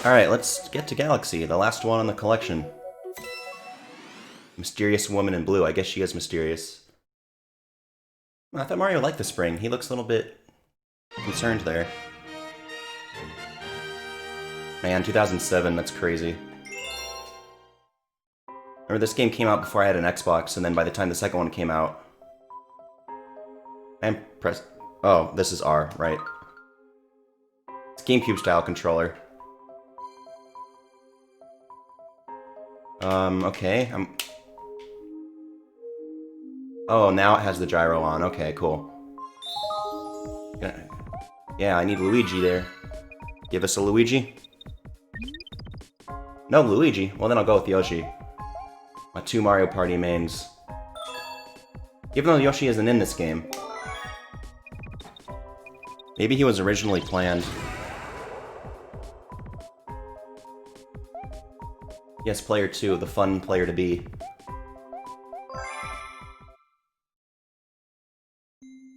Alright, let's get to Galaxy, the last one in the collection. Mysterious woman in blue. I guess she is mysterious. I thought Mario liked the spring. He looks a little bit concerned there. Man, 2007, that's crazy. Remember, this game came out before I had an Xbox, and then by the time the second one came out... And press... Oh, this is R, right. It's GameCube-style controller. Okay, Oh, now it has the gyro on. Okay, cool. Yeah, I need Luigi there. Give us a Luigi. No Luigi. Well, then I'll go with Yoshi. My two Mario Party mains. Even though Yoshi isn't in this game. Maybe he was originally planned. Yes, player 2, the fun player to be.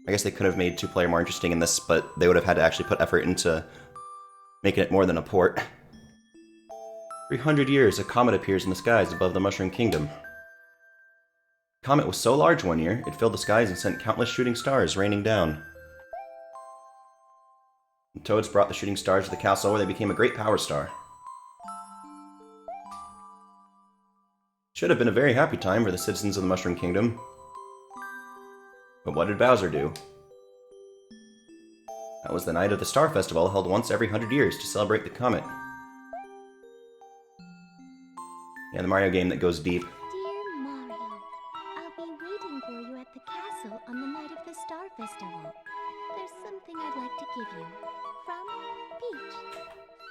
I guess they could have made two-player more interesting in this, but they would have had to actually put effort into making it more than a port. 300 years, a comet appears in the skies above the Mushroom Kingdom. The comet was so large one year, it filled the skies and sent countless shooting stars raining down. The Toads brought the shooting stars to the castle where they became a great power star. Should have been a very happy time for the citizens of the Mushroom Kingdom. But what did Bowser do? That was the night of the Star Festival, held once every 100 years to celebrate the comet. Yeah, the Mario game that goes deep. Dear Mario, I'll be waiting for you at the castle on the night of the Star Festival. There's something I'd like to give you. From Peach.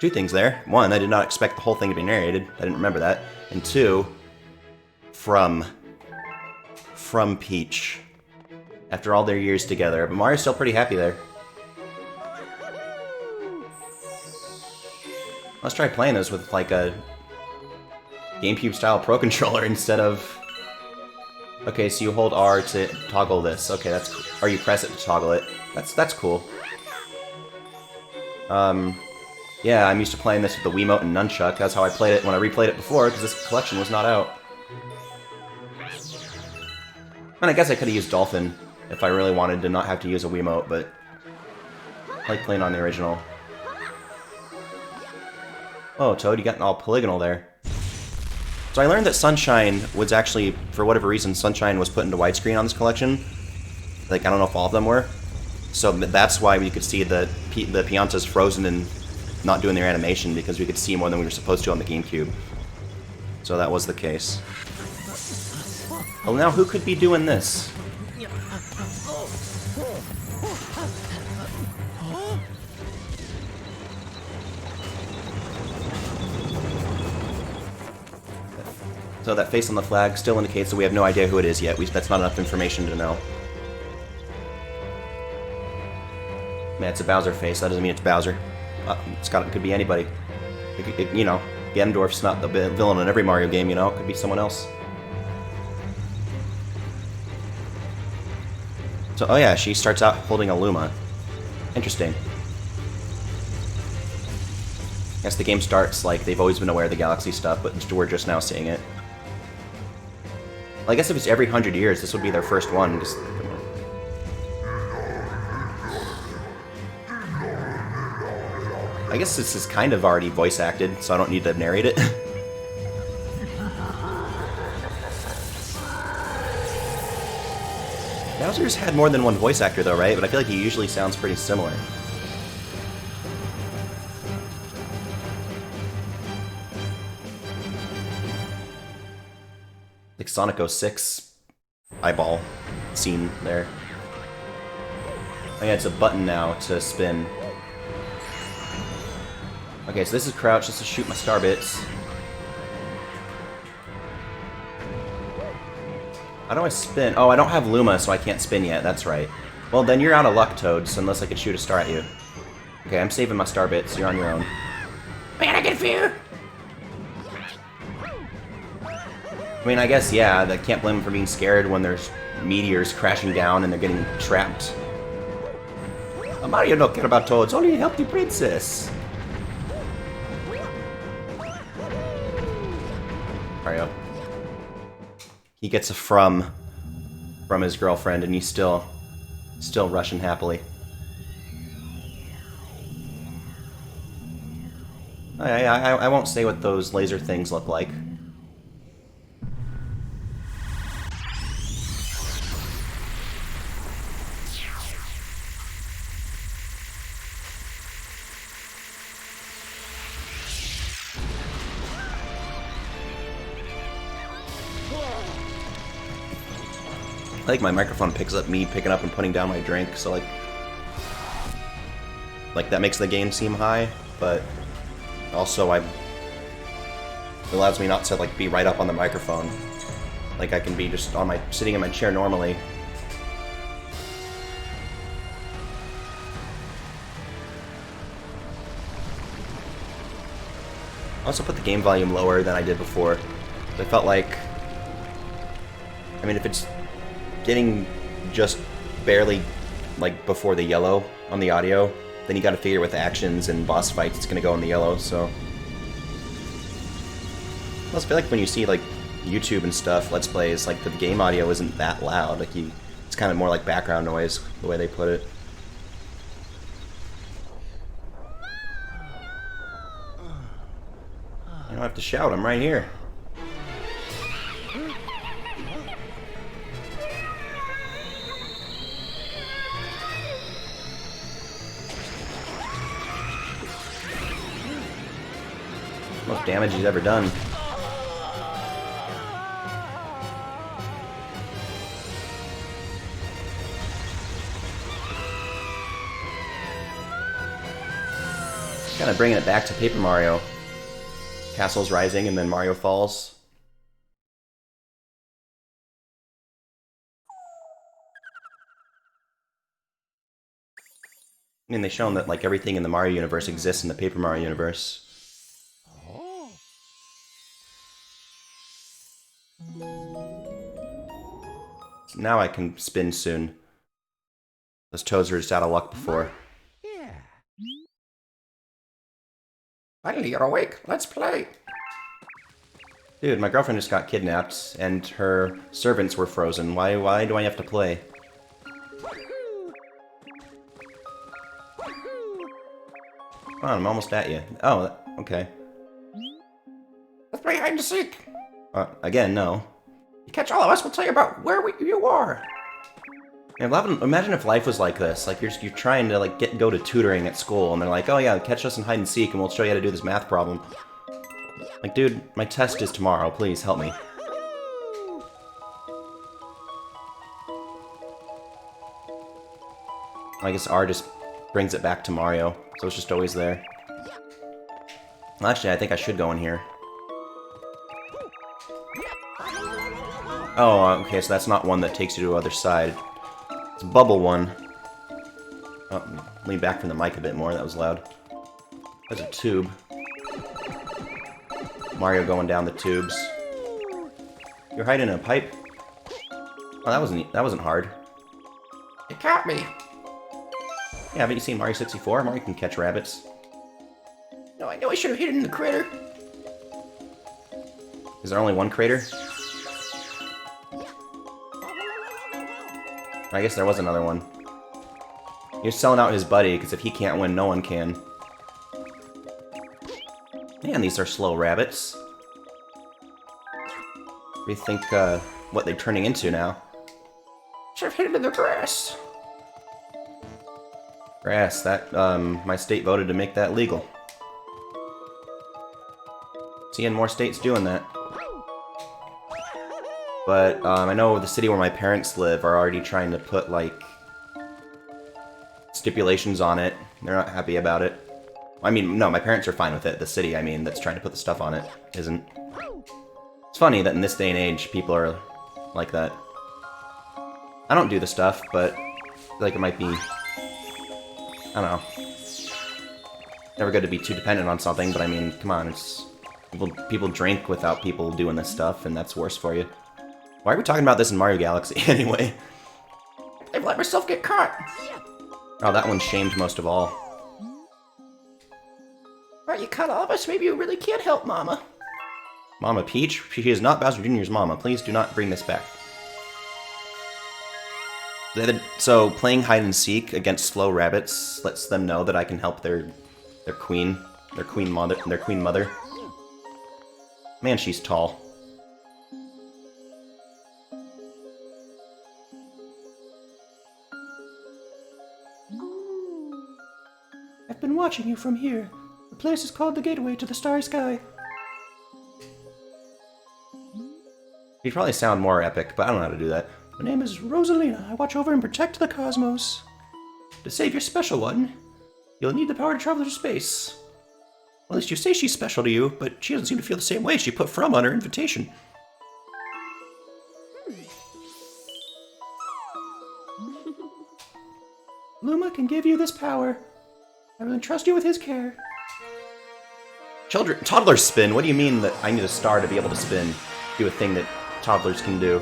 Two things there. One, I did not expect the whole thing to be narrated. I didn't remember that. And two, from Peach. After all their years together. But Mario's still pretty happy there. Let's try playing this with, like, a GameCube-style Pro Controller instead of... Okay, so you hold R to toggle this. Okay, that's cool. Or you press it to toggle it. That's cool. Yeah, I'm used to playing this with the Wiimote and Nunchuck. That's how I played it when I replayed it before, because this collection was not out. And I guess I could have used Dolphin if I really wanted to not have to use a Wiimote, but I like playing on the original. Oh, Toad, you got all polygonal there. So I learned that Sunshine was actually, for whatever reason, Sunshine was put into widescreen on this collection. Like, I don't know if all of them were. So that's why we could see the Piantas frozen and not doing their animation, because we could see more than we were supposed to on the GameCube. So that was the case. Well, now who could be doing this? So that face on the flag still indicates that we have no idea who it is yet. That's not enough information to know. Man, it's a Bowser face. That doesn't mean it's Bowser. It could be anybody. You know, Ganondorf's not the villain in every Mario game, you know? It could be someone else. So, oh yeah, she starts out holding a Luma. Interesting. I guess the game starts like they've always been aware of the Galaxy stuff, but we're just now seeing it. Well, I guess if it's every 100 years, this would be their first one. I guess this is kind of already voice acted, so I don't need to narrate it. Bowser's had more than one voice actor though, right? But I feel like he usually sounds pretty similar. Like Sonic 06 eyeball scene there. Oh yeah, it's a button now to spin. Okay, so this is crouch just to shoot my star bits. How do I spin? Oh, I don't have Luma, so I can't spin yet. That's right. Well, then you're out of luck, Toads, unless I can shoot a star at you. Okay, I'm saving my star bits. You're on your own. Man, I get fear! I mean, I guess, yeah, I can't blame them for being scared when there's meteors crashing down and they're getting trapped. Mario don't care about Toads, only help the princess. Mario. He gets a from his girlfriend, and he's still rushing happily. I won't say what those laser things look like. I think my microphone picks up me picking up and putting down my drink, so like that makes the gain seem high, but also it allows me not to like be right up on the microphone. Like I can be just on sitting in my chair normally. I also put the game volume lower than I did before. I felt like, I mean, if it's getting just barely like before the yellow on the audio, then you gotta figure with actions and boss fights it's gonna go in the yellow, so. I also feel like when you see like YouTube and stuff, Let's Plays, like the game audio isn't that loud. Like it's kind of more like background noise, the way they put it. You don't have to shout, I'm right here. Most damage he's ever done. Kind of bringing it back to Paper Mario. Castle's rising and then Mario falls. I mean, they've shown that like everything in the Mario universe exists in the Paper Mario universe. So now I can spin soon. Those toads were just out of luck before. Yeah. Finally, you're awake. Let's play. Dude, my girlfriend just got kidnapped, and her servants were frozen. Why do I have to play? Come on, I'm almost at you. Oh, okay. Let's play hide and seek. Again, no. You catch all of us, we'll tell you about where you are. Yeah, imagine if life was like this. Like you're trying to like go to tutoring at school, and they're like, "Oh yeah, catch us in hide and seek, and we'll show you how to do this math problem." Like, dude, my test is tomorrow. Please help me. I guess R just brings it back to Mario, so it's just always there. Well, actually, I think I should go in here. Oh, okay, so that's not one that takes you to the other side. It's a bubble one. Oh, lean back from the mic a bit more, that was loud. There's a tube. Mario going down the tubes. You're hiding in a pipe? Oh, that wasn't hard. You caught me. Yeah, haven't you seen Mario 64? Mario can catch rabbits. No, I know I should have hidden the critter. Is there only one crater? I guess there was another one. He was selling out his buddy, because if he can't win, no one can. Man, these are slow rabbits. What do you think, what they're turning into now? Should have hidden in the grass. Grass, that, my state voted to make that legal. Seeing more states doing that. But, I know the city where my parents live are already trying to put, like, stipulations on it. They're not happy about it. I mean, no, my parents are fine with it. The city, I mean, that's trying to put the stuff on it, isn't. It's funny that in this day and age, people are like that. I don't do the stuff, but I feel like it might be, I don't know. Never good to be too dependent on something, but I mean, come on, it's... People drink without people doing this stuff, and that's worse for you. Why are we talking about this in Mario Galaxy, anyway? I've let myself get caught. Oh, that one's shamed most of all. Well, you caught all of us. Maybe you really can't help, Mama. Mama Peach? She is not Bowser Jr.'s mama. Please do not bring this back. So, playing hide and seek against slow rabbits lets them know that I can help their queen mother. Man, she's tall. I've been watching you from here. The place is called the Gateway to the Starry Sky. You'd probably sound more epic, but I don't know how to do that. My name is Rosalina. I watch over and protect the cosmos. To save your special one, you'll need the power to travel through space. Well, at least you say she's special to you, but she doesn't seem to feel the same way. She put "from" on her invitation. Luma can give you this power. I will entrust you with his care. Toddlers spin? What do you mean that I need a star to be able to spin? Do a thing that toddlers can do.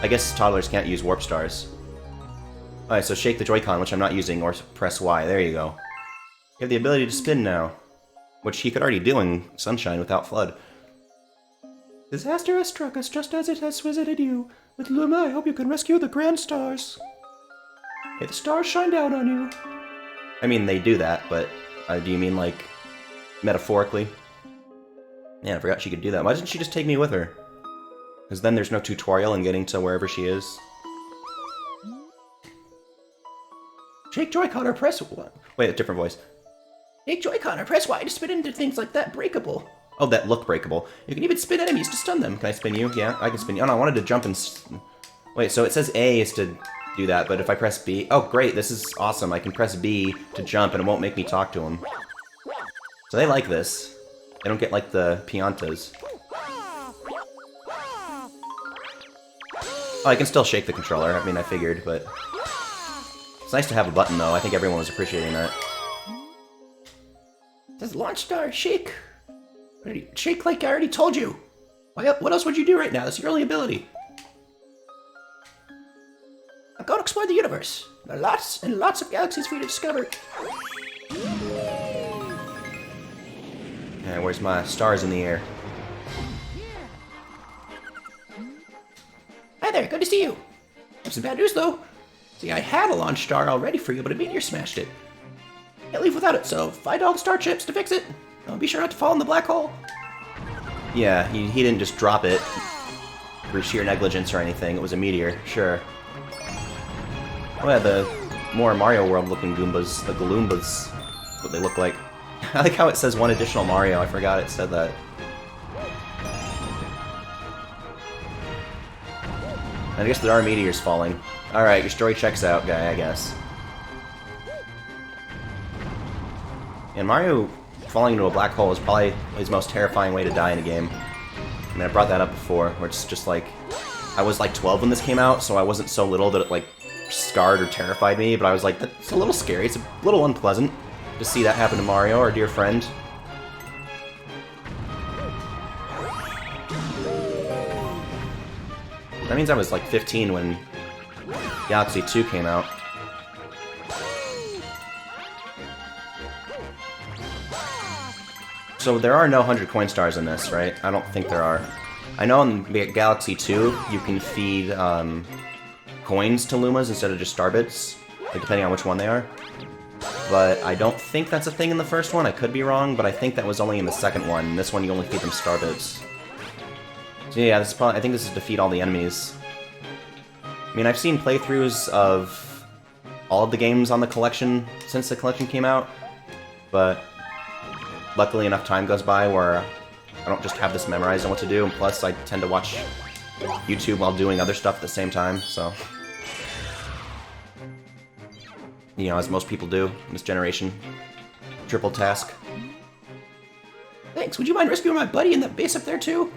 I guess toddlers can't use warp stars. Alright, so shake the Joy-Con, which I'm not using, or press Y. There you go. You have the ability to spin now. Which he could already do in Sunshine without Flood. Disaster has struck us just as it has visited you. With Luma, I hope you can rescue the Grand Stars. May the stars shine down on you. I mean, they do that, but do you mean, like, metaphorically? Yeah, I forgot she could do that. Why doesn't she just take me with her? Because then there's no tutorial in getting to wherever she is. Shake Joy-Con or press... Wait, a different voice. Take Joy-Con or press Y to spin into things like that breakable. Oh, that look breakable. You can even spin enemies to stun them. Can I spin you? Yeah, I can spin you. Oh no, I wanted to jump and... Wait, so it says A is to do that, but if I press B... Oh, great, this is awesome. I can press B to jump and it won't make me talk to him. So they like this. They don't get like the Piantas. Oh, I can still shake the controller. I mean, I figured, but... It's nice to have a button, though. I think everyone was appreciating that. It says launch star, shake. Shake like I already told you. What else would you do right now? That's your only ability. I'm going to explore the universe. There are lots and lots of galaxies for you to discover. Yeah, where's my stars in the air? Hi there, good to see you. I have some bad news, though. See, I had a launch star all ready for you, but a meteor smashed it. Can't leave without it, so find all the star chips to fix it. Be sure not to fall in the black hole. Yeah, he didn't just drop it for sheer negligence or anything. It was a meteor, sure. Oh yeah, the more Mario World looking Goombas, the Galoombas, what they look like. I like how it says one additional Mario. I forgot it said that. I guess there are meteors falling. Alright, your story checks out, guy, I guess. And Mario falling into a black hole is probably his most terrifying way to die in a game. I mean, I brought that up before, where it's just like... I was like 12 when this came out, so I wasn't so little that it like scarred or terrified me, but I was like, that's a little scary, it's a little unpleasant to see that happen to Mario, our dear friend. That means I was like 15 when Galaxy 2 came out. So there are no 100 coin stars in this, right? I don't think there are. I know in Galaxy 2 you can feed coins to Lumas instead of just star bits, like depending on which one they are. But I don't think that's a thing in the first one. I could be wrong, but I think that was only in the second one. In this one you only feed them star bits. So yeah, this is probably, I think this is defeat all the enemies. I mean, I've seen playthroughs of all of the games on the collection since the collection came out, but luckily enough time goes by where I don't just have this memorized on what to do, and plus I tend to watch YouTube while doing other stuff at the same time, so... You know, as most people do in this generation. Triple task. Thanks, would you mind rescuing my buddy in that base up there too?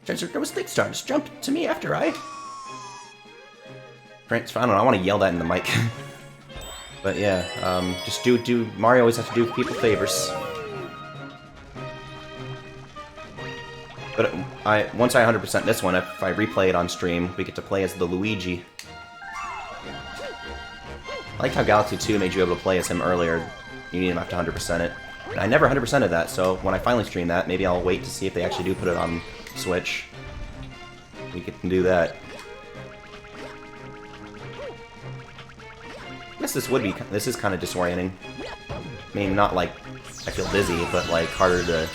Turns out there was Thick Star, just jumped to me after I don't know, I want to yell that in the mic. But yeah, just Mario always has to do people favors. But once I 100% this one, if I replay it on stream, we get to play as the Luigi. I like how Galaxy 2 made you able to play as him earlier. You didn't have to 100% it. I never 100%ed that, so when I finally stream that, maybe I'll wait to see if they actually do put it on Switch. We can do that. I guess this is kind of disorienting. I mean, not like I feel dizzy, but like harder to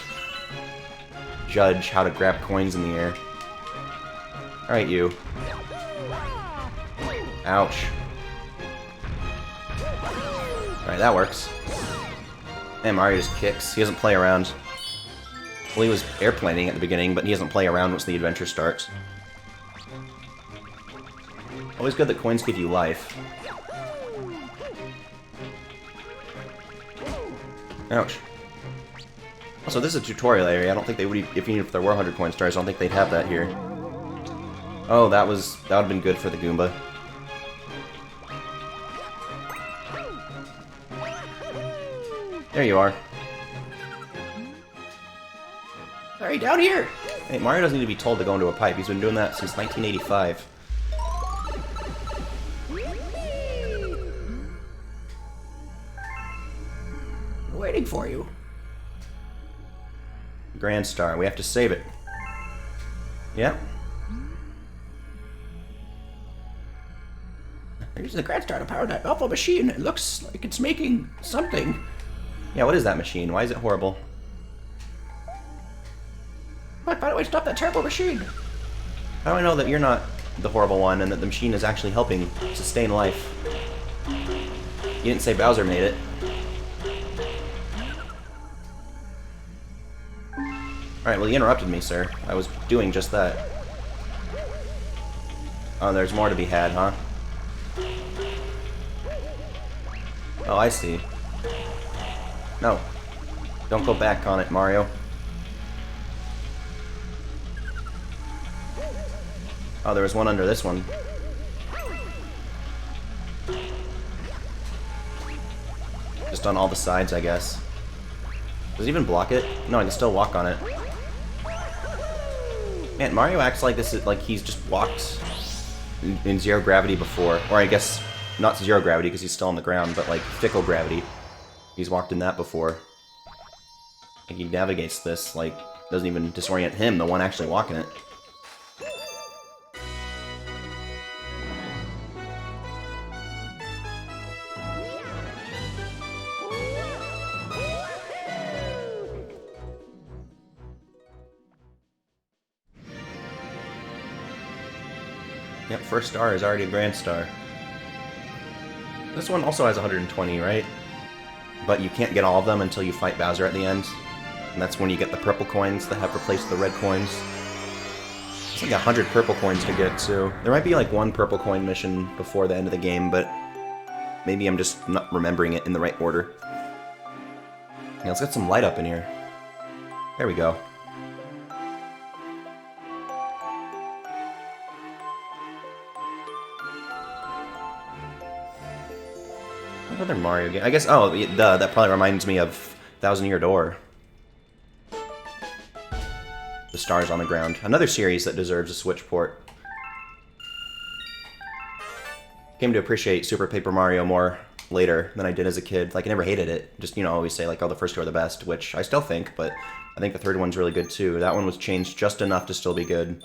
judge how to grab coins in the air. Alright, you. Ouch. Alright, that works. And Mario just kicks. He doesn't play around. Well, he was airplaning at the beginning, but he doesn't play around once the adventure starts. Always good that coins give you life. Ouch. Also, this is a tutorial area. I don't think they would, even if there were 100 coin stars, I don't think they'd have that here. Oh, that would have been good for the Goomba. There you are. Sorry, down here! Hey, Mario doesn't need to be told to go into a pipe. He's been doing that since 1985. I'm waiting for you. Grand Star. We have to save it. Yep. We're using the Grand Star to power that awful machine. It looks like it's making something. Yeah, what is that machine? Why is it horrible? Find a way to stop that terrible machine. How do I know that you're not the horrible one and that the machine is actually helping sustain life? You didn't say Bowser made it. Alright, well, you interrupted me, sir. I was doing just that. Oh, there's more to be had, huh? Oh, I see. No. Don't go back on it, Mario. Oh, there was one under this one. Just on all the sides, I guess. Does it even block it? No, I can still walk on it. Man, Mario acts like this is like he's just walked in zero gravity before. Or I guess not zero gravity because he's still on the ground, but like fickle gravity. He's walked in that before. Like he navigates this, like, doesn't even disorient him, the one actually walking it. Yep, first star is already a grand star. This one also has 120, right? But you can't get all of them until you fight Bowser at the end. And that's when you get the purple coins that have replaced the red coins. It's like 100 purple coins to get, so there might be like one purple coin mission before the end of the game, but maybe I'm just not remembering it in the right order. Yeah, let's get some light up in here. There we go. Another Mario game. I guess, oh, duh, that probably reminds me of Thousand Year Door. The stars on the ground. Another series that deserves a Switch port. Came to appreciate Super Paper Mario more later than I did as a kid. Like, I never hated it. Just, you know, always say, like, oh, the first two are the best, which I still think, but I think the third one's really good, too. That one was changed just enough to still be good.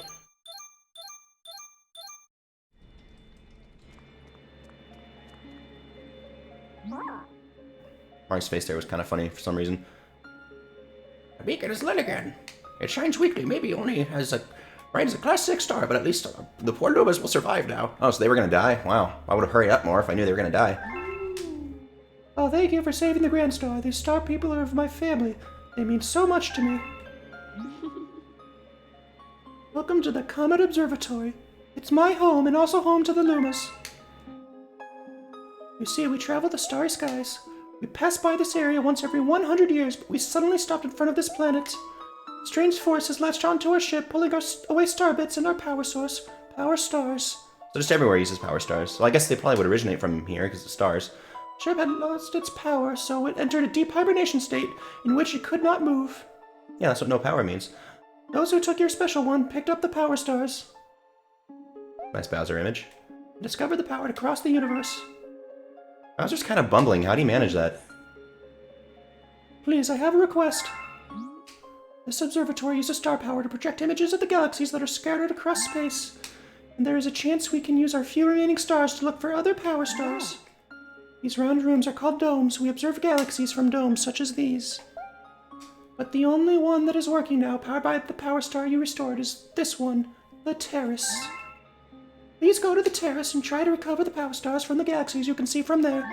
Mario's face there was kind of funny for some reason. The beacon is lit again. It shines weakly, maybe only as a bright as a class 6 star, but at least the poor Loomis will survive now. Oh, so they were gonna die? Wow. I would have hurried up more if I knew they were gonna die. Oh, thank you for saving the Grand Star. These star people are of my family. They mean so much to me. Welcome to the Comet Observatory. It's my home and also home to the Loomis. You see, we travel the starry skies. We pass by this area once every 100 years, but we suddenly stopped in front of this planet. Strange force has latched onto our ship, pulling away star bits and our power source. Power stars. So just everywhere uses power stars. Well, I guess they probably would originate from here, because it's stars. Ship had lost its power, so it entered a deep hibernation state, in which it could not move. Yeah, that's what no power means. Those who took your special one picked up the power stars. Nice Bowser image. And discovered the power to cross the universe. Bowser's kind of bumbling. How do you manage that? Please, I have a request. This observatory uses star power to project images of the galaxies that are scattered across space. And there is a chance we can use our few remaining stars to look for other power stars. These round rooms are called domes. We observe galaxies from domes such as these. But the only one that is working now, powered by the power star you restored, is this one, the Terrace. Please go to the Terrace and try to recover the power stars from the galaxies you can see from there.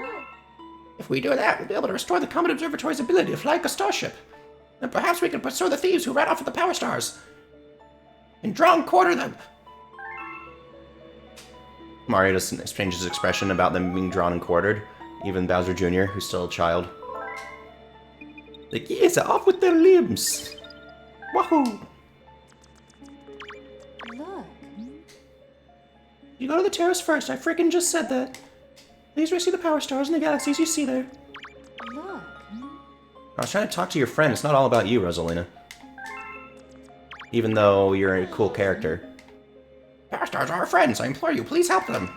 If we do that, we'll be able to restore the Comet Observatory's ability to fly like a starship. And perhaps we can pursue the thieves who ran off with the power stars. And draw and quarter them. Mario just changes his expression about them being drawn and quartered. Even Bowser Jr., who's still a child. Like, yes, off with their limbs! Wahoo! Look. You go to the Terrace first, I freaking just said that. Please rescue the power stars in the galaxies you see there. Look. I was trying to talk to your friend. It's not all about you, Rosalina. Even though you're a cool character. Power stars are our friends. I implore you, please help them.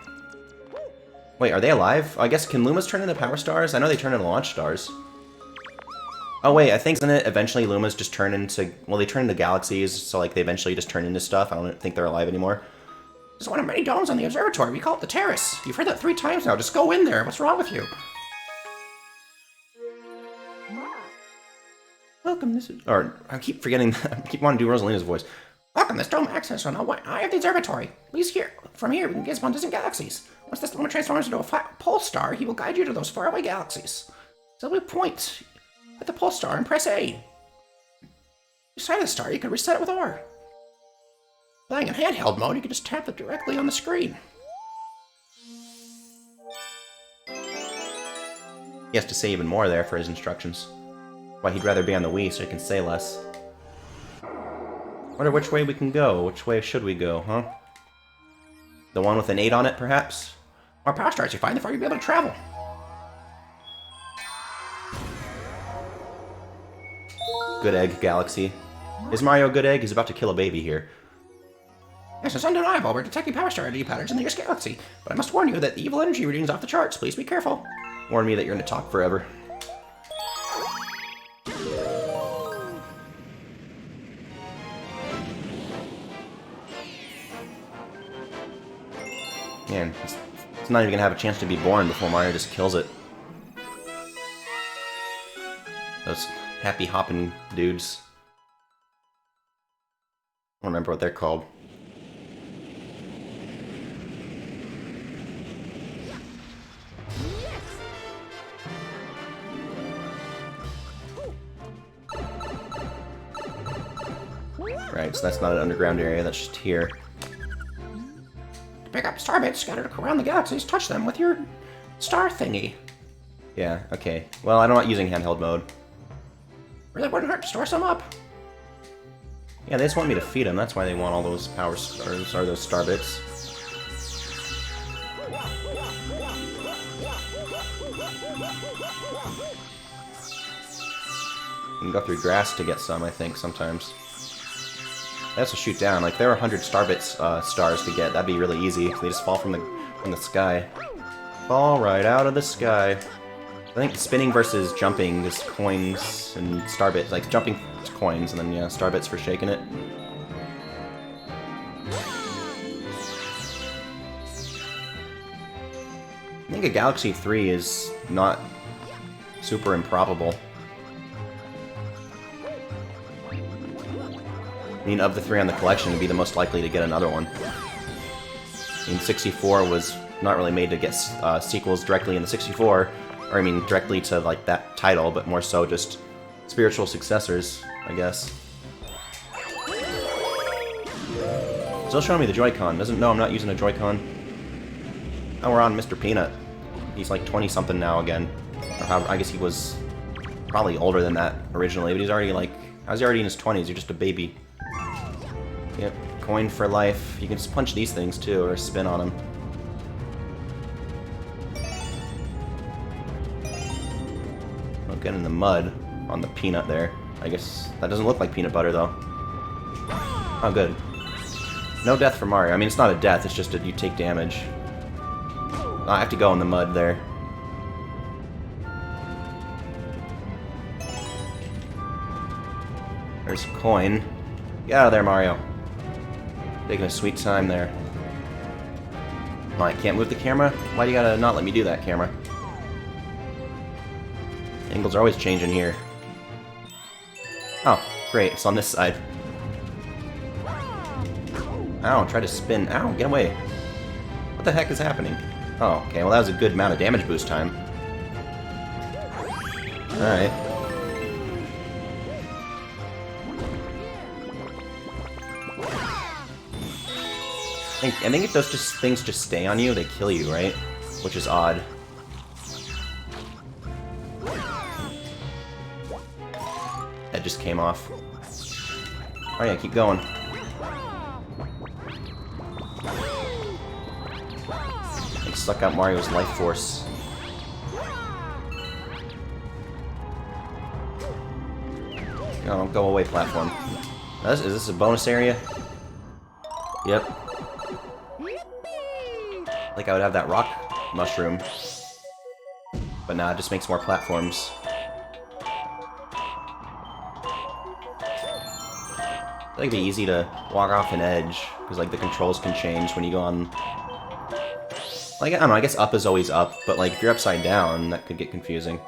Wait, are they alive? I guess, can Lumas turn into power stars? I know they turn into launch stars. Oh wait, I think isn't it eventually Lumas just turn into... Well, they turn into galaxies, so like they eventually just turn into stuff. I don't think they're alive anymore. This is one of many domes on the observatory. We call it the Terrace. You've heard that 3 times now. Just go in there. What's wrong with you? Welcome, this is... Or, I keep forgetting... I keep wanting to do Rosalina's voice. Welcome, this dome access on the eye of the observatory. Please here. From here, we can gaze upon distant galaxies. Once this dome transforms into a flat pole star, he will guide you to those faraway galaxies. So we point at the pole star and press A. Beside the star, you can reset it with R. Playing in handheld mode, you can just tap it directly on the screen. He has to say even more there for his instructions. Why he'd rather be on the Wii so he can say less. Wonder which way we can go. Which way should we go, huh? The one with an 8 on it, perhaps? More power stars you find, the farther you'll be able to travel. Good Egg Galaxy. Is Mario a good egg? He's about to kill a baby here. Yes, it's undeniable. We're detecting power star energy patterns in the nearest galaxy. But I must warn you that the evil energy reading is off the charts. Please be careful. Warn me that you're going to talk forever. Man, it's not even going to have a chance to be born before Mario just kills it. Those happy hopping dudes. I don't remember what they're called. Right, so that's not an underground area, that's just here. To pick up star bits scattered around the galaxies, touch them with your star thingy. Yeah, okay. Well, I'm not using handheld mode. Really wouldn't hurt to store some up. Yeah, they just want me to feed them, that's why they want all those power stars, or those star bits. You can go through grass to get some, I think, sometimes. They also shoot down. Like, there are 100 starbits stars to get. That'd be really easy. They just fall from the sky. Fall right out of the sky. I think spinning versus jumping is coins and starbits. Like, jumping is coins, and then, yeah, starbits for shaking it. I think a Galaxy 3 is not super improbable. I mean, of the 3 on the collection, it'd be the most likely to get another one. I mean, 64 was not really made to get sequels directly in the 64, or I mean, directly to, like, that title, but more so just spiritual successors, I guess. Still showing me the Joy-Con. No, I'm not using a Joy-Con. Now we're on Mr. Peanut. He's like 20-something now again. Or how, I guess he was probably older than that originally, but he's already like... How's he already in his 20s? You're just a baby. Yep, coin for life. You can just punch these things too, or spin on them. Don't get in the mud on the peanut there. I guess that doesn't look like peanut butter though. Oh, good. No death for Mario. I mean, it's not a death, it's just that you take damage. I have to go in the mud there. There's a coin. Get out of there, Mario. Taking a sweet time there. Oh, I can't move the camera? Why do you gotta not let me do that, camera? Angles are always changing here. Oh, great. It's on this side. Ow, try to spin. Ow, get away. What the heck is happening? Oh, okay. Well, that was a good amount of damage boost time. Alright. I think if those things just stay on you, they kill you, right? Which is odd. That just came off. Oh yeah, keep going. Like, suck out Mario's life force. No, don't go away, platform. Is this a bonus area? Yep. Like I would have that rock mushroom. But nah, it just makes more platforms. I think it'd be easy to walk off an edge, because like the controls can change when you go on... Like, I don't know, I guess up is always up, but like if you're upside down, that could get confusing.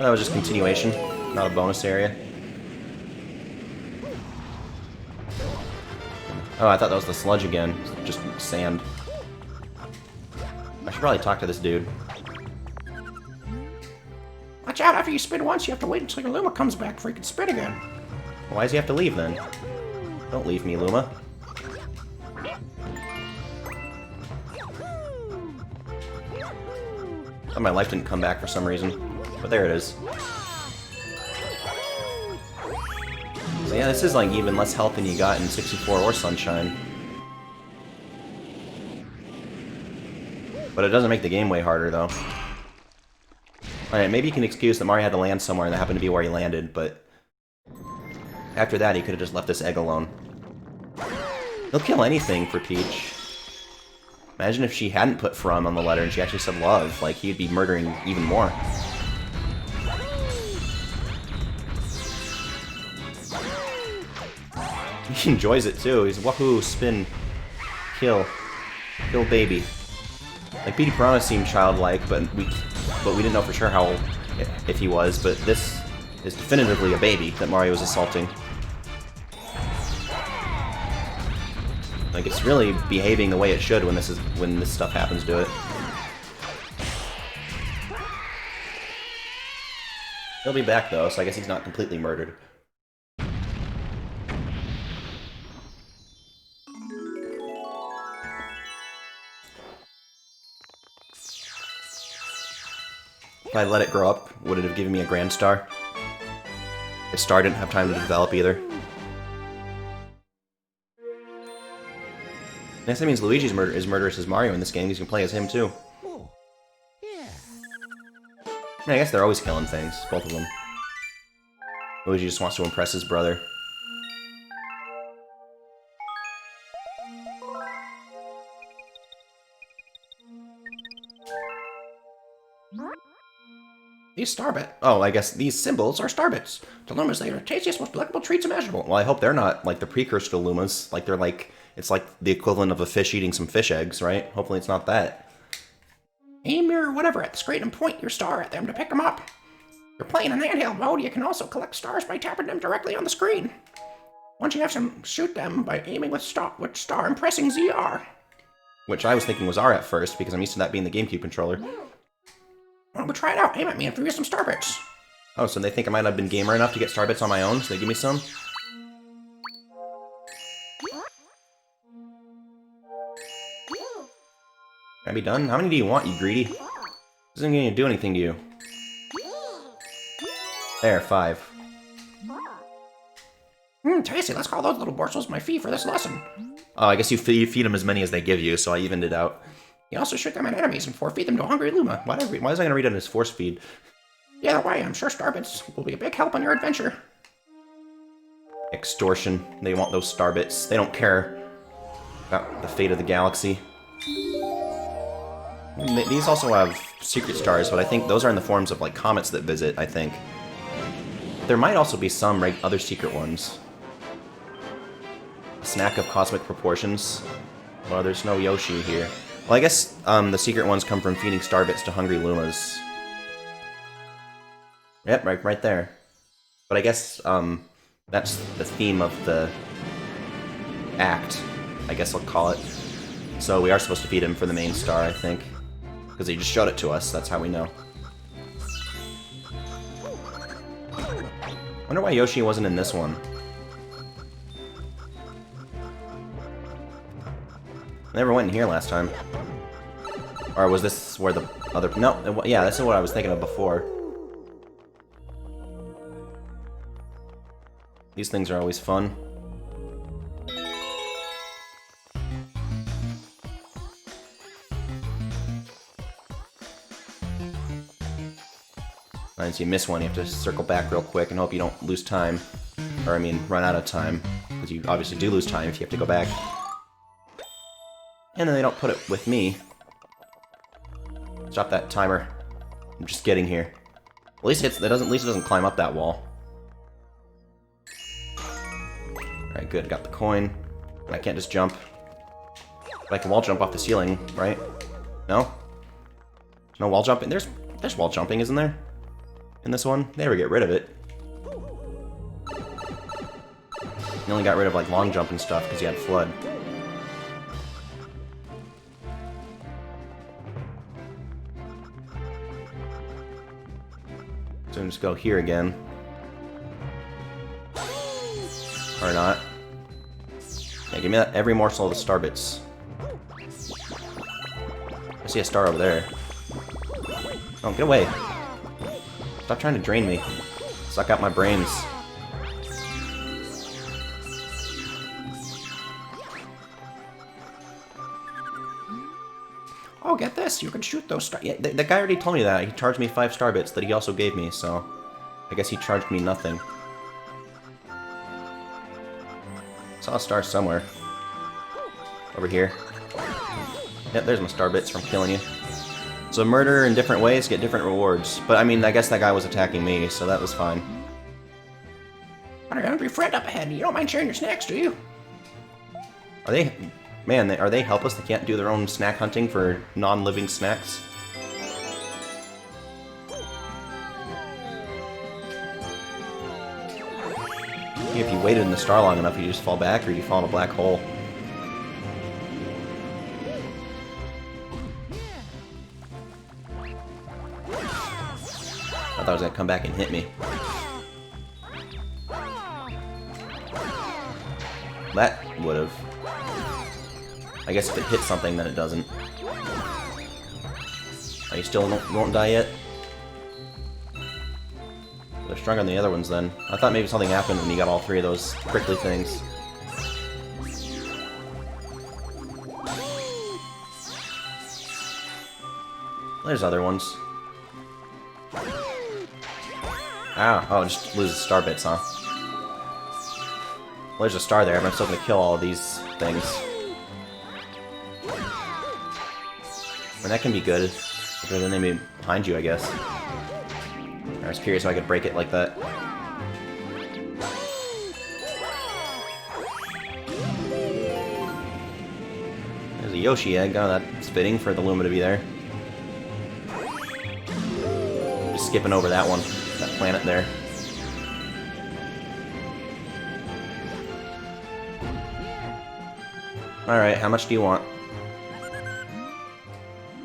Well, that was just continuation, not a bonus area. Oh, I thought that was the sludge again. Just sand. I should probably talk to this dude. Watch out, after you spin once, you have to wait until your Luma comes back before you can spin again. Why does he have to leave then? Don't leave me, Luma. Oh, my life didn't come back for some reason. But there it is. So yeah, this is like even less health than you got in 64 or Sunshine. But it doesn't make the game way harder, though. Alright, maybe you can excuse that Mario had to land somewhere and that happened to be where he landed, but... After that, he could have just left this egg alone. He'll kill anything for Peach. Imagine if she hadn't put from on the letter and she actually said love. Like, he'd be murdering even more. He enjoys it, too. He's wahoo, spin, kill. Kill baby. Like, Petey Piranha seemed childlike, but we didn't know for sure how if he was, but this is definitively a baby that Mario is assaulting. Like, it's really behaving the way it should when this stuff happens to it. He'll be back though, so I guess he's not completely murdered. If I let it grow up, would it have given me a Grand Star? Its star didn't have time to develop either. I guess that means Luigi's is murderous as Mario in this game. You can play as him too. Oh, yeah. I guess they're always killing things, both of them. Luigi just wants to impress his brother. These starbit. Oh, I guess these Symbols are starbits. To Lumas, they are the tastiest, most delectable treats imaginable. Well, I hope they're not like the precursor to Lumas. Like they're like it's like the equivalent of a fish eating some fish eggs, right? Hopefully it's not that. Aim your whatever at the screen and point your star at them to pick them up. If you're playing in handheld mode, you can also collect stars by tapping them directly on the screen. Once you have some, shoot them by aiming with star and pressing ZR. Which I was thinking was R at first because I'm used to that being the GameCube controller. Why don't we try it out? Aim at me and throw you some starbits. Oh, so they think I might have been gamer enough to get starbits on my own, so they give me some? Can I be done? How many do you want, you greedy? This isn't going to do anything to you. There, 5. Tasty, let's call those little morsels my fee for this lesson. Oh, I guess you feed them as many as they give you, so I evened it out. You also shoot them at enemies and forfeit them to a hungry Luma. Why was I going to read it as force feed? Either way, I'm sure starbits will be a big help on your adventure. Extortion. They want those starbits. They don't care about the fate of the galaxy. These also have secret stars, but I think those are in the forms of like comets that visit, I think. There might also be some other secret ones. A snack of cosmic proportions. Well, there's no Yoshi here. Well, I guess the secret ones come from feeding starbits to hungry Lumas. Yep, right there. But I guess that's the theme of the act, I guess I'll call it. So we are supposed to feed him for the main star, I think. Because he just showed it to us, that's how we know. Wonder why Yoshi wasn't in this one. I never went in here last time. Or was this where the other... No, yeah, this is what I was thinking of before. These things are always fun. And so you miss one, you have to circle back real quick and hope you don't lose time. Or, I mean, run out of time. Because you obviously do lose time if you have to go back. And then they don't put it with me. Stop that timer. I'm just getting here. At least it doesn't climb up that wall. Alright, good. Got the coin. And I can't just jump. But I can wall jump off the ceiling, right? No? There's no wall jumping? There's wall jumping, isn't there? In this one? They never get rid of it. You only got rid of, like, long jump and stuff because you had Flood. So I'm just go here again. Or not. Yeah, give me that every morsel of the star bits. I see a star over there. Oh, get away. Stop trying to drain me. Suck out my brains. Oh, get this. You can shoot those stars. Yeah, the guy already told me that. He charged me 5 star bits that he also gave me, so... I guess he charged me nothing. Saw a star somewhere. Over here. Yep, there's my star bits from killing you. So murder in different ways, get different rewards. But I mean, I guess that guy was attacking me, so that was fine. Got a hungry friend up ahead. You don't mind sharing your snacks, do you? Are they... Man, are they helpless? They can't do their own snack hunting for non-living snacks? If you waited in the star long enough, you just fall back, or you fall in a black hole. I thought it was gonna come back and hit me. That would've. I guess if it hits something, then it doesn't. Oh, you still won't die yet? They're stronger than the other ones, then. I thought maybe something happened when you got all 3 of those prickly things. There's other ones. Ow. Oh, just loses star bits, huh? Well, there's a star there, but I'm still gonna kill all of these things. And that can be good. If there's an enemy behind you, I guess. I was curious if I could break it like that. There's a Yoshi egg. Oh, that's fitting for the Luma to be there. Just skipping over that one. That planet there. Alright, how much do you want?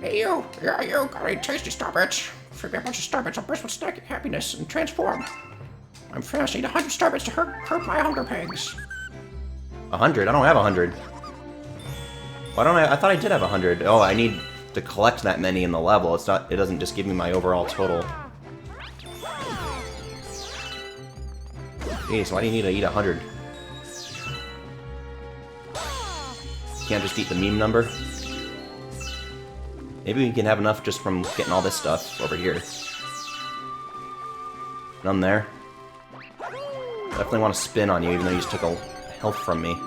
Hey, you. Yeah, you. Got any tasty starbits? Free me a bunch of starbits. I'll burst with snack happiness and transform. I'm fast. Need 100 starbits to hurt my hunger pangs. 100? I don't have 100. Why don't I thought I did have 100. Oh, I need to collect that many in the level. It's not. It doesn't just give me my overall total. Jeez, why do you need to eat 100? You can't just eat the meme number? Maybe we can have enough just from getting all this stuff over here. None there. Definitely want to spin on you, even though you just took a health from me.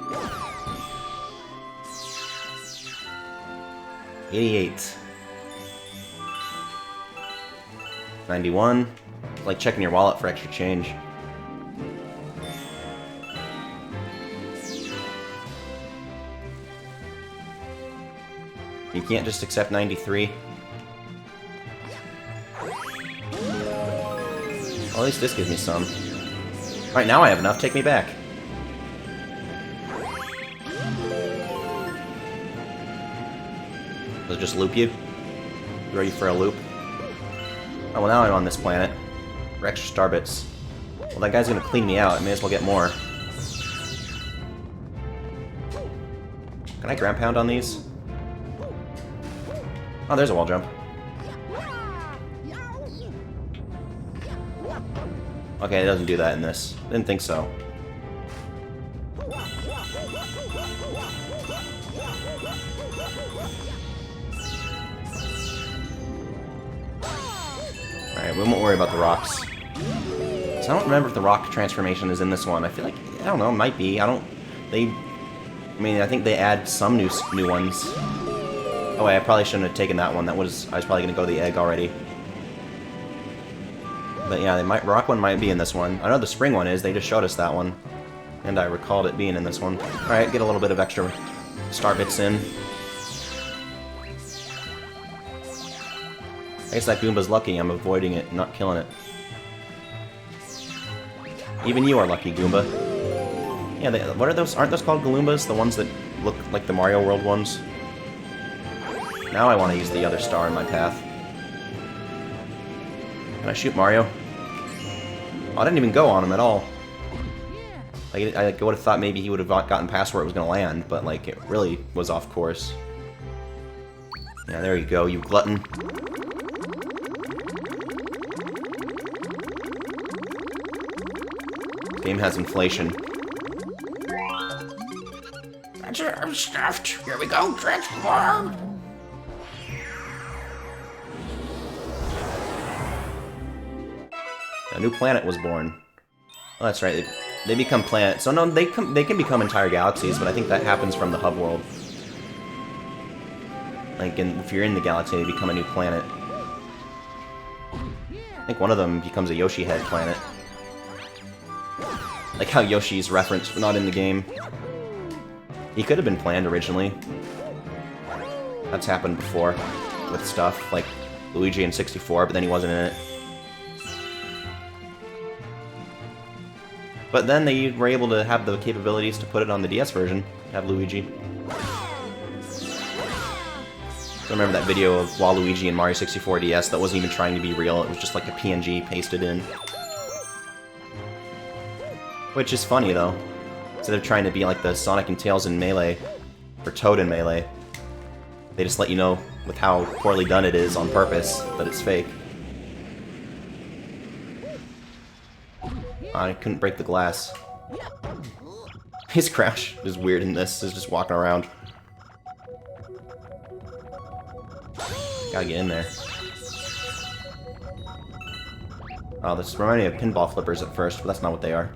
88. 91. It's like checking your wallet for extra change. You can't just accept 93. Well, at least this gives me some. Alright, now I have enough. Take me back. Does it just loop you? You ready for a loop? Oh, well, now I'm on this planet. For extra star bits. Well, that guy's gonna clean me out. I may as well get more. Can I ground pound on these? Oh, there's a wall jump. Okay, it doesn't do that in this. Didn't think so. Alright, we won't worry about the rocks. So I don't remember if the rock transformation is in this one. I feel like, I don't know, it might be. I mean, I think they add some new ones. Oh wait, I probably shouldn't have taken that one. I was probably gonna go to the egg already. But yeah, rock one might be in this one. I know the spring one is, they just showed us that one. And I recalled it being in this one. Alright, get a little bit of extra star bits in. I guess that Goomba's lucky I'm avoiding it, not killing it. Even you are lucky, Goomba. Yeah, what are those? Aren't those called Galoombas? The ones that look like the Mario World ones? Now I want to use the other star in my path. Can I shoot Mario? Oh, I didn't even go on him at all. Like, I would have thought maybe he would have gotten past where it was going to land, but like it really was off course. Yeah, there you go, you glutton. Game has inflation. I'm stuffed. Here we go, transform. A new planet was born. Oh, that's right. They become planets. So no, they can become entire galaxies, but I think that happens from the hub world. Like, if you're in the galaxy, they become a new planet. I think one of them becomes a Yoshi head planet. Like how Yoshi's referenced, but not in the game. He could have been planned originally. That's happened before with stuff like Luigi in 64, but then he wasn't in it. But then they were able to have the capabilities to put it on the DS version, have Luigi. I remember that video of Waluigi in Mario 64 DS that wasn't even trying to be real, it was just like a PNG pasted in. Which is funny though. Instead of trying to be like the Sonic and Tails in Melee, or Toad in Melee, they just let you know with how poorly done it is on purpose that it's fake. I couldn't break the glass. His crash is weird in this, is just walking around. Gotta get in there. Oh, this reminded me of pinball flippers at first, but that's not what they are.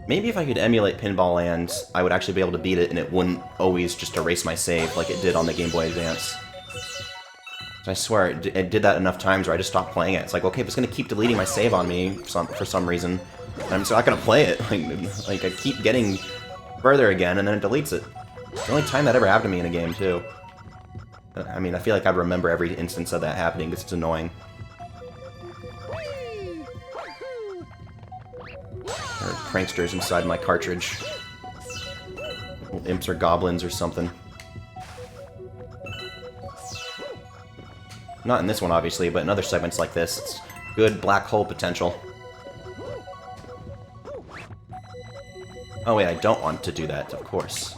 Maybe if I could emulate Pinball Land, I would actually be able to beat it and it wouldn't always just erase my save like it did on the Game Boy Advance. I swear, it did that enough times where I just stopped playing it. It's like, okay, if it's gonna keep deleting my save on me for some reason, I'm just not gonna play it. Like I keep getting further again and then it deletes it. It's the only time that ever happened to me in a game, too. I mean, I feel like I'd remember every instance of that happening because it's annoying. There are pranksters inside my cartridge. Little imps or goblins or something. Not in this one, obviously, but in other segments like this, it's good black hole potential. Oh wait, I don't want to do that, of course.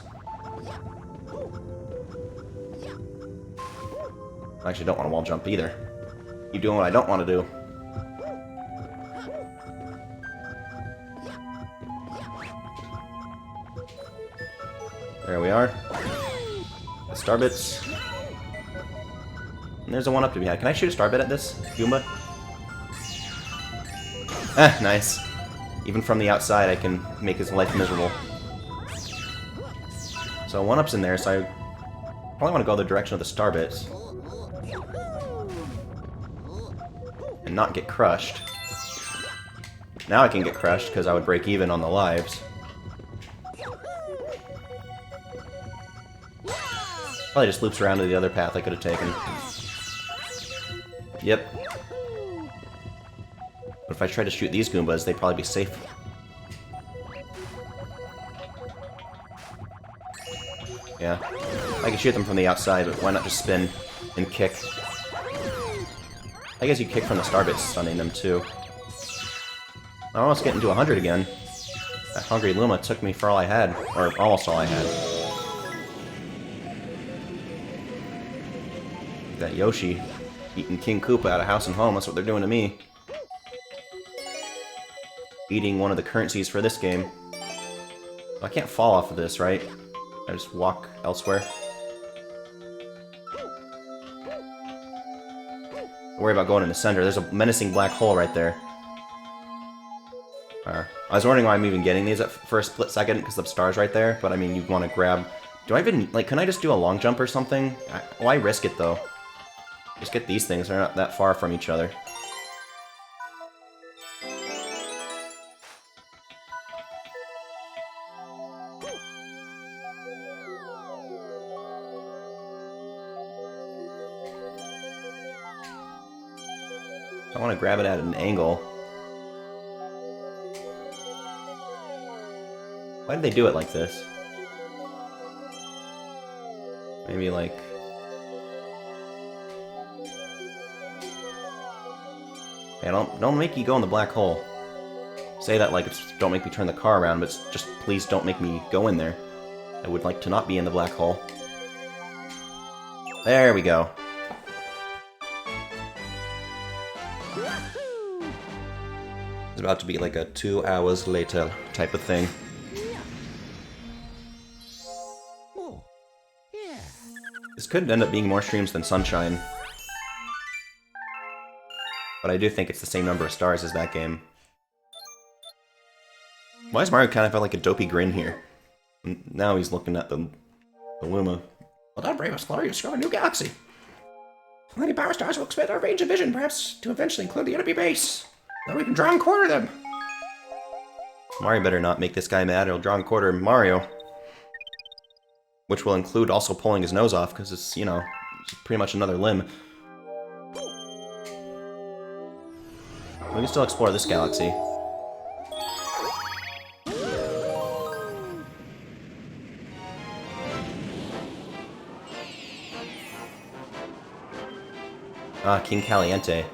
I actually don't want to wall jump either. Keep doing what I don't want to do. There we are. Star bits. And there's a one up to be had. Can I shoot a star bit at this Goomba? Ah, nice. Even from the outside, I can make his life miserable. So one up's in there, so I probably want to go the direction of the star bits. And not get crushed. Now I can get crushed, because I would break even on the lives. Probably just loops around to the other path I could have taken. Yep. But if I tried to shoot these Goombas, they'd probably be safe. Yeah. I can shoot them from the outside, but why not just spin and kick? I guess you kick from the starbits, stunning them too. I'm almost getting to 100 again. That hungry Luma took me for all I had, or almost all I had. That Yoshi eating King Koopa out of house and home, that's what they're doing to me. Eating one of the currencies for this game. I can't fall off of this, right? I just walk elsewhere. Don't worry about going in the center. There's a menacing black hole right there. I was wondering why I'm even getting these for a split second, because the star's right there, but I mean, you'd want to grab... Do I even... Like, can I just do a long jump or something? Why risk it, though? Just get these things, they're not that far from each other. I want to grab it at an angle. Why did they do it like this? Maybe like... Yeah, don't make you go in the black hole. Say that like it's don't make me turn the car around, but it's just please don't make me go in there. I would like to not be in the black hole. There we go. It's about to be like a 2 hours later type of thing. Oh, yeah. This could end up being more streams than Sunshine. But I do think it's the same number of stars as that game. Why is Mario kind of have like a dopey grin here? Now he's looking at the Luma. Well done, brave explorer. You discovered a new galaxy. Many power stars will expand our range of vision, perhaps to eventually include the enemy base. Then we can draw and quarter them. Mario better not make this guy mad, or he'll draw and quarter Mario. Which will include also pulling his nose off, because it's, you know, it's pretty much another limb. We can still explore this galaxy. Ah, King Caliente.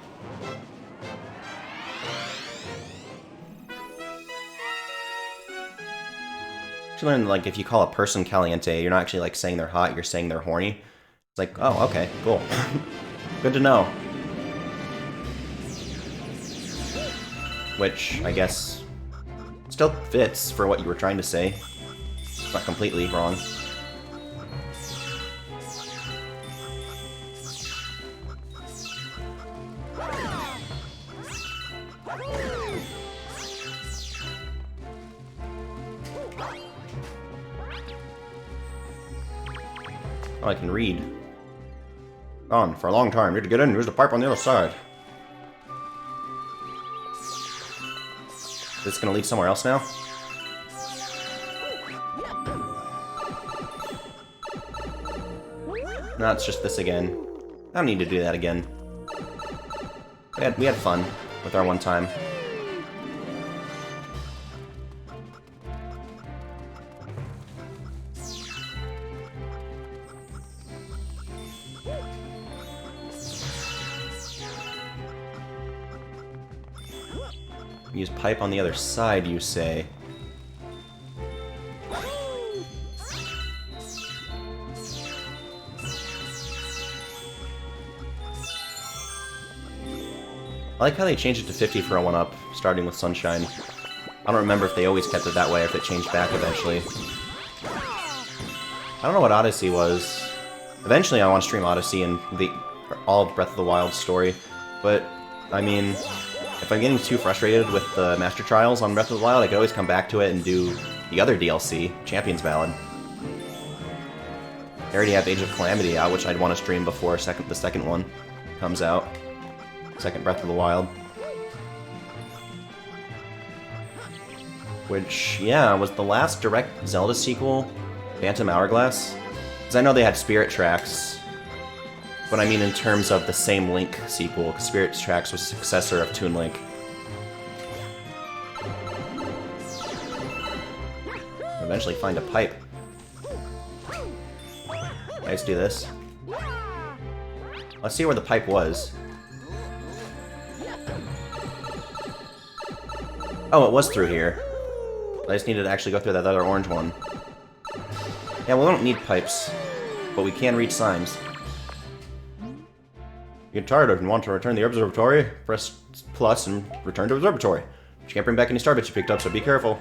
You learn, like, if you call a person Caliente, you're not actually, like, saying they're hot, you're saying they're horny. It's like, oh, okay, cool. Good to know. Which, I guess, still fits for what you were trying to say. It's not completely wrong. Oh, I can read. On for a long time. Here to get in, here's the pipe on the other side. Is this gonna lead somewhere else now? No, it's just this again. I don't need to do that again. We had fun with our one time. Use pipe on the other side, you say. I like how they changed it to 50 for a 1-up, starting with Sunshine. I don't remember if they always kept it that way or if it changed back eventually. I don't know what Odyssey was. Eventually I want to stream Odyssey and all of Breath of the Wild story, but, I mean, if I'm getting too frustrated with the Master Trials on Breath of the Wild, I could always come back to it and do the other DLC, Champion's Ballad. I already have Age of Calamity out, which I'd want to stream before the second one comes out. Second Breath of the Wild. Which, yeah, was the last direct Zelda sequel, Phantom Hourglass. Because I know they had Spirit Tracks, but I mean in terms of the same Link sequel, because Spirit Tracks was a successor of Toon Link. Eventually find a pipe. Let's do this. Let's see where the pipe was. Oh, it was through here. I just needed to actually go through that other orange one. Yeah, we don't need pipes, but we can read signs. You get tired and want to return to the observatory? Press plus and return to observatory. But you can't bring back any starbits you picked up, so be careful.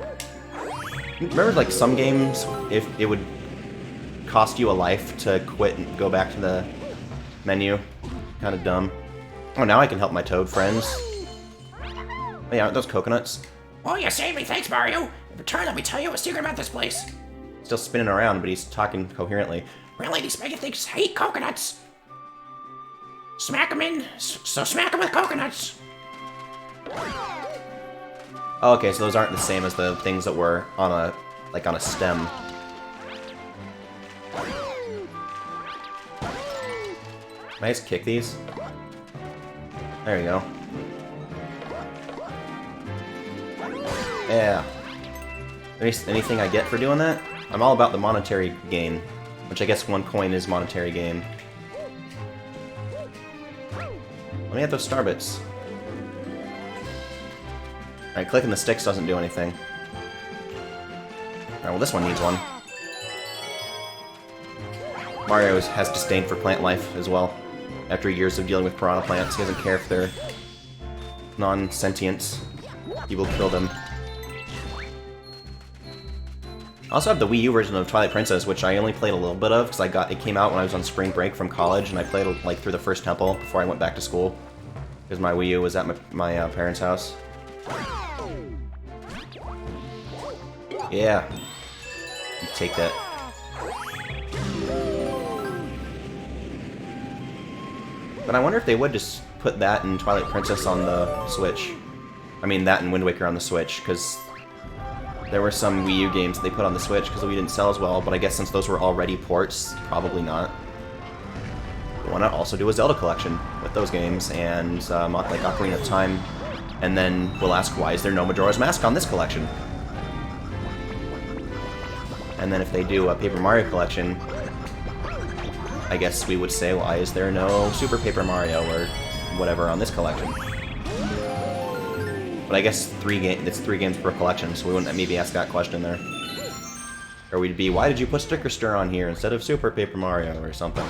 Remember, like, some games, if it would cost you a life to quit and go back to the menu? Kind of dumb. Oh, now I can help my toad friends. Oh yeah, aren't those coconuts? Oh, you saved me. Thanks, Mario. In return, let me tell you a secret about this place. Still spinning around, but he's talking coherently. Really, these mega things hate coconuts. Smack them in, so smack them with coconuts. Oh, okay, so those aren't the same as the things that were on a, like, on a stem. Can I just kick these? There you go. Yeah. Anything I get for doing that? I'm all about the monetary gain, which I guess 1 coin is monetary gain. Let me have those starbits. Alright, clicking the sticks doesn't do anything. Alright, well this one needs one. Mario has disdain for plant life as well. After years of dealing with piranha plants, he doesn't care if they're non-sentient. He will kill them. I also have the Wii U version of Twilight Princess, which I only played a little bit of, because it came out when I was on spring break from college, and I played like through the first temple before I went back to school. Because my Wii U was at my parents' house. Yeah. You take that. But I wonder if they would just put that and Twilight Princess on the Switch. I mean, that and Wind Waker on the Switch, because there were some Wii U games that they put on the Switch because the Wii didn't sell as well, but I guess since those were already ports, probably not. But why not also do a Zelda collection with those games and like Ocarina of Time, and then we'll ask, why is there no Majora's Mask on this collection? And then if they do a Paper Mario collection, I guess we would say, why is there no Super Paper Mario or whatever on this collection? But I guess it's 3 games per collection, so we wouldn't maybe ask that question there. Or we'd be, why did you put Sticker Stir on here instead of Super Paper Mario or something?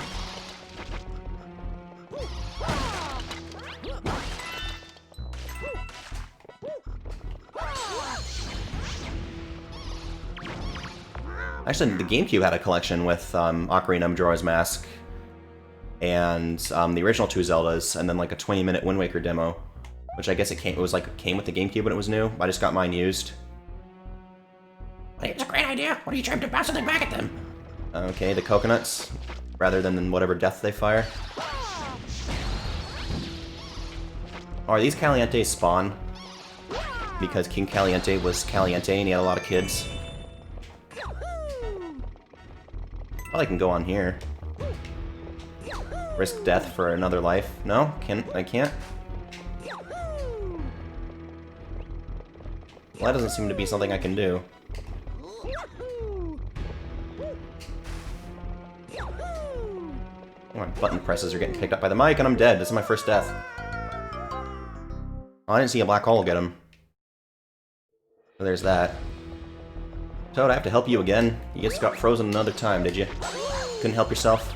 Actually, the GameCube had a collection with Ocarina, Majora's Mask, and the original 2 Zeldas, and then like a 20-minute Wind Waker demo, which I guess it came with the GameCube when it was new. I just got mine used. I think it's a great idea. What are you trying to bounce something back at them? Okay, the coconuts, rather than whatever death they fire. Oh, are these Calientes spawn? Because King Caliente was Caliente and he had a lot of kids. Well, I can go on here. Risk death for another life. No? I can't? Well, that doesn't seem to be something I can do. Oh, my button presses are getting picked up by the mic and I'm dead. This is my first death. Oh, I didn't see a black hole get him. So there's that. Toad, I have to help you again. You just got frozen another time, did you? Couldn't help yourself?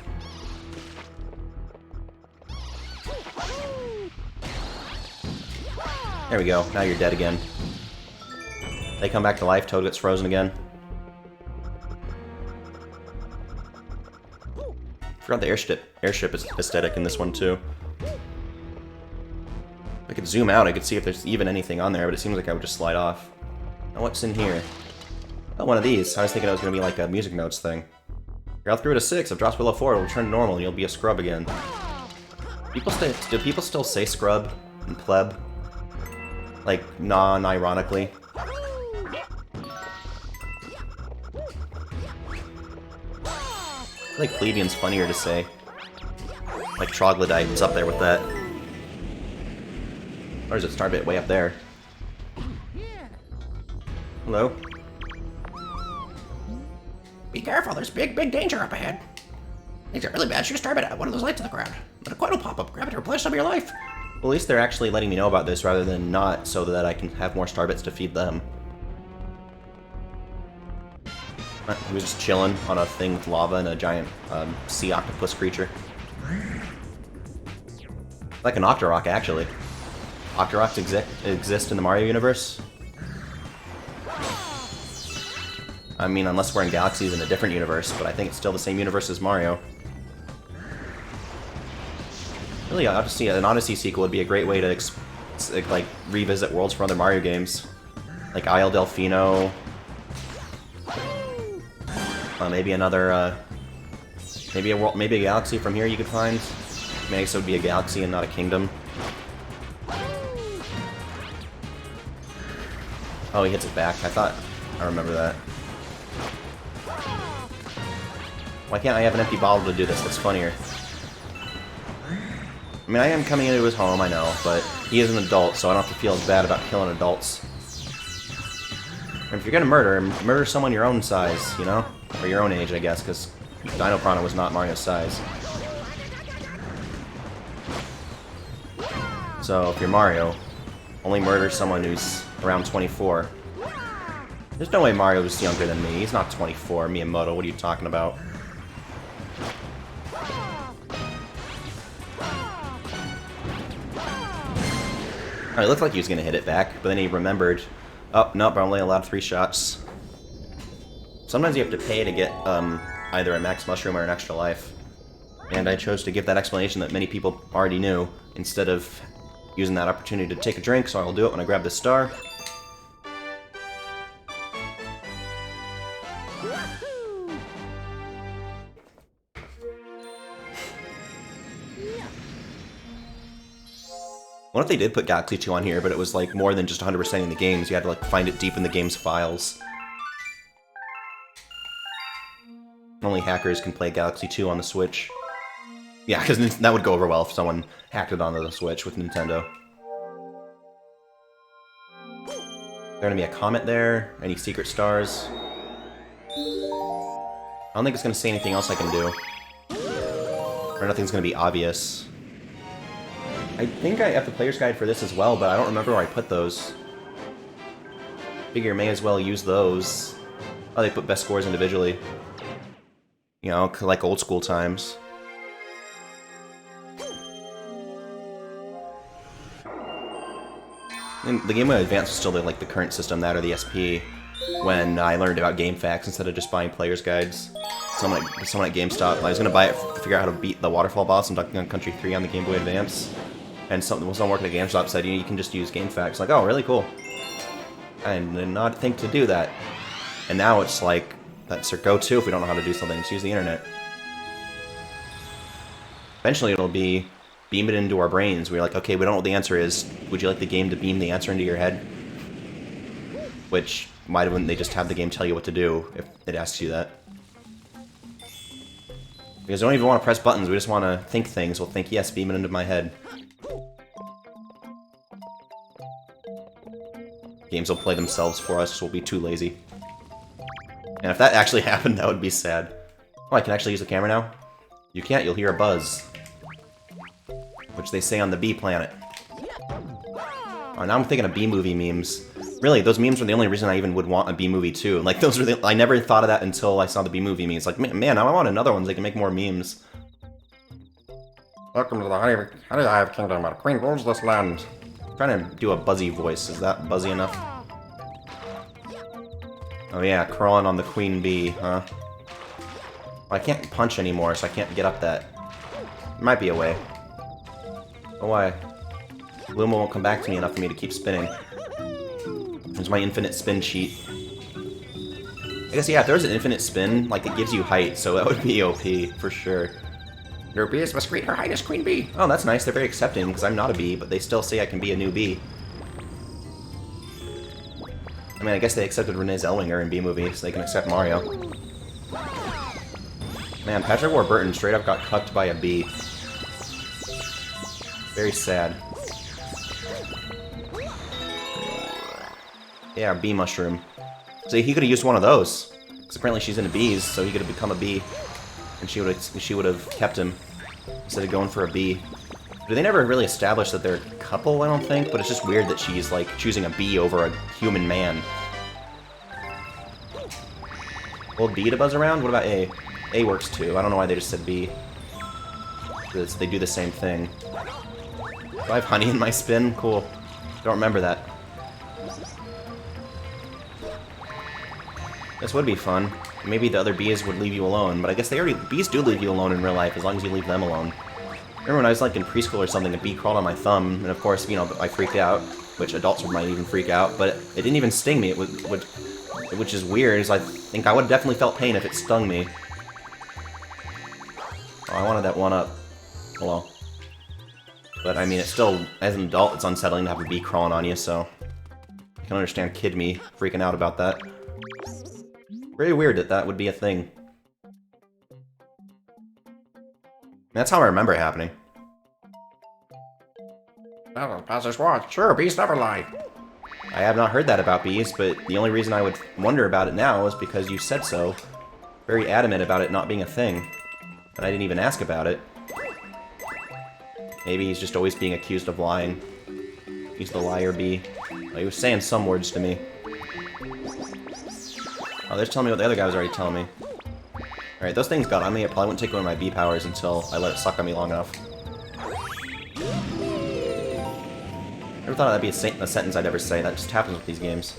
There we go. Now you're dead again. They come back to life, Toad gets frozen again. Forgot the airship is aesthetic in this one too. If I could zoom out, I could see if there's even anything on there, but it seems like I would just slide off. Now what's in here? Oh, one of these. I was thinking it was going to be like a music notes thing. Your health grew to 6. If it drops below 4, it will return to normal and you'll be a scrub again. Do people still say scrub and pleb? Like, non-ironically? I feel like plebeian's funnier to say. Like troglodyte is up there with that. Or is it Starbit way up there? Hello? Be careful, there's big danger up ahead. Things are really bad. Shoot a Starbit at one of those lights on the ground. Let a quote will pop up. Grab it to replenish some of your life. Well, at least they're actually letting me know about this rather than not, so that I can have more Starbits to feed them. He was just chilling on a thing with lava and a giant sea octopus creature. Like an Octorok, actually. Octoroks exist in the Mario universe. I mean, unless we're in galaxies in a different universe, but I think it's still the same universe as Mario. Really, Odyssey, an Odyssey sequel would be a great way to like revisit worlds from other Mario games, like Isle Delfino. Maybe another, maybe a world, maybe a galaxy from here you could find. Maybe so it would be a galaxy and not a kingdom. Oh, he hits it back. I thought I remember that. Why can't I have an empty bottle to do this? That's funnier. I mean, I am coming into his home, I know, but he is an adult, so I don't have to feel as bad about killing adults. And if you're gonna murder someone your own size, you know? Or your own age, I guess, because Dino Piranha was not Mario's size. So, if you're Mario, only murder someone who's around 24. There's no way Mario's younger than me. He's not 24. Miyamoto, what are you talking about? Alright, it looked like he was going to hit it back, but then he remembered, oh, nope, I'm only allowed 3 shots. Sometimes you have to pay to get either a max mushroom or an extra life. And I chose to give that explanation that many people already knew, instead of using that opportunity to take a drink, so I'll do it when I grab this star. What if they did put Galaxy 2 on here, but it was like more than just 100%ing the games, you had to like find it deep in the game's files. Only hackers can play Galaxy 2 on the Switch. Yeah, because that would go over well if someone hacked it onto the Switch with Nintendo. Is there gonna be a comet there? Any secret stars? I don't think it's gonna say anything else I can do. Or nothing's gonna be obvious. I think I have the player's guide for this as well, but I don't remember where I put those. Figure may as well use those. Oh, they put best scores individually. You know, like old school times. And the Game Boy Advance was still like the current system, that or the SP, when I learned about game facts instead of just buying player's guides. Someone at GameStop, I was going to buy it to figure out how to beat the waterfall boss in Donkey Kong Country 3 on the Game Boy Advance. And someone working at GameStop said, you can just use game facts. Like, oh, really cool. I did not think to do that. And now it's like, that's our go-to if we don't know how to do something. Just use the internet. Eventually it'll be, beam it into our brains. We're like, okay, we don't know what the answer is. Would you like the game to beam the answer into your head? Which, why wouldn't they just have the game tell you what to do if it asks you that? Because we don't even want to press buttons, we just want to think things. We'll think, yes, beam it into my head. Games will play themselves for us, so we'll be too lazy. And if that actually happened, that would be sad. Oh, I can actually use the camera now? You can't, you'll hear a buzz. Which they say on the bee planet. Oh, now I'm thinking of B-movie memes. Really, those memes were the only reason I even would want a B-movie too. Like, those were I never thought of that until I saw the B-movie memes. Like, man, now I want another one so they can make more memes. Welcome to the Honey Hive Kingdom, where the Queen rules this land. I'm trying to do a buzzy voice. Is that buzzy enough? Oh yeah, crawling on the queen bee, huh? Well, I can't punch anymore, so I can't get up that. There might be a way. Oh, why? Luma won't come back to me enough for me to keep spinning. There's my infinite spin cheat. I guess, yeah, if there's an infinite spin, like, it gives you height, so that would be OP, for sure. Your bees must greet Her Highness Queen Bee. Oh, that's nice. They're very accepting, because I'm not a bee, but they still say I can be a new bee. I mean, I guess they accepted Renee Zellweger in B-Movie, so they can accept Mario. Man, Patrick Warburton straight up got cucked by a bee. Very sad. Yeah, bee mushroom. See, he could have used one of those. Because apparently she's into bees, so he could have become a bee. And she would have kept him instead of going for a bee. But they never really established that they're a couple, I don't think, but it's just weird that she's, like, choosing a bee over a human man. Will B to buzz around? What about A? A works too. I don't know why they just said B. They do the same thing. Do I have honey in my spin? Cool. Don't remember that. This would be fun. Maybe the other bees would leave you alone, but I guess bees do leave you alone in real life as long as you leave them alone. Remember when I was like in preschool or something, a bee crawled on my thumb, and of course, you know, I freaked out, which adults might even freak out, but it didn't even sting me. Which is weird, is I think I would have definitely felt pain if it stung me. Oh, I wanted that one up. Hello. But I mean, it's still, as an adult, it's unsettling to have a bee crawling on you, so I can understand kid me freaking out about that. Very weird that that would be a thing. That's how I remember it happening. That'll pass as what? Sure, bees never lie. I have not heard that about bees, but the only reason I would wonder about it now is because you said so. Very adamant about it not being a thing. And I didn't even ask about it. Maybe he's just always being accused of lying. He's the liar bee. Well, he was saying some words to me. Oh, they're telling me what the other guy was already telling me. Alright, those things got on me. It probably wouldn't take one of my bee powers until I let it suck on me long enough. Never thought that'd be a sentence I'd ever say. That just happens with these games.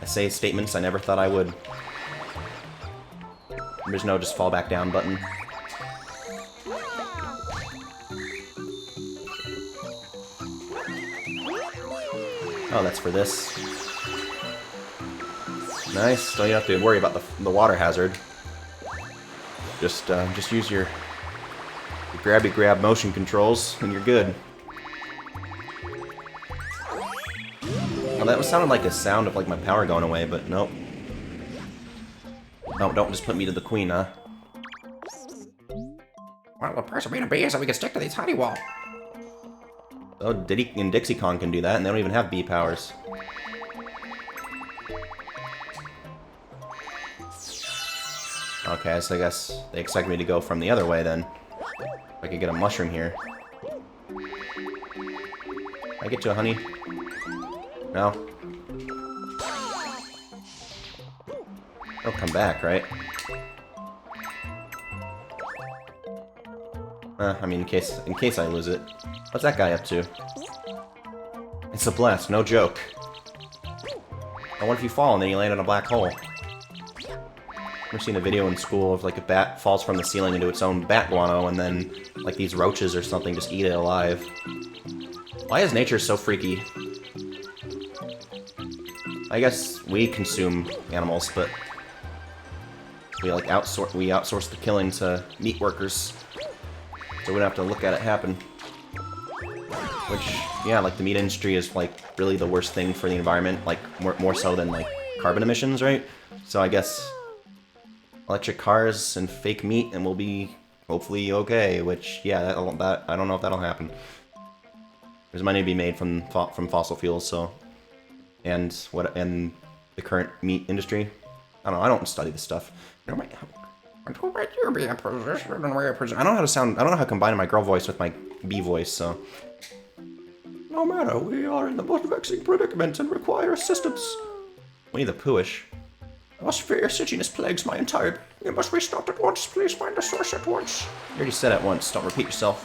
I say statements I never thought I would. There's no just fall back down button. Oh, that's for this. Nice. Don't you have to worry about the water hazard. Just use your grabby grab motion controls and you're good. Oh, that sounded like a sound of like my power going away, but nope. No, don't just put me to the queen, huh? Well, the price of being a bee is that we can stick to these honey wall. Oh, Diddy and Dixie Kong can do that, and they don't even have bee powers. Okay, so I guess they expect me to go from the other way then. If I could get a mushroom here. I get to a honey? No. It'll come back, right? I mean, in case I lose it. What's that guy up to? It's a blast, no joke. Oh, what if you fall and then you land in a black hole? I've seen a video in school of like a bat falls from the ceiling into its own bat guano and then like these roaches or something just eat it alive. Why is nature so freaky? I guess we consume animals, but we like outsource the killing to meat workers, so we don't have to look at it happen. Which, yeah, like the meat industry is like really the worst thing for the environment, like more so than like carbon emissions, right? So I guess electric cars and fake meat, and we'll be hopefully okay. Which, yeah, that I don't know if that'll happen. There's money to be made from fossil fuels, so and the current meat industry. I don't know. I don't study this stuff. I don't know how to sound. I don't know how to combine my girl voice with my bee voice. So No matter, we are in the most vexing predicament and require assistance. Winnie the Poohish. A fierce itchiness plagues my entire being. It must be stopped at once. Please find the source at once. You already said it once. Don't repeat yourself.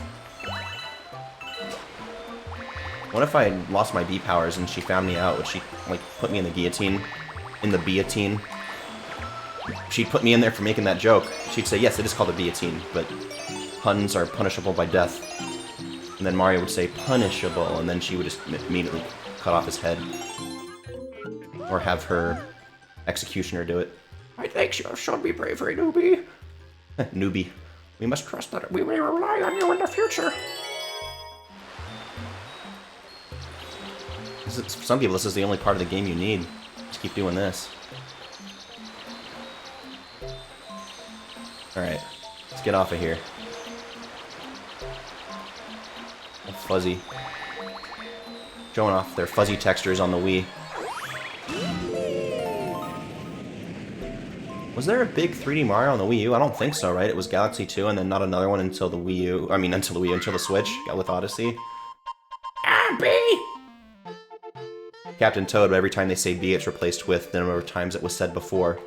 What if I lost my bee powers and she found me out? Would she, like, put me in the guillotine? In the guillotine? She'd put me in there for making that joke. She'd say, yes, it is called a guillotine, but puns are punishable by death. And then Mario would say, punishable, and then she would just immediately cut off his head. Or have her executioner do it. I think you have shown me bravery, newbie. Newbie. We must trust that we may rely on you in the future. For some people, this is the only part of the game you need. Just keep doing this. Alright. Let's get off of here. Oh, fuzzy. Showing off their fuzzy textures on the Wii. Was there a big 3D Mario on the Wii U? I don't think so, right? It was Galaxy 2 and then not another one until the Wii U. I mean, until the Wii U, until the Switch with Odyssey. B! Captain Toad, but every time they say B, it's replaced with the number of times it was said before.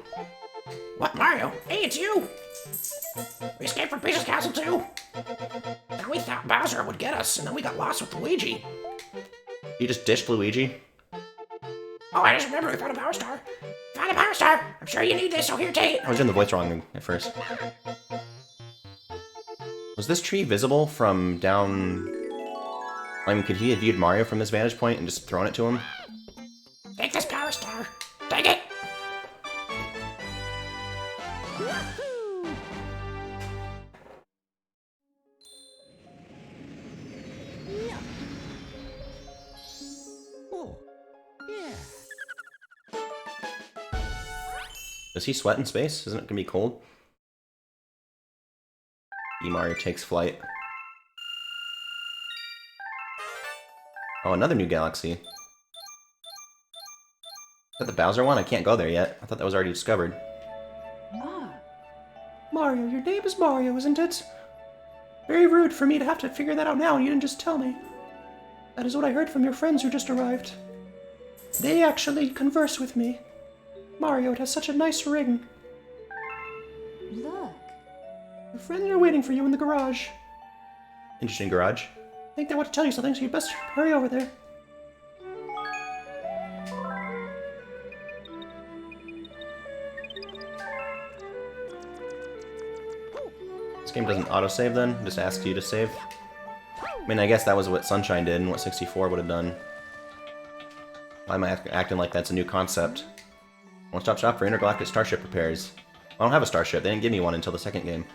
What, Mario? Hey, it's you! We escaped from Peach's castle, too? And we thought Bowser would get us, and then we got lost with Luigi. You just dished Luigi? Oh, I just remember we found a Power Star. Found a Power Star! I'm sure you need this, so here, take it. I was doing the voice wrong at first. Was this tree visible from down... I mean, could he have viewed Mario from this vantage point and just thrown it to him? Take this Power Star. Take it! Oh, yeah. Does he sweat in space? Isn't it gonna be cold? Mario takes flight. Oh, another new galaxy. Is that the Bowser one? I can't go there yet. I thought that was already discovered. Mario, your name is Mario, isn't it? Very rude for me to have to figure that out now and you didn't just tell me. That is what I heard from your friends who just arrived. They actually converse with me. Mario, it has such a nice ring. Look. Your friends are waiting for you in the garage. Interesting garage. I think they want to tell you something, so you best hurry over there. This game doesn't autosave then? It just asks you to save? I mean, I guess that was what Sunshine did and what 64 would have done. Why am I acting like that's a new concept? One-stop shop for intergalactic starship repairs. I don't have a starship. They didn't give me one until the second game.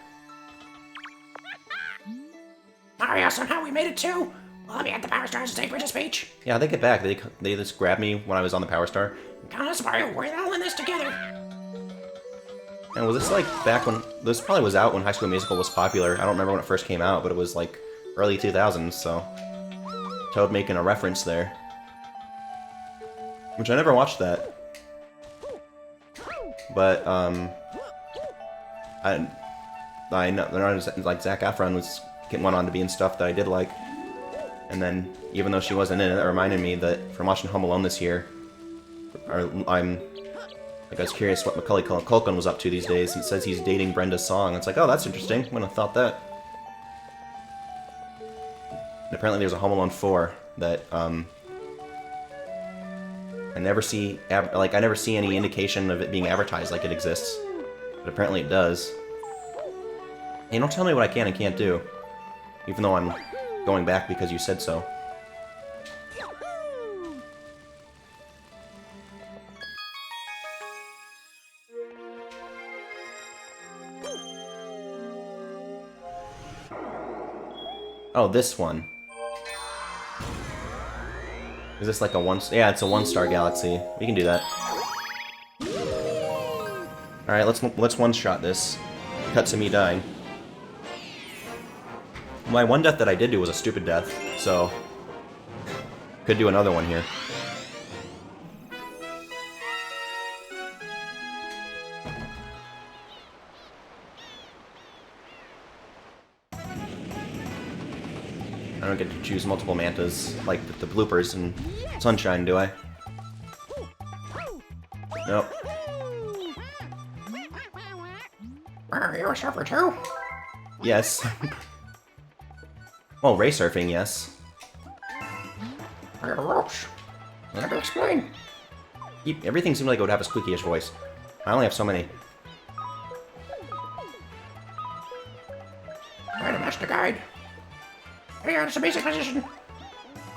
Mario, somehow we made it too. We'll be at the Power Stars to take Bridget's speech. Yeah, how'd they get back? They just grabbed me when I was on the Power Star. Count us, Mario. We're all in this together. And was this like back when... This probably was out when High School Musical was popular. I don't remember when it first came out, but it was like early 2000s, so... Toad making a reference there. Which I never watched that. But, I know, like, Zac Efron went on to be in stuff that I did like. And then, even though she wasn't in it, it reminded me that from watching Home Alone this year, I was curious what Macaulay Culkin was up to these days. He says he's dating Brenda's song. It's like, oh, that's interesting. Wouldn't have thought that. And apparently there's a Home Alone 4 that, I never see any indication of it being advertised like it exists. But apparently it does. Hey, don't tell me what I can and can't do. Even though I'm going back because you said so. Oh, this one. Is this like a one... Yeah, it's a one-star galaxy. We can do that. Alright, let's one-shot this. Cut to me dying. My one death that I did do was a stupid death, so... Could do another one here. I don't get to choose multiple mantas like the bloopers in Sunshine, do I? Nope. Are you a surfer too? Yes. Well, ray surfing, yes. Where are the ropes? I have to explain. Everything seemed like it would have a squeaky-ish voice. I only have so many. Try to match the guide. Hey, it's a basic position.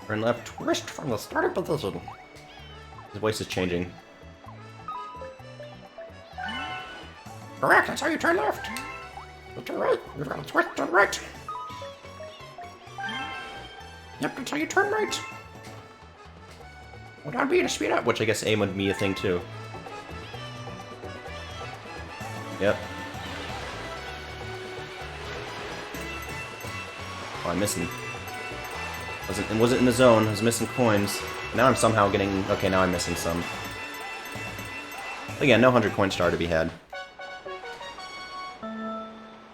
Turn left, twist from the starting position. His voice is changing. Correct, that's how you turn left. Go to the right, you've got to twist to the right. Yep, that's how you turn right. Go down B to speed up. Which I guess aim would be a thing too. Yep. Oh, I'm missing. Wasn't in the zone. I was missing coins. Now I'm somehow getting... Okay, now I'm missing some. Again, no 100 coin star to be had.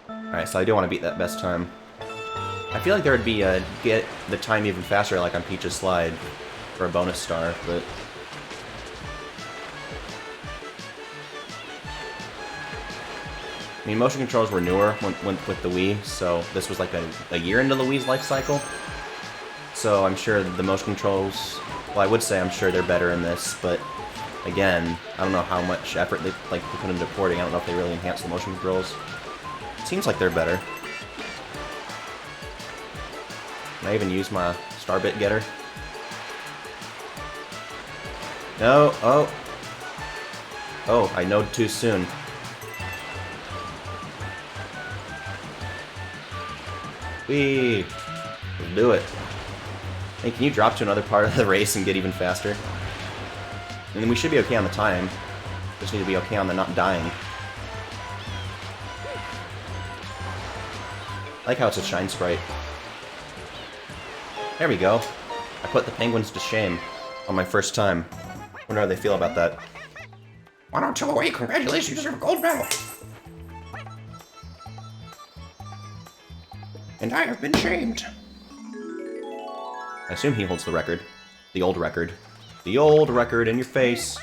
Alright, so I do want to beat that best time. I feel like there would be a get the time even faster, like on Peach's Slide, for a bonus star, but... I mean, motion controls were newer with the Wii, so this was like a year into the Wii's life cycle. So I'm sure the motion controls... Well, I would say I'm sure they're better in this, but again, I don't know how much effort they put into porting. I don't know if they really enhanced the motion controls. It seems like they're better. Can I even use my star bit getter? No! Oh! Oh, I knowed too soon. Whee! Let's do it. Hey, can you drop to another part of the race and get even faster? And then we should be okay on the time. Just need to be okay on the not dying. I like how it's a shine sprite. There we go. I put the penguins to shame on my first time. Wonder how they feel about that. 102 away, congratulations, you deserve a gold medal. And I have been shamed. I assume he holds the record. The old record. The old record in your face.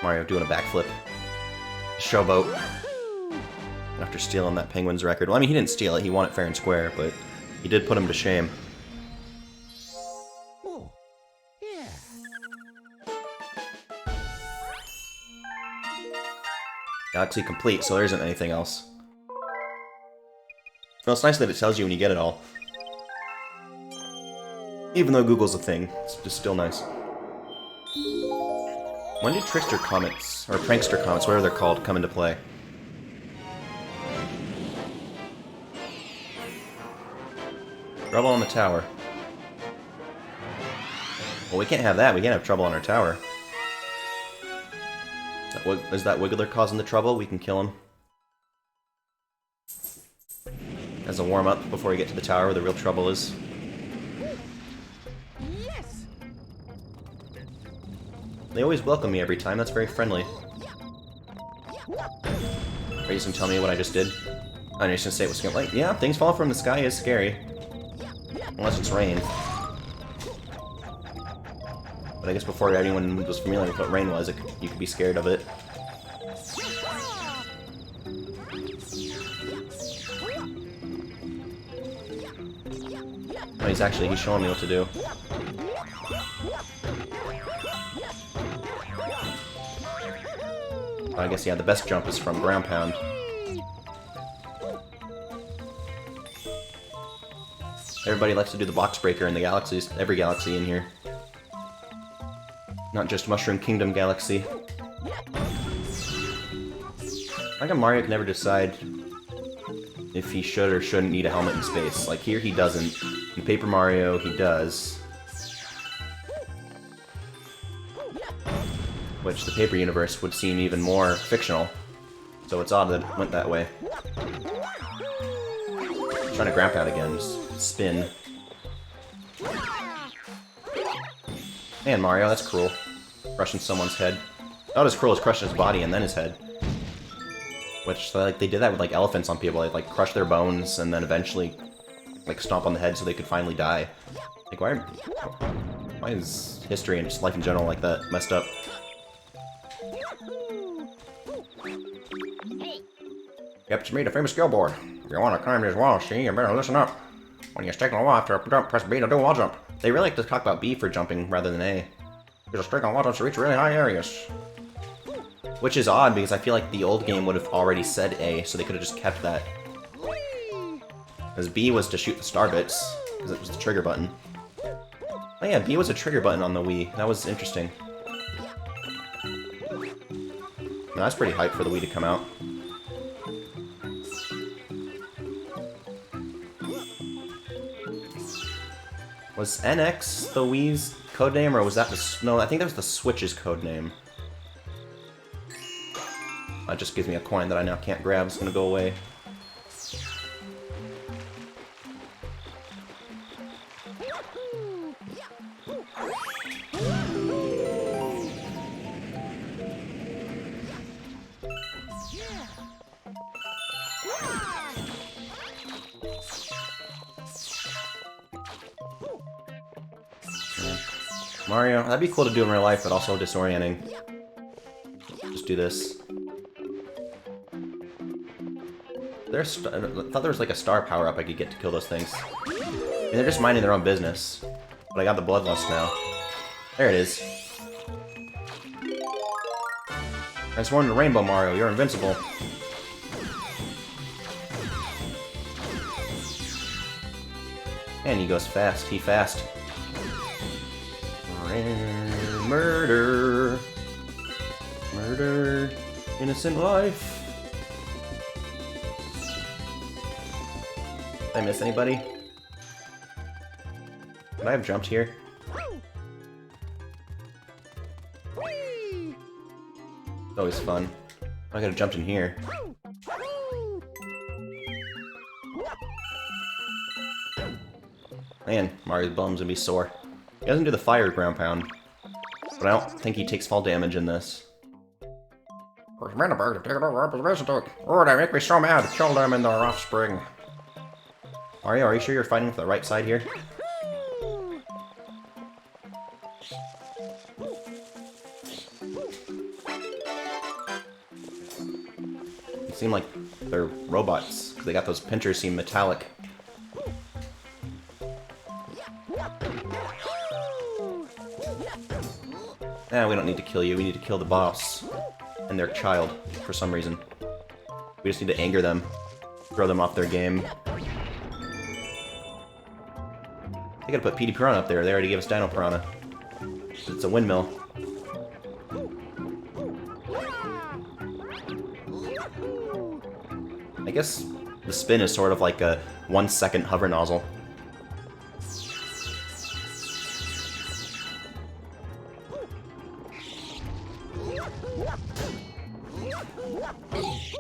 Mario doing a backflip. Showboat. After stealing that penguin's record. Well, I mean, he didn't steal it. He won it fair and square, but he did put him to shame. Oh, yeah. Galaxy complete, so there isn't anything else. Well, it's nice that it tells you when you get it all. Even though Google's a thing, it's just still nice. When did Trickster Comets, or Prankster Comets, whatever they're called, come into play? Trouble on the tower. Well, we can't have that. We can't have trouble on our tower. Is that Wiggler causing the trouble? We can kill him. As a warm-up before we get to the tower where the real trouble is. Yes. They always welcome me every time. That's very friendly. Are you just gonna tell me what I just did? I'm just gonna say what's gonna like. Yeah, things falling from the sky is scary. Unless it's rain. But I guess before anyone was familiar with what rain was, you could be scared of it. Oh, he's showing me what to do. I guess, yeah, the best jump is from ground pound. Everybody likes to do the box breaker in the galaxies, every galaxy in here. Not just Mushroom Kingdom Galaxy. Like Mario can never decide if he should or shouldn't need a helmet in space. Like here he doesn't. In Paper Mario he does. Which the Paper universe would seem even more fictional. So it's odd that it went that way. I'm trying to grab out again, just spin. Man, Mario, that's cruel. Crushing someone's head. Not as cruel as crushing his body and then his head. Which, like, they did that with, like, elephants on people. They'd, like, crush their bones and then eventually, like, stomp on the head so they could finally die. Like, why is history and just life in general like that messed up? Yep, it's me, the famous skill board. If you want to climb this wall, see, you better listen up. When you're sticking a wall after a jump, press B to do a wall jump. They really like to talk about B for jumping rather than A. There's a streak on wall jumps to reach really high areas. Which is odd, because I feel like the old game would have already said A, so they could have just kept that. Because B was to shoot the star bits, because it was the trigger button. Oh yeah, B was a trigger button on the Wii. That was interesting. No, that's pretty hype for the Wii to come out. Was NX the Wii's codename, or was that the... No, I think that was the Switch's codename. That just gives me a coin that I now can't grab. It's gonna go away. Mario, that'd be cool to do in real life, but also disorienting. Just do this. I thought there was like a star power-up I could get to kill those things. I mean, they're just minding their own business. But I got the bloodlust now. There it is. Transform into Rainbow Mario, you're invincible. And he goes fast, he fast. Murder. Murder. Innocent life. Did I miss anybody? Would I have jumped here? It's always fun. I could have jumped in here. Man, Mario's bum's gonna be sore. He doesn't do the fire ground pound, but I don't think he takes fall damage in this. Oh, they make me so mad. Kill them and their offspring. Mario, are you sure you're fighting for the right side here? They seem like they're robots, because they got those pinchers seem metallic. We don't need to kill you, we need to kill the boss and their child, for some reason. We just need to anger them, throw them off their game. They gotta put PD Piranha up there, they already gave us Dino Piranha. It's a windmill. I guess the spin is sort of like a 1-second hover nozzle.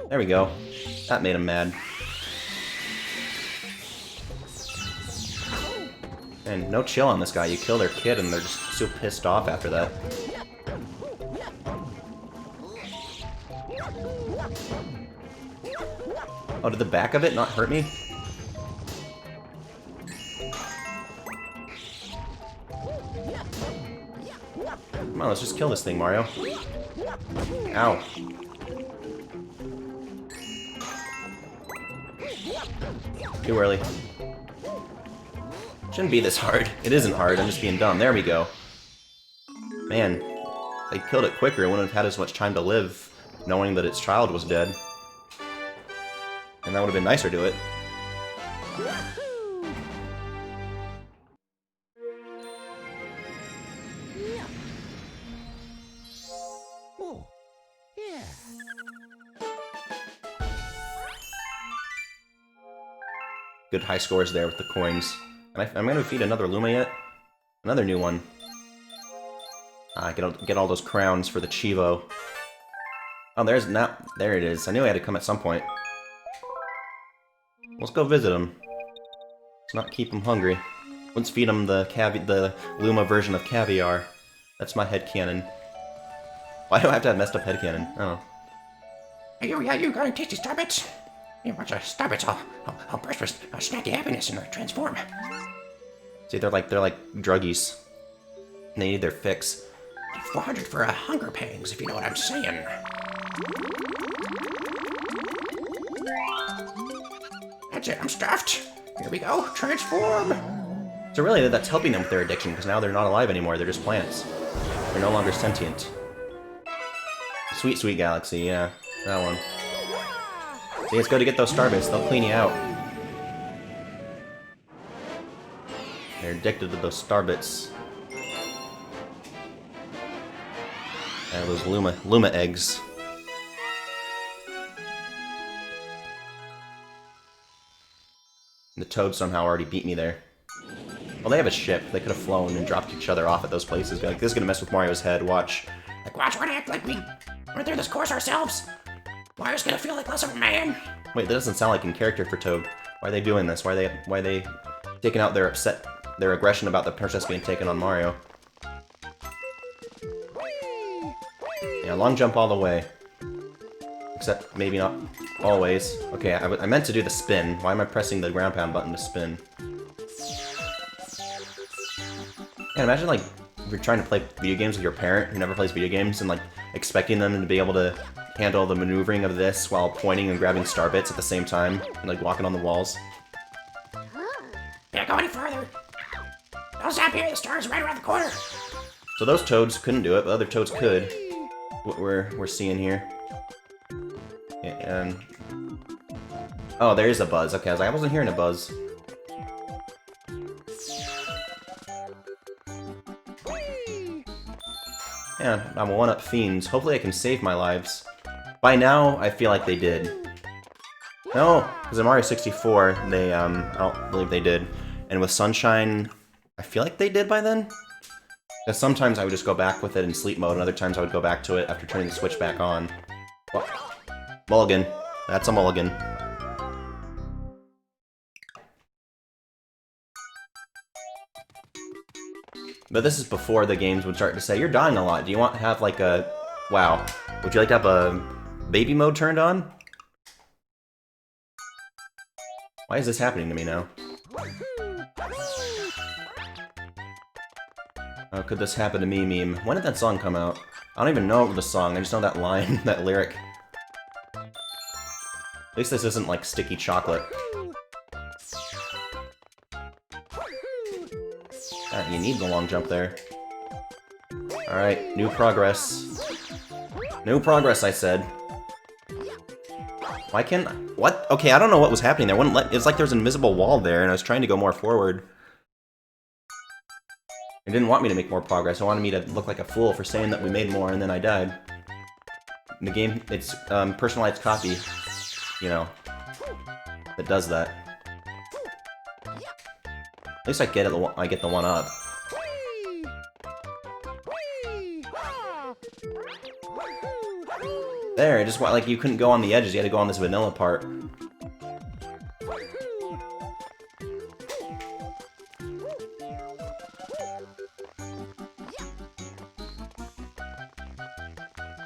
There we go. That made him mad. And no chill on this guy. You kill their kid and they're just so pissed off after that. Oh, did the back of it not hurt me? Come on, let's just kill this thing, Mario. Ow. Too early. Shouldn't be this hard. It isn't hard, I'm just being dumb. There we go. Man, if they killed it quicker, it wouldn't have had as much time to live, knowing that its child was dead. And that would have been nicer to it. Oh, yeah. Good high scores there with the coins. And I'm gonna defeat another Luma yet? Another new one. Get all those crowns for the Chivo. Oh, there it is. I knew I had to come at some point. Let's go visit him. Let's not keep him hungry. Let's feed him the Luma version of caviar. That's my headcanon. Why do I have to have messed up headcanon? Oh. Hey, you got any tasty Starbits? You bunch of Starbits, I'll burst with snacky happiness and transform. See, they're like druggies. And they need their fix. 400 for hunger pangs, if you know what I'm saying. That's it, I'm stuffed. Here we go, transform. So really, that's helping them with their addiction, because now they're not alive anymore, they're just plants. They're no longer sentient. Sweet, sweet galaxy, yeah. That one. See, it's good to get those Starbits, they'll clean you out. They're addicted to those Starbits. And those Luma eggs. The Toad somehow already beat me there. Well, they have a ship. They could have flown and dropped each other off at those places. Like, this is gonna mess with Mario's head, watch. Like, watch, we're gonna act like we went through this course ourselves. Mario's gonna feel like less of a man. Wait, that doesn't sound like in character for Toad. Why are they doing this? Why are they taking out their aggression about the princess being taken on Mario? Yeah, long jump all the way. Except maybe not always. Okay, I meant to do the spin. Why am I pressing the ground pound button to spin? Yeah, imagine like if you're trying to play video games with your parent who never plays video games and like expecting them to be able to handle the maneuvering of this while pointing and grabbing star bits at the same time and like walking on the walls. Can't go any further. Don't stop here, the star's right around the corner. So those Toads couldn't do it, but other Toads could. What we're seeing here. Yeah, and oh, there is a buzz. Okay, I wasn't hearing a buzz. Yeah, I'm a one-up fiends. Hopefully I can save my lives. By now, I feel like they did. No, because in Mario 64, they, I don't believe they did. And with Sunshine, I feel like they did by then? Because sometimes I would just go back with it in sleep mode, and other times I would go back to it after turning the switch back on. Well, mulligan. That's a mulligan. But this is before the games would start to say, you're dying a lot. Do you want to have like a... Wow. Would you like to have a baby mode turned on? Why is this happening to me now? How could this happen to me meme? When did that song come out? I don't even know the song, I just know that line, that lyric. At least this isn't like sticky chocolate. Ah, you need the long jump there. Alright, new progress. New progress, I said. Why can't... What? Okay, I don't know what was happening there. Wouldn't let... It's like there's an invisible wall there, and I was trying to go more forward. It didn't want me to make more progress. It wanted me to look like a fool for saying that we made more, and then I died. In the game, it's personalized copy, you know, that does that. At least I get it. I get the one up. There, it just like you couldn't go on the edges. You had to go on this vanilla part.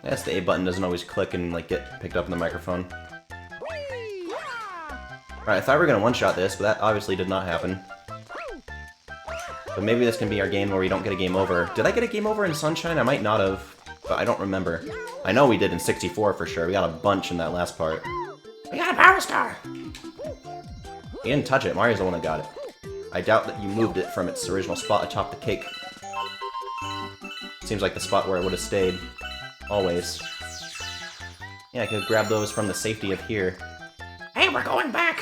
Yes, the A button doesn't always click and like get picked up in the microphone. Alright, I thought we were gonna one-shot this, but that obviously did not happen. But maybe this can be our game where we don't get a game over. Did I get a game over in Sunshine? I might not have, but I don't remember. I know we did in 64 for sure. We got a bunch in that last part. We got a power star. You didn't touch it. Mario's the one that got it. I doubt that you moved it from its original spot atop the cake. Seems like the spot where it would have stayed. Always. Yeah, I could grab those from the safety of here. Hey, we're going back.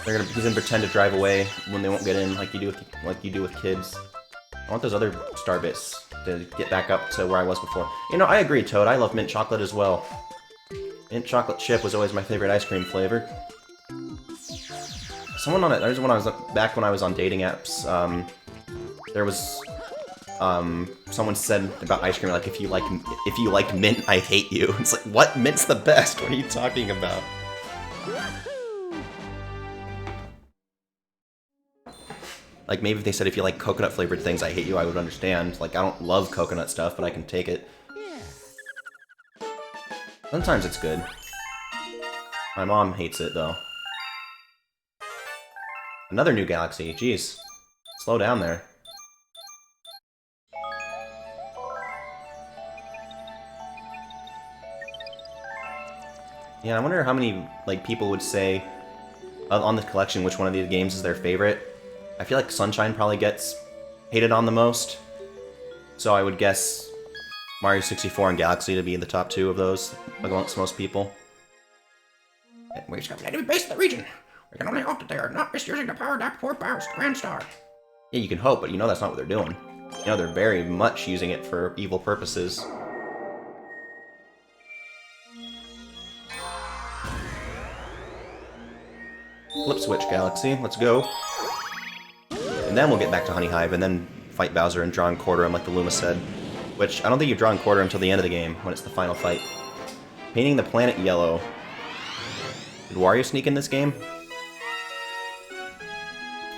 He's gonna pretend to drive away when they won't get in, like you do with kids. I want those other star bits to get back up to where I was before. You know, I agree, Toad. I love mint chocolate as well. Mint chocolate chip was always my favorite ice cream flavor. Someone on it. There's when I was back when I was on dating apps. There was someone said about ice cream like if you like mint, I hate you. It's like, what? Mint's the best. What are you talking about? Like, maybe if they said if you like coconut-flavored things, I hate you, I would understand. Like, I don't love coconut stuff, but I can take it. Sometimes it's good. My mom hates it, though. Another new galaxy. Jeez. Slow down there. Yeah, I wonder how many, like, people would say on this collection which one of these games is their favorite. I feel like Sunshine probably gets hated on the most. So I would guess Mario 64 and Galaxy to be in the top two of those amongst most people. We discovered a new base in the region. We can only hope that they are not misusing the power of that poor Grand Star. Yeah, you can hope, but you know that's not what they're doing. You know, they're very much using it for evil purposes. Flip switch, Galaxy. Let's go. And then we'll get back to Honey Hive, and then fight Bowser and draw and quarter him like the Luma said. Which, I don't think you draw and quarter until the end of the game, when it's the final fight. Painting the planet yellow. Did Wario sneak in this game?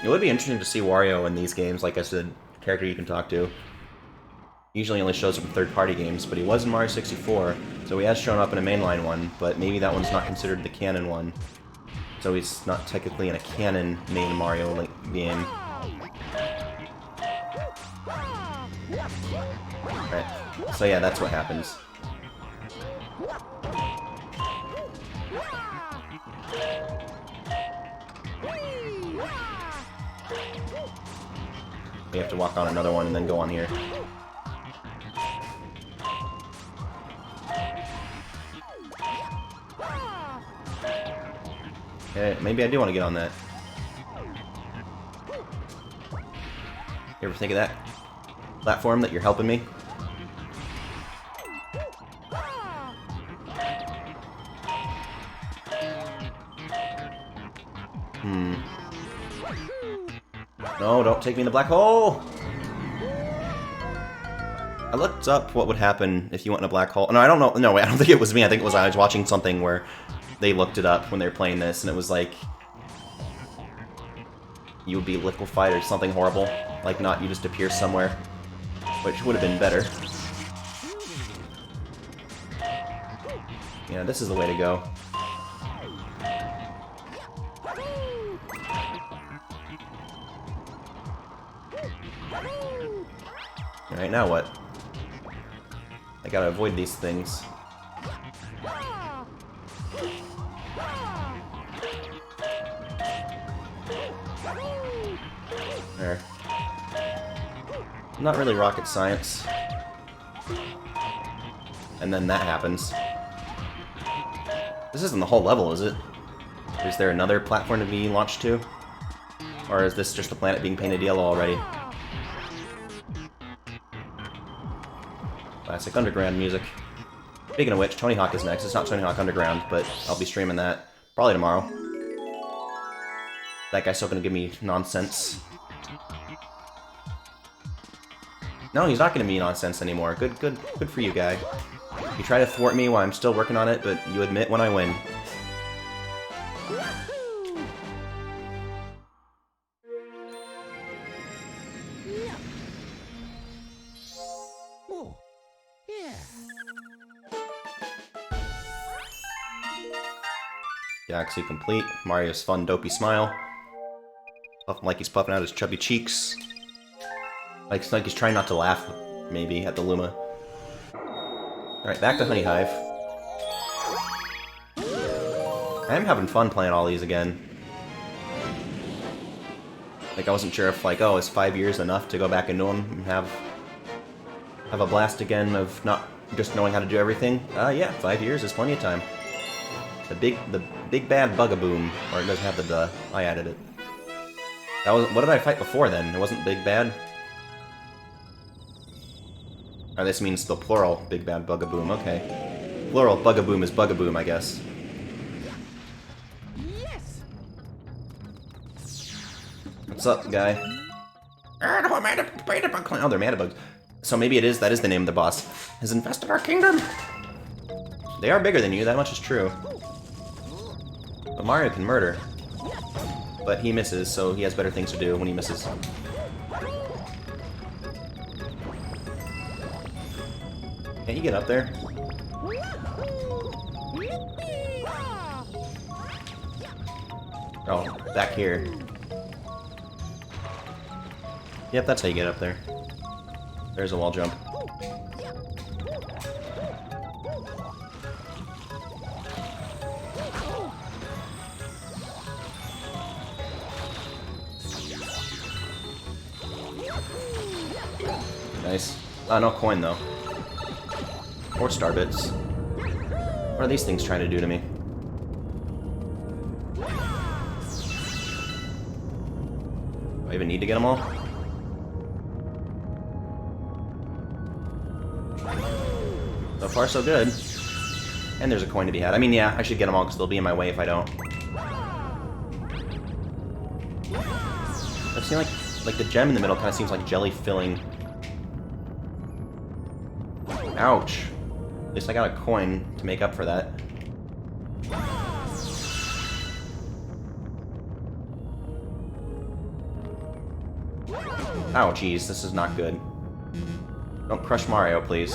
It would be interesting to see Wario in these games, like I said, character you can talk to. Usually only shows up in third-party games, but he was in Mario 64, so he has shown up in a mainline one, but maybe that one's not considered the canon one. So he's not technically in a canon main Mario game. Right, so yeah, that's what happens. We have to walk on another one and then go on here. Okay, maybe I do want to get on that. You ever think of that? Platform that you're helping me? No, don't take me in the black hole! I looked up what would happen if you went in a black hole. No, I don't know. No, wait, I don't think it was me. I think it was I was watching something where they looked it up when they were playing this, and it was like you would be liquefied or something horrible. Like, not you just appear somewhere, which would have been better. Yeah, this is the way to go. Alright, now what? I gotta avoid these things. There. Not really rocket science. And then that happens. This isn't the whole level, is it? Is there another platform to be launched to? Or is this just the planet being painted yellow already? Classic underground music. Speaking of which, Tony Hawk is next. It's not Tony Hawk Underground, but I'll be streaming that probably tomorrow. That guy's still gonna give me nonsense. No, he's not gonna be nonsense anymore. Good for you, guy. You try to thwart me while I'm still working on it, but you admit when I win. Oh, yeah. Galaxy complete. Mario's fun, dopey smile. Puffing like he's puffing out his chubby cheeks. Like he's trying not to laugh, maybe, at the Luma. Alright, back to Honey Hive. I am having fun playing all these again. Like, I wasn't sure if, like, oh, is 5 years enough to go back into them and have a blast again of not just knowing how to do everything? Yeah, 5 years is plenty of time. The big bad Bugaboom, or it doesn't have the duh. I added it. That was, what did I fight before then? It wasn't Big Bad? Or this means the plural, Big Bad Bugaboom, okay. Plural Bugaboom is Bugaboom, I guess. Yes. What's up, guy? Oh, Oh, they're Manabugs. So maybe that is the name of the boss. has infested our kingdom. They are bigger than you, that much is true. But Mario can murder. But he misses, so he has better things to do when he misses. Can't you get up there? Oh, back here. Yep, that's how you get up there. There's a wall jump. Nice. No coin, though. Or star bits. What are these things trying to do to me? Do I even need to get them all? So far, so good. And there's a coin to be had. I mean, yeah, I should get them all because they'll be in my way if I don't. I've seen like the gem in the middle kind of seems like jelly filling. Ouch. At least I got a coin to make up for that. Oh, jeez, this is not good. Don't crush Mario, please.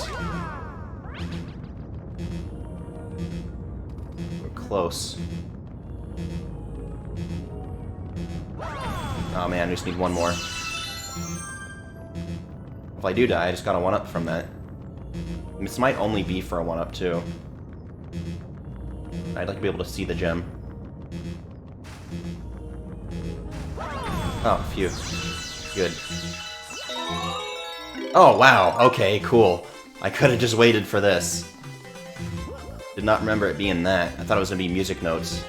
We're close. Oh man, I just need one more. If I do die, I just got a 1-up from that. This might only be for a 1-up, too. I'd like to be able to see the gem. Oh, phew. Good. Oh, wow. Okay, cool. I could have just waited for this. Did not remember it being that. I thought it was going to be music notes.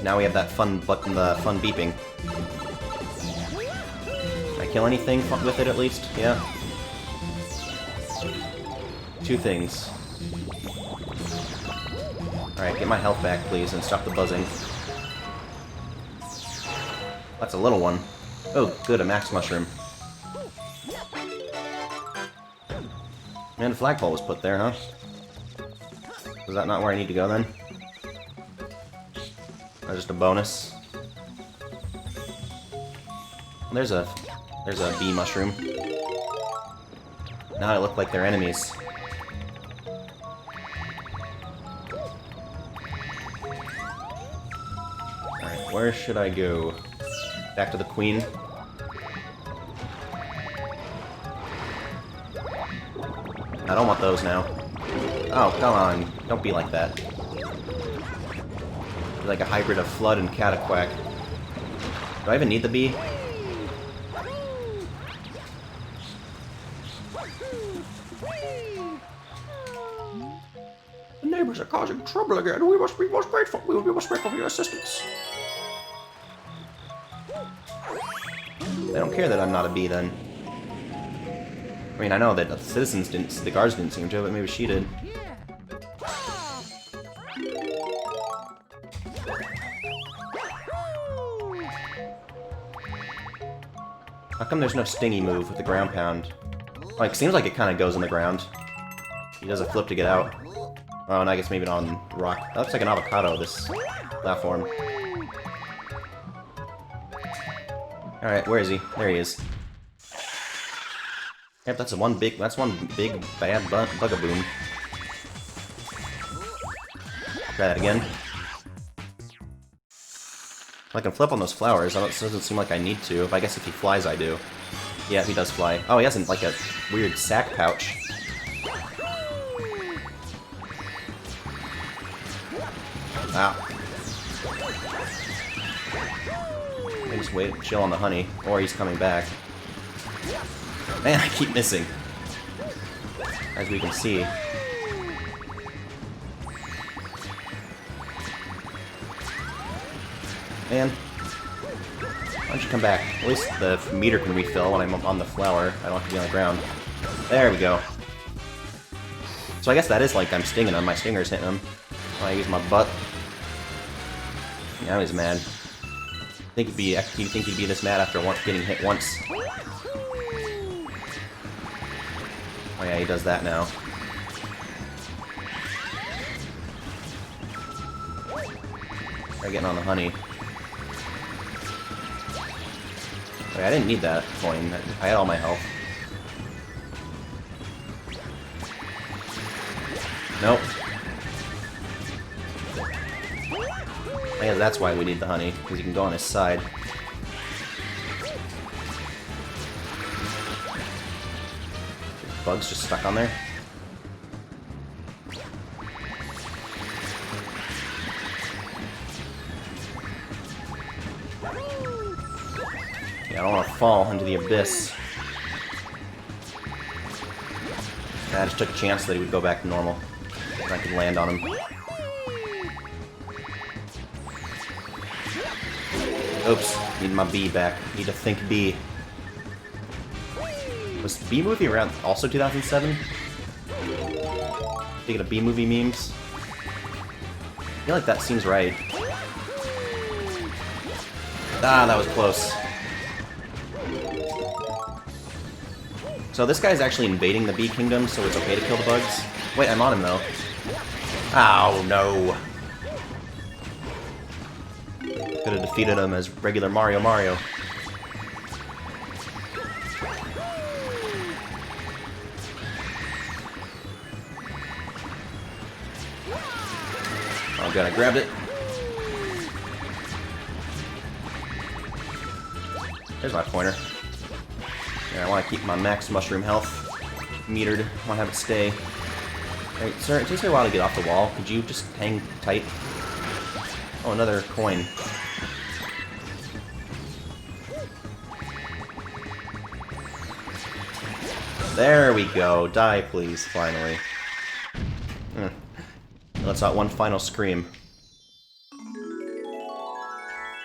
Now we have that fun button, the fun beeping. Can I kill anything with it at least? Yeah. 2 things. Alright, get my health back, please, and stop the buzzing. That's a little one. Oh, good, a max mushroom. Man, the flagpole was put there, huh? Was that not where I need to go, then? Or just a bonus? There's a bee mushroom. Now they look like they're enemies. Alright, where should I go? Back to the queen? I don't want those now. Oh, come on. Don't be like that. You're like a hybrid of Flood and Cataquack. Do I even need the bee? The neighbors are causing trouble again. We must be most grateful. We will be most grateful for your assistance. They don't care that I'm not a bee, then. I mean, I know that the citizens didn't, the guards didn't seem to, but maybe she did. How come there's no stingy move with the ground pound? Like, seems like it kind of goes in the ground. He does a flip to get out. Oh, and I guess maybe not on rock. That looks like an avocado, this platform. Alright, where is he? There he is. Yep, that's one big bad bugaboom. Try that again. I can flip on those flowers. It doesn't seem like I need to. I guess if he flies, I do. Yeah, he does fly. Oh, he has like a weird sack pouch. Wow. I just wait, chill on the honey, or he's coming back. Man, I keep missing. As we can see. Man. Why don't you come back? At least the meter can refill when I'm on the flower. I don't have to be on the ground. There we go. So I guess that is like I'm stinging him. My stinger's hitting him. I use my butt. Now he's mad. Do you think he'd be this mad after getting hit once? Oh yeah, he does that now. Try getting on the honey. Wait, I didn't need that coin. I had all my health. Nope. I guess that's why we need the honey, because you can go on his side. Bugs just stuck on there. Yeah, I don't want to fall into the abyss. I just took a chance that he would go back to normal. And I could land on him. Oops, need my bee back. Need to think bee. Was Bee Movie around also 2007? Thinking of Bee Movie memes? I feel like that seems right. Ah, that was close. So this guy's actually invading the bee kingdom, so it's okay to kill the bugs. Wait, I'm on him though. Oh no. Could have defeated him as regular Mario. Oh god, I grabbed it. There's my pointer. Yeah, I want to keep my max mushroom health metered. I want to have it stay. Alright, sir, it takes me a while to get off the wall. Could you just hang tight? Oh, another coin. There we go. Die, please, finally. Let's out one final scream.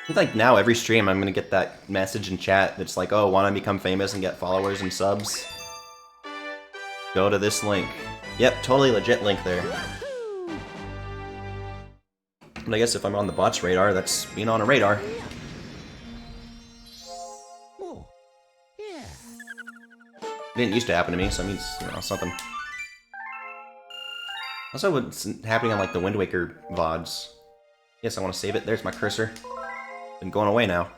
I think now every stream I'm gonna get that message in chat that's like, oh, wanna become famous and get followers and subs? Go to this link. Yep, totally legit link there. But I guess if I'm on the bot's radar, that's being on a radar. Oh, yeah. It didn't used to happen to me, so it means, you know, something. Also, what's happening on, like, the Wind Waker VODs. Yes, I want to save it. There's my cursor. Been going away now.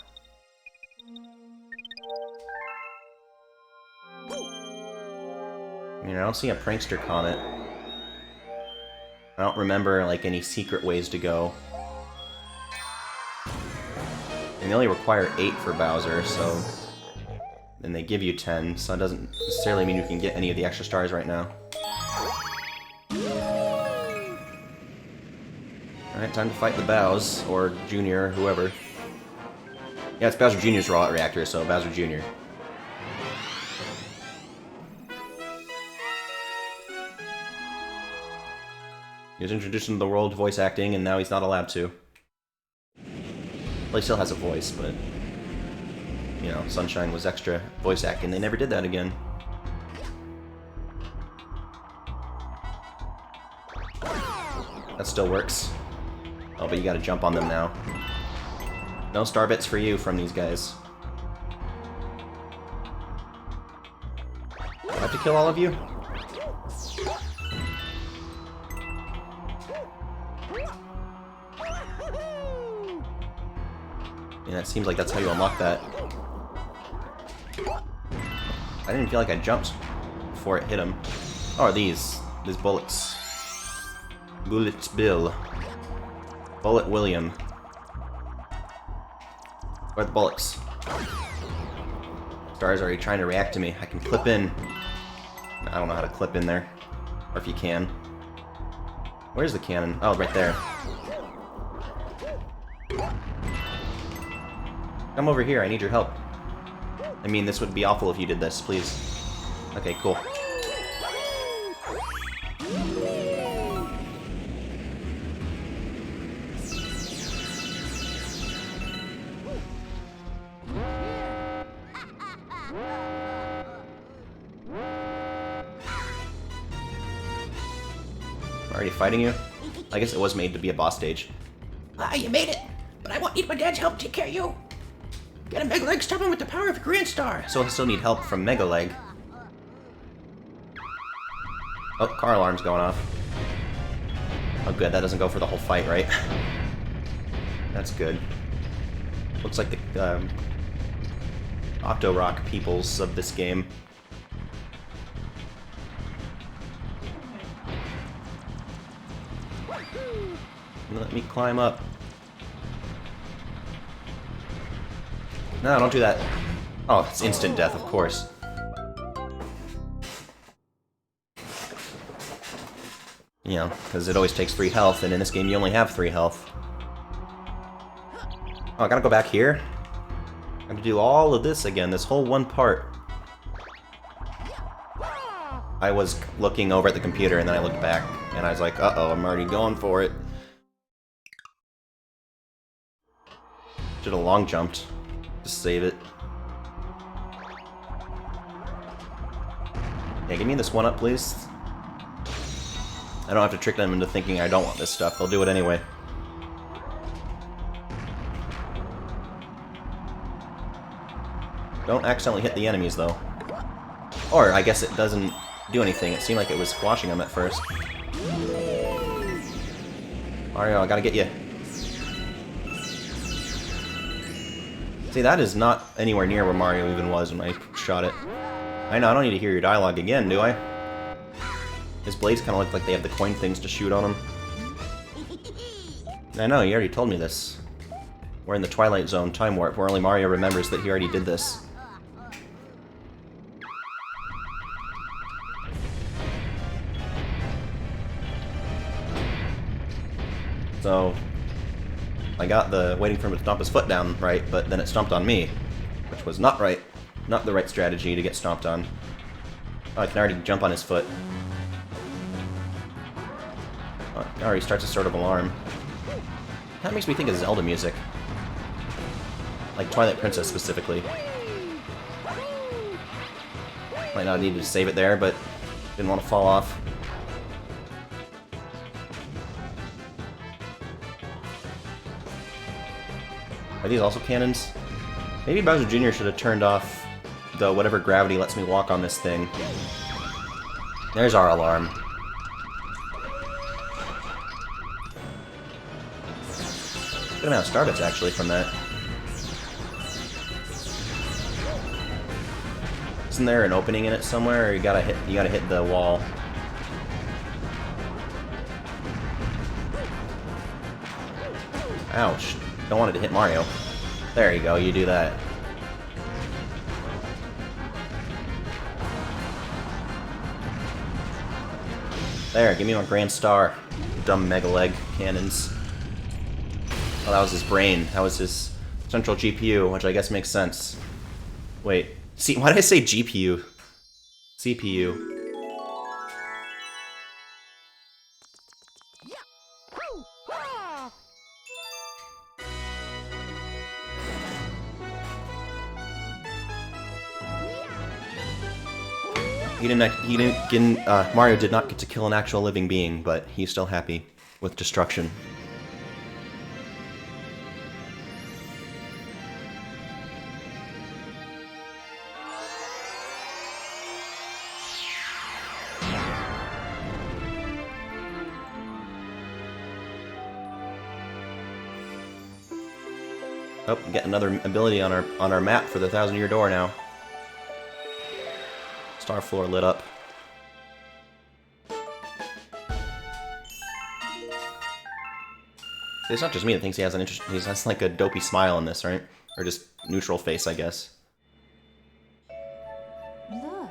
I mean, I don't see a prankster comet. I don't remember, like, any secret ways to go. And they only require 8 for Bowser, so... And they give you 10, so it doesn't necessarily mean you can get any of the extra stars right now. Alright, time to fight the Bows, or Junior, or whoever. Yeah, it's Bowser Jr.'s raw reactor, so Bowser Jr. He was introduced into the world voice acting, and now he's not allowed to. Well, he still has a voice, but... You know, Sunshine was extra voice acting. They never did that again. That still works. Oh, but you gotta jump on them now. No star bits for you from these guys. Do I have to kill all of you? Yeah, it seems like that's how you unlock that. I didn't feel like I jumped before it hit him. Oh, are these bullets. Bullet Bill. Bullet William. Where are the bullets? Star's already trying to react to me. I can clip in. I don't know how to clip in there. Or if you can. Where's the cannon? Oh, right there. Come over here, I need your help. I mean, this would be awful if you did this, please. Okay, cool. Already fighting you? I guess it was made to be a boss stage. Ah, you made it! But I won't need my dad's help to take care of you! Get a Mega Leg, stop him with the power of a Grand Star! So I still need help from Mega Leg. Oh, car alarm's going off. Oh good, that doesn't go for the whole fight, right? That's good. Looks like the Octo-Rock peoples of this game. Let me climb up. No, don't do that. Oh, it's instant death, of course. You know, because it always takes 3 health, and in this game you only have 3 health. Oh, I gotta go back here? I have to do all of this again, this whole one part. I was looking over at the computer, and then I looked back, and I was like, uh-oh, I'm already going for it. Should have long jumped. Just save it. Yeah, give me this one up, please. I don't have to trick them into thinking I don't want this stuff. They'll do it anyway. Don't accidentally hit the enemies, though. Or, I guess it doesn't do anything. It seemed like it was squashing him at first. Mario, I gotta get you. See, that is not anywhere near where Mario even was when I shot it. I know, I don't need to hear your dialogue again, do I? His blades kind of look like they have the coin things to shoot on them. I know, you already told me this. We're in the Twilight Zone time warp, where only Mario remembers that he already did this. So, I got the waiting for him to stomp his foot down right, but then it stomped on me, which was not right. Not the right strategy to get stomped on. Oh, I can already jump on his foot. Oh, it already starts a sort of alarm. That makes me think of Zelda music. Like Twilight Princess specifically. Might not need to save it there, but didn't want to fall off. Are these also cannons? Maybe Bowser Jr. should have turned off the whatever gravity lets me walk on this thing. There's our alarm. Good amount of starbits actually from that. Isn't there an opening in it somewhere, or you gotta hit the wall? Ouch. Don't want it to hit Mario. There you go, you do that. There, give me my grand star. Dumb Mega Leg cannons. Oh, that was his brain. That was his central GPU, which I guess makes sense. Wait. See, why did I say GPU? CPU. Mario did not get to kill an actual living being, but he's still happy with destruction. Oh, get another ability on our map for the 1,000-year door now. Star floor lit up. It's not just me that thinks he has he has like a dopey smile in this, right? Or just neutral face, I guess. Look.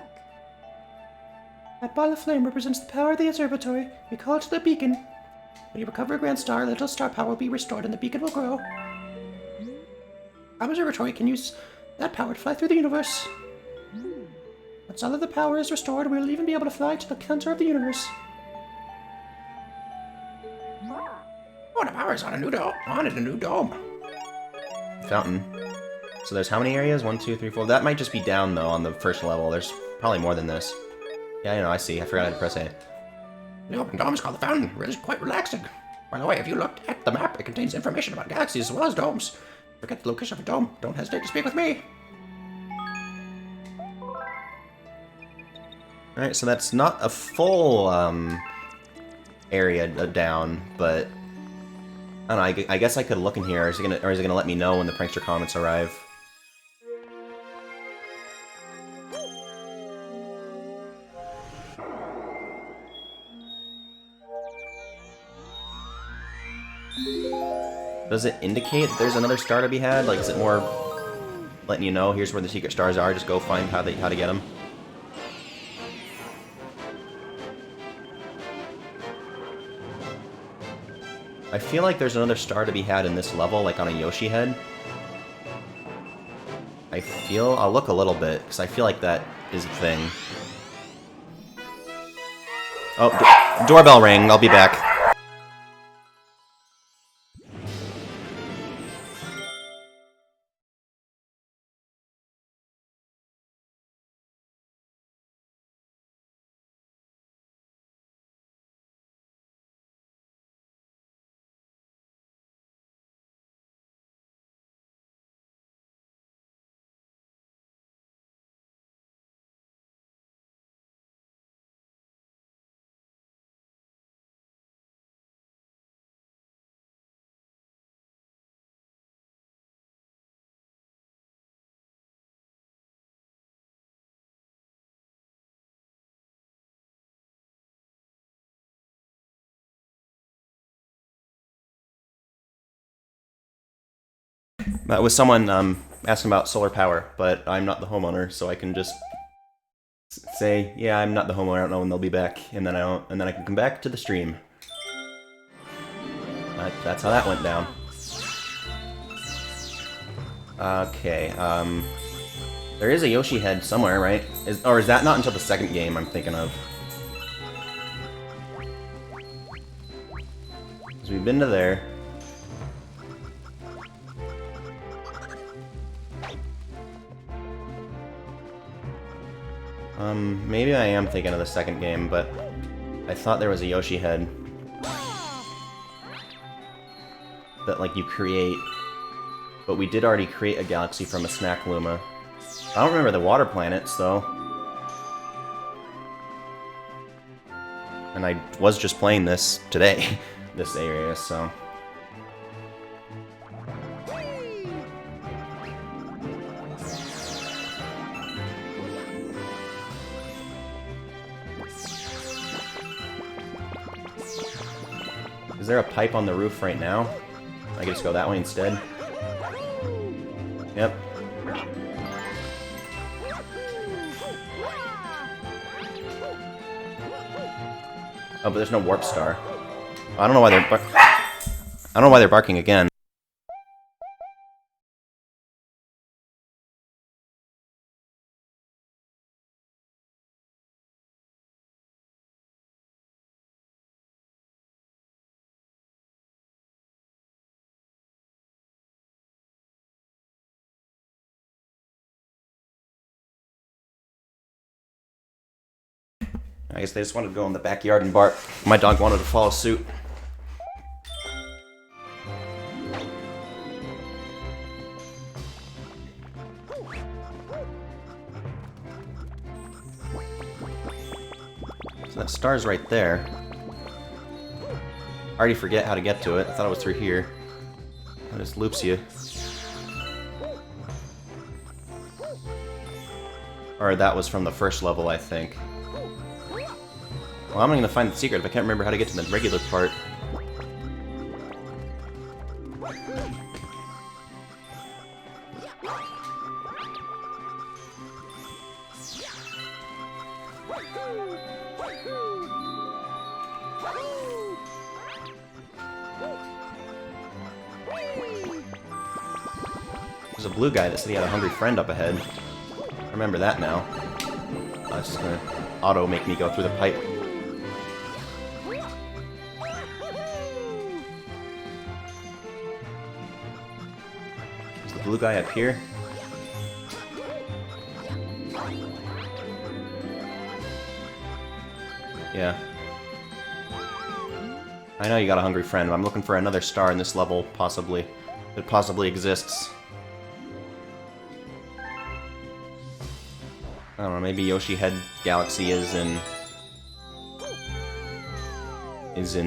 That ball of flame represents the power of the observatory. We call it the beacon. When you recover a grand star, a little star power will be restored and the beacon will grow. Our observatory can use that power to fly through the universe. Once all of the power is restored, we'll even be able to fly to the center of the universe. Oh, the power's on a new dome. On a new dome. Fountain. So there's how many areas? 1, 2, 3, 4. That might just be down, though, on the first level. There's probably more than this. Yeah, I know, I see. I forgot how to press A. The open dome is called the Fountain. It is quite relaxing. By the way, if you looked at the map, it contains information about galaxies as well as domes. Forget the location of a dome. Don't hesitate to speak with me. Alright, so that's not a full, area down, but... I don't know, I guess I could look in here, or is it gonna let me know when the Prankster Comets arrive? Does it indicate there's another star to be had? Like, is it more letting you know, here's where the secret stars are, just go find how to get them? I feel like there's another star to be had in this level, like on a Yoshi head. I'll look a little bit, because I feel like that is a thing. Oh, doorbell ring, I'll be back. That was someone asking about solar power, but I'm not the homeowner, so I can just say, yeah, I'm not the homeowner. I don't know when they'll be back, and then I can come back to the stream. That's how that went down. Okay. There is a Yoshi head somewhere, right? Or is that not until the second game I'm thinking of? So we've been to there. Maybe I am thinking of the second game, but I thought there was a Yoshi head that, like, you create. But we did already create a galaxy from a snack Luma. I don't remember the water planets, though. And I was just playing this today, this area, so... Is there a pipe on the roof right now? I can just go that way instead. Yep. Oh, but there's no warp star. I don't know why they're barking again. I guess they just wanted to go in the backyard and bark. My dog wanted to follow suit. So that star's right there. I already forget how to get to it. I thought it was through here. It just loops you. Or that was from the first level, I think. Well, I'm not gonna find the secret if I can't remember how to get to the regular part. There's a blue guy that said he had a hungry friend up ahead. I remember that now. It's just gonna auto make me go through the pipe. Is the blue guy up here? Yeah. I know you got a hungry friend, but I'm looking for another star in this level, possibly. That possibly exists. I don't know, maybe Yoshi Head Galaxy is in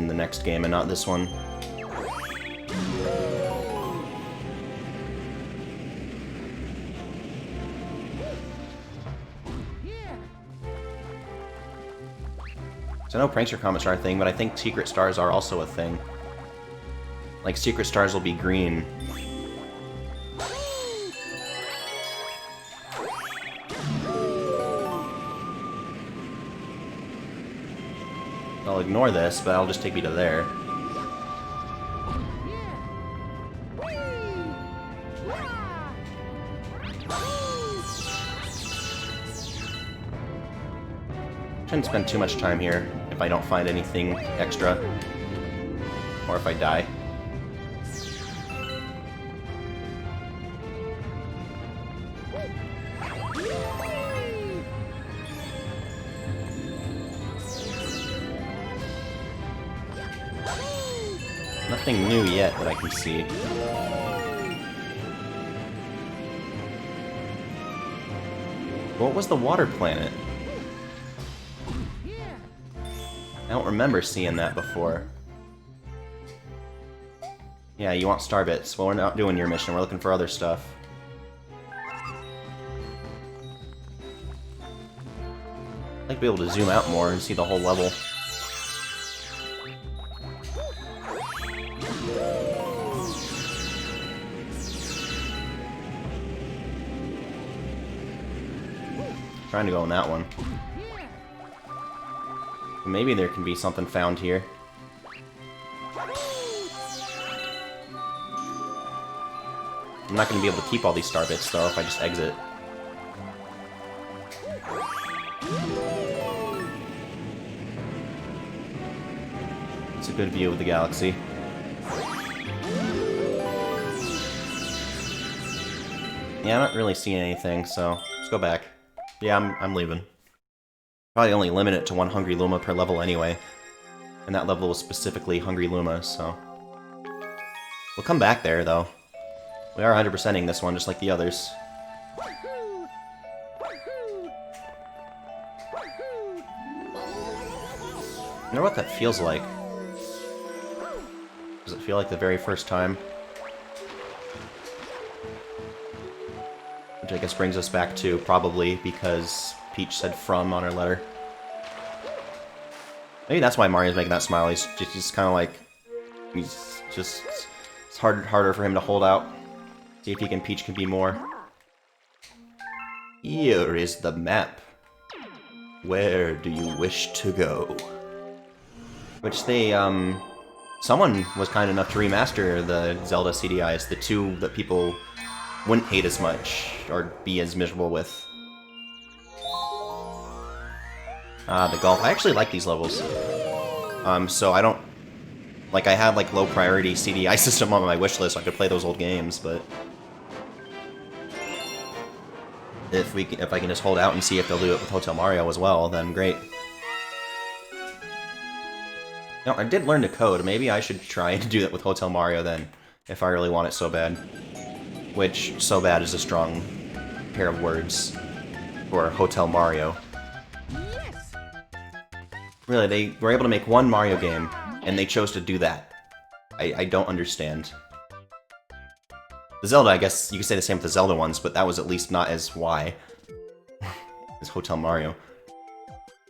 the next game and not this one. So I know Prankster Comets are a thing, but I think Secret Stars are also a thing. Like, Secret Stars will be green. I'll ignore this, but I'll just take me to there. Shouldn't spend too much time here if I don't find anything extra. Or if I die. Nothing new yet that I can see. What was the water planet? I don't remember seeing that before. Yeah, you want star bits. Well, we're not doing your mission. We're looking for other stuff. I'd like to be able to zoom out more and see the whole level. trying to go in that one. Maybe there can be something found here. I'm not going to be able to keep all these star bits, though, if I just exit. It's a good view of the galaxy. Yeah, I'm not really seeing anything, so let's go back. Yeah, I'm leaving. Probably only limit it to 1 Hungry Luma per level anyway. And that level was specifically Hungry Luma, so... We'll come back there, though. We are 100%ing this one, just like the others. I wonder what that feels like. Does it feel like the very first time? Which I guess brings us back to probably because Peach said "from" on her letter. Maybe that's why Mario's making that smile. He's just kind of like... It's harder for him to hold out. See if he can Peach can be more. Here is the map. Where do you wish to go? Which they, someone was kind enough to remaster the Zelda CDIs, the two that people wouldn't hate as much, or be as miserable with. The golf. I actually like these levels. So I don't... Like, I had, like, low priority CDI system on my wish list, so I could play those old games, but... If I can just hold out and see if they'll do it with Hotel Mario as well, then great. No, I did learn the code. Maybe I should try to do that with Hotel Mario then, if I really want it so bad. Which, so bad is a strong pair of words for Hotel Mario. Really, they were able to make one Mario game, and they chose to do that. I don't understand. The Zelda, I guess you could say the same with the Zelda ones, but that was at least not as why as Hotel Mario.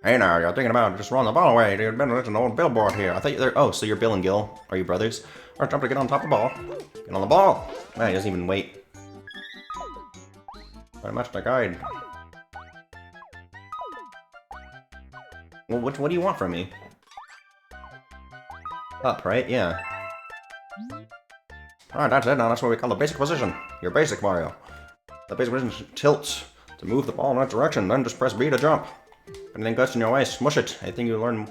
Hey now, you're thinking about just rolling the ball away. There's been an old billboard here. I thought you were... Oh, so you're Bill and Gil? Are you brothers? Or jump to get on top of the ball. Get on the ball! Man, he doesn't even wait. Very much the guide. Well, what do you want from me? Up, right? Yeah. Alright, that's it. Now that's what we call the basic position. Your basic Mario. The basic position is tilt to move the ball in that direction, then just press B to jump. If anything gets in your way, smush it. I think you'll learn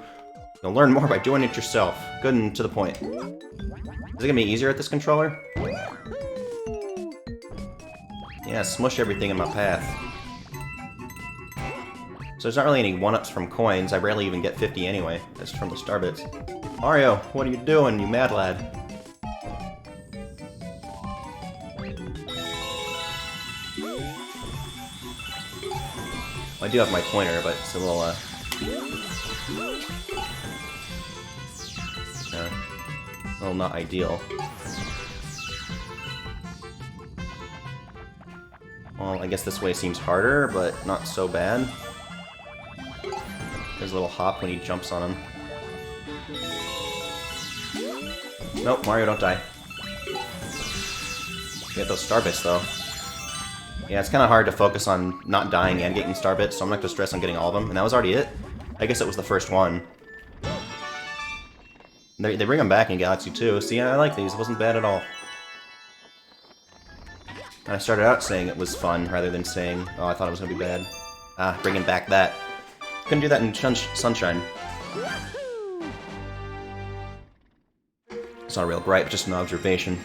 more by doing it yourself. Good and to the point. Is it gonna be easier at this controller? Yeah, smush everything in my path. So there's not really any 1-ups from coins. I rarely even get 50 anyway. That's from the star bits. Mario, what are you doing, you mad lad? I do have my pointer, but it's a little, a little not ideal. Well, I guess this way seems harder, but not so bad. There's a little hop when he jumps on him. Nope, Mario, don't die. Get those star bits, though. Yeah, it's kind of hard to focus on not dying and getting star bits, so I'm not going to stress on getting all of them. And that was already it. I guess it was the first one. They bring them back in Galaxy 2. See, I like these. It wasn't bad at all. And I started out saying it was fun, rather than saying, oh, I thought it was going to be bad. Ah, bringing back that. Couldn't do that in Sunshine. It's not a real gripe, just an observation.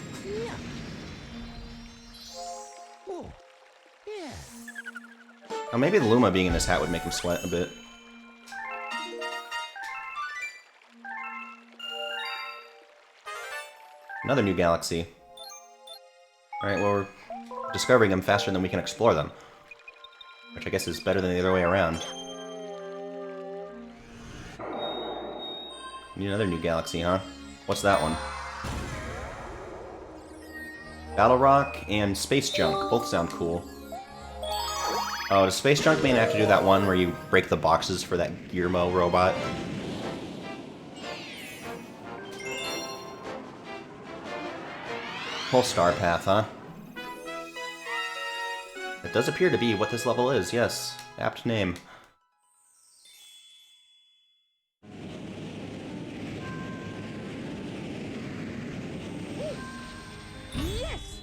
Oh, maybe the Luma being in his hat would make him sweat a bit. Another new galaxy. Alright, well, we're discovering them faster than we can explore them. Which I guess is better than the other way around. Need another new galaxy, huh? What's that one? Battle Rock and Space Junk. Both sound cool. Oh, does Space Junk mean I have to do that one where you break the boxes for that Gearmo robot? Whole star path, huh? It does appear to be what this level is, yes. Apt name. Yes!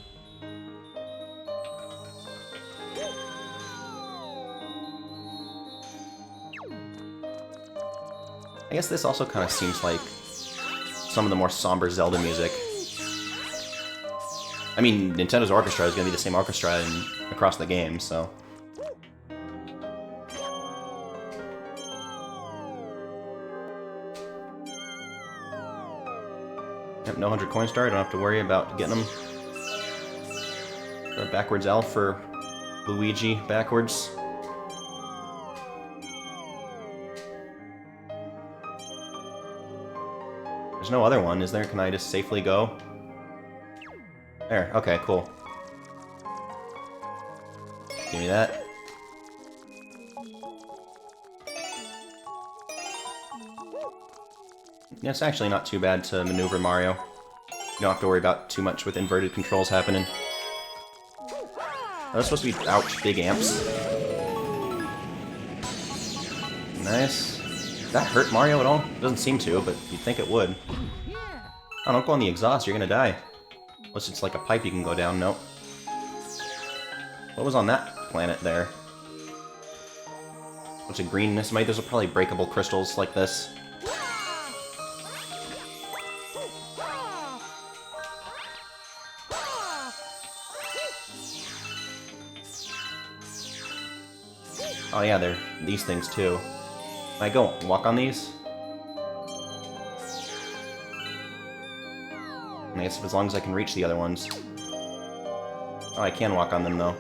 I guess this also kind of seems like some of the more somber Zelda music. I mean, Nintendo's orchestra is going to be the same orchestra across the game, so... Yep, no 100 coin star, don't have to worry about getting them. The backwards L for Luigi backwards. There's no other one, is there? Can I just safely go? There, okay, cool. Give me that. Yeah, it's actually not too bad to maneuver Mario. You don't have to worry about too much with inverted controls happening. Are those supposed to be, ouch, big amps? Nice. Does that hurt Mario at all? Doesn't seem to, but you'd think it would. Oh, don't go on the exhaust, you're gonna die. Unless it's like a pipe you can go down, nope. What was on that planet there? Bunch of greenness, maybe those are probably breakable crystals like this. Oh yeah, they're these things too. Can I go walk on these? I guess as long as I can reach the other ones. Oh, I can walk on them though.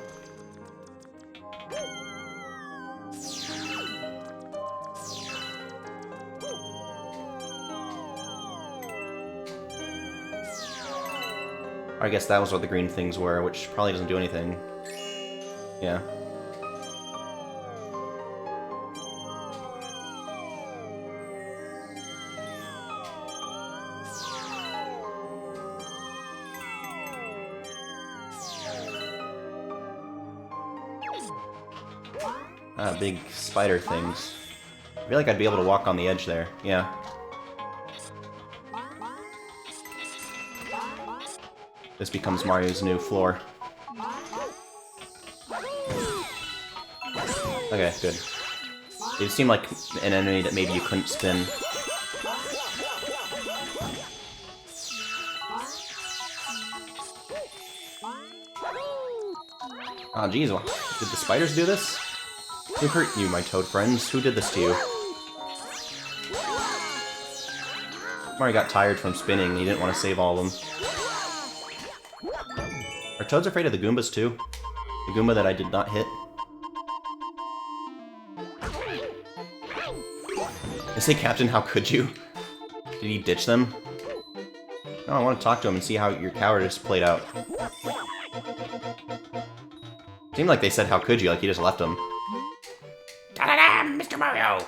I guess that was what the green things were, which probably doesn't do anything. Yeah. Big spider things. I feel like I'd be able to walk on the edge there. Yeah. This becomes Mario's new floor. Okay, good. It seemed like an enemy that maybe you couldn't spin. Oh, geez, did the spiders do this? Who hurt you, my toad friends? Who did this to you? Mario got tired from spinning, and he didn't want to save all of them. Are toads afraid of the Goombas, too? The Goomba that I did not hit? They say, Captain, how could you? Did he ditch them? No, I want to talk to him and see how your cowardice played out. Seemed like they said, how could you, like he just left them. Ta-da-da, Mr. Mario!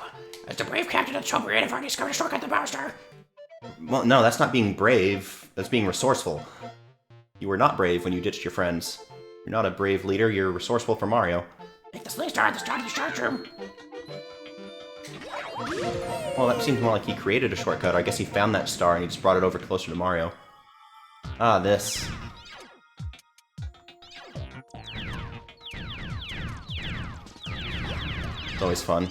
As the brave captain of Chumper, I've already discovered a shortcut to Power Star. Well, no, that's not being brave. That's being resourceful. You were not brave when you ditched your friends. You're not a brave leader, you're resourceful for Mario. Make the sleigh star at the start of the charge room. Well, that seems more like he created a shortcut. I guess he found that star and he just brought it over closer to Mario. Ah, this. It's always fun.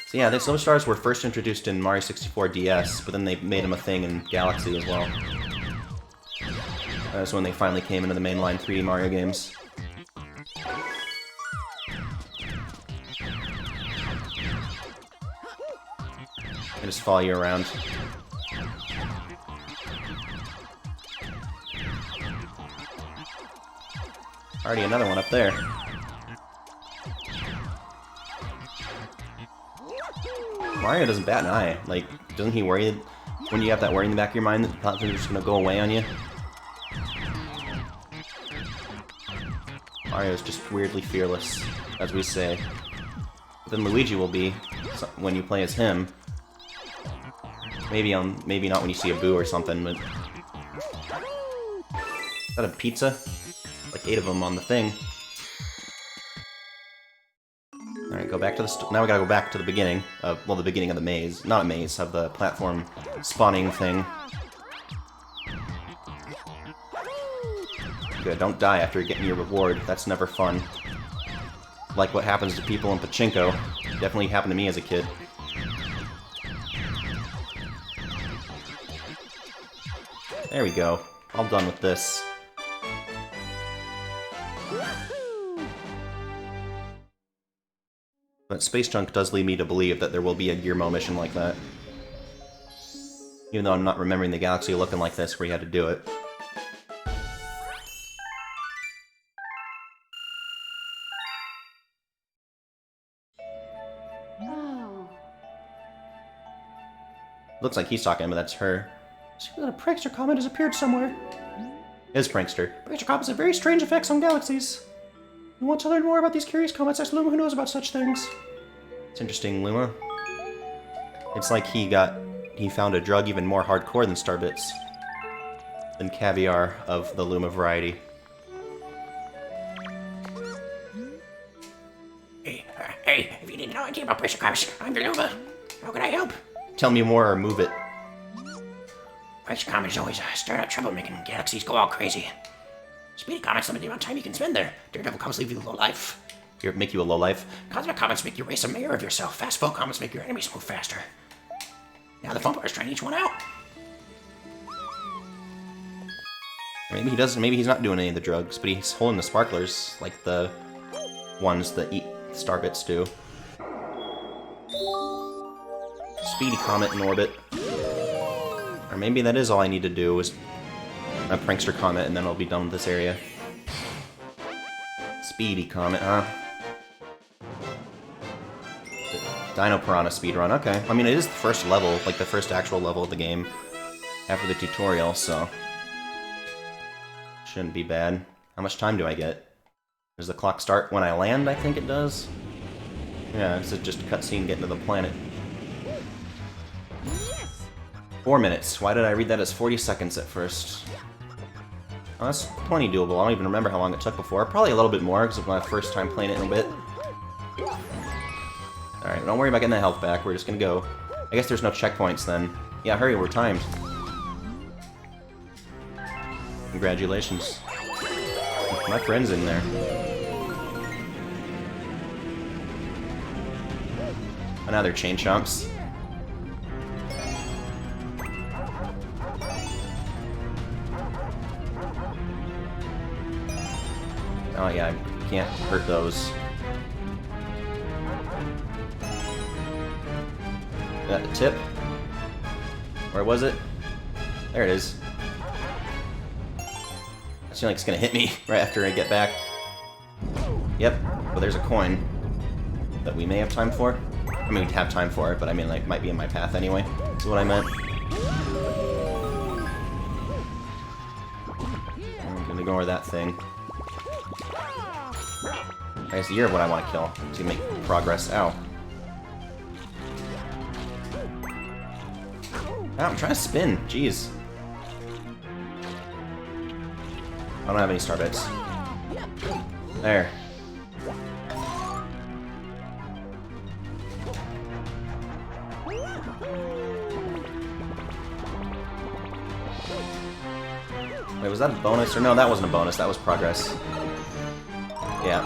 So yeah, those stars were first introduced in Mario 64 DS, but then they made them a thing in Galaxy as well. That's when they finally came into the mainline 3D Mario games. They just follow you around. Already another one up there. Mario doesn't bat an eye. Like, doesn't he worry when you have that worry in the back of your mind that the platforms are just gonna go away on you? Mario's just weirdly fearless, as we say. But then Luigi will be when you play as him. Maybe not when you see a Boo or something, but... Is that a pizza? like 8 of them on the thing. Alright, go back to the... Now we gotta go back to the beginning. Well, the beginning of the maze. Not a maze, of the platform spawning thing. Good, don't die after getting your reward. That's never fun. Like what happens to people in Pachinko. Definitely happened to me as a kid. There we go. All done with this. But Space Junk does lead me to believe that there will be a Gearmo mission like that. Even though I'm not remembering the galaxy looking like this where you had to do it. Looks like he's talking, but that's her. Seems that a prankster comet has appeared somewhere. Is Prankster. Prankster comets have very strange effects on galaxies. You want to learn more about these curious comets? Ask Luma who knows about such things. It's interesting, Luma. It's like he found a drug even more hardcore than Starbits. Than caviar of the Luma variety. Hey, if you didn't know anything about pressure comets, I'm the Luma. How can I help? Tell me more or move it. Pressure comets always stir up trouble, making galaxies go all crazy. Speedy comets limit the amount of time you can spend there. Daredevil comets leave you low life. Make you a low life. Cosmic comets make you race a mirror of yourself. Fast flow comets make your enemies move faster. Now the fun part is trying each one out. Maybe he doesn't. Maybe he's not doing any of the drugs, but he's holding the sparklers like the ones that eat Starbits do. Speedy comet in orbit. Or maybe that is all I need to do is a prankster comet, and then I'll be done with this area. Speedy comet, huh? Dino Piranha speedrun, okay. I mean, it is the first level, like the first actual level of the game after the tutorial, so shouldn't be bad. How much time do I get? Does the clock start when I land? I think it does. Yeah, it's just a cutscene getting to the planet. 4 minutes. Why did I read that as 40 seconds at first? Oh, that's plenty doable. I don't even remember how long it took before. Probably a little bit more, because it was my first time playing it in a bit. Alright, don't worry about getting the health back. We're just gonna go. I guess there's no checkpoints then. Yeah, hurry, we're timed. Congratulations. My friend's in there. Another chain chomps. Oh yeah, I can't hurt those. Got the tip. Where was it? There it is. I feel like it's gonna hit me right after I get back. Yep, well there's a coin that we may have time for. I mean, we'd have time for it, but I mean, like, might be in my path anyway. That's what I meant. I'm gonna ignore that thing. I guess you're what I want to kill to make progress. Ow. Ow, I'm trying to spin. Jeez. I don't have any star bits. There. Wait, was that a bonus? Or no, that wasn't a bonus. That was progress. Yeah.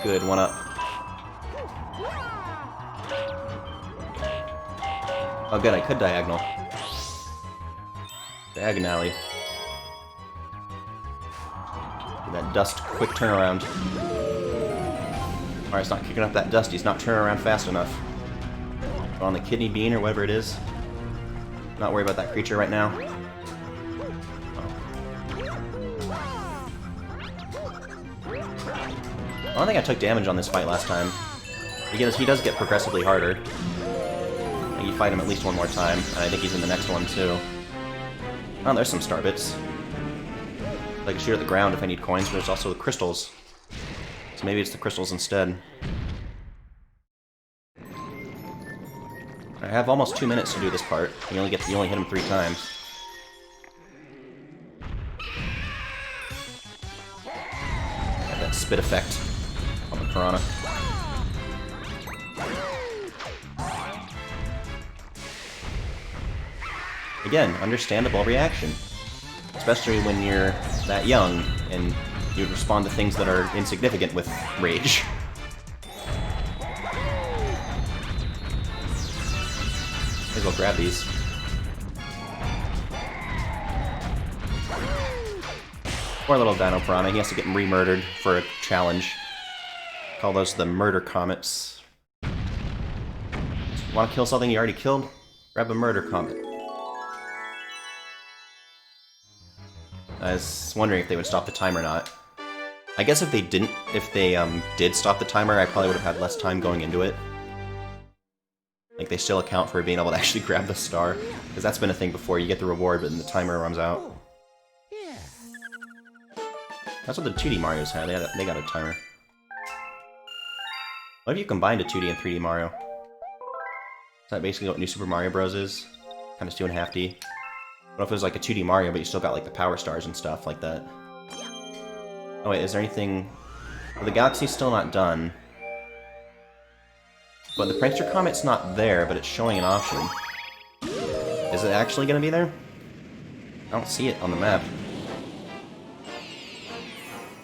Good, one up. Oh good, I could diagonal. Diagonally. That dust quick turnaround. Alright, it's not kicking up that dust, he's not turning around fast enough. On the kidney bean or whatever it is. Not worry about that creature right now. I don't think I took damage on this fight last time. Because he does get progressively harder. You fight him at least one more time, and I think he's in the next one too. Oh, there's some star bits. I can shoot at the ground if I need coins, but there's also the crystals. So maybe it's the crystals instead. I have almost 2 minutes to do this part. You only hit him 3 times. Got that spit effect on the piranha. Again, understandable reaction. Especially when you're that young and you respond to things that are insignificant with rage. May as well grab these. Poor little Dino Piranha, he has to get re-murdered for a challenge. Call those the murder comets. Want to kill something you already killed? Grab a murder comet. I was wondering if they would stop the timer or not. I guess if they did stop the timer, I probably would have had less time going into it. Like, they still account for being able to actually grab the star. Because that's been a thing before, you get the reward, but then the timer runs out. That's what the 2D Marios had, they got a timer. What if you combined a 2D and 3D Mario? Is that basically what New Super Mario Bros. Is? Kind of 2.5D. What if it was like a 2D Mario, but you still got like the power stars and stuff like that? Oh wait, is there anything... Well, the galaxy's still not done. But the Prankster Comet's not there, but it's showing an option. Is it actually gonna be there? I don't see it on the map.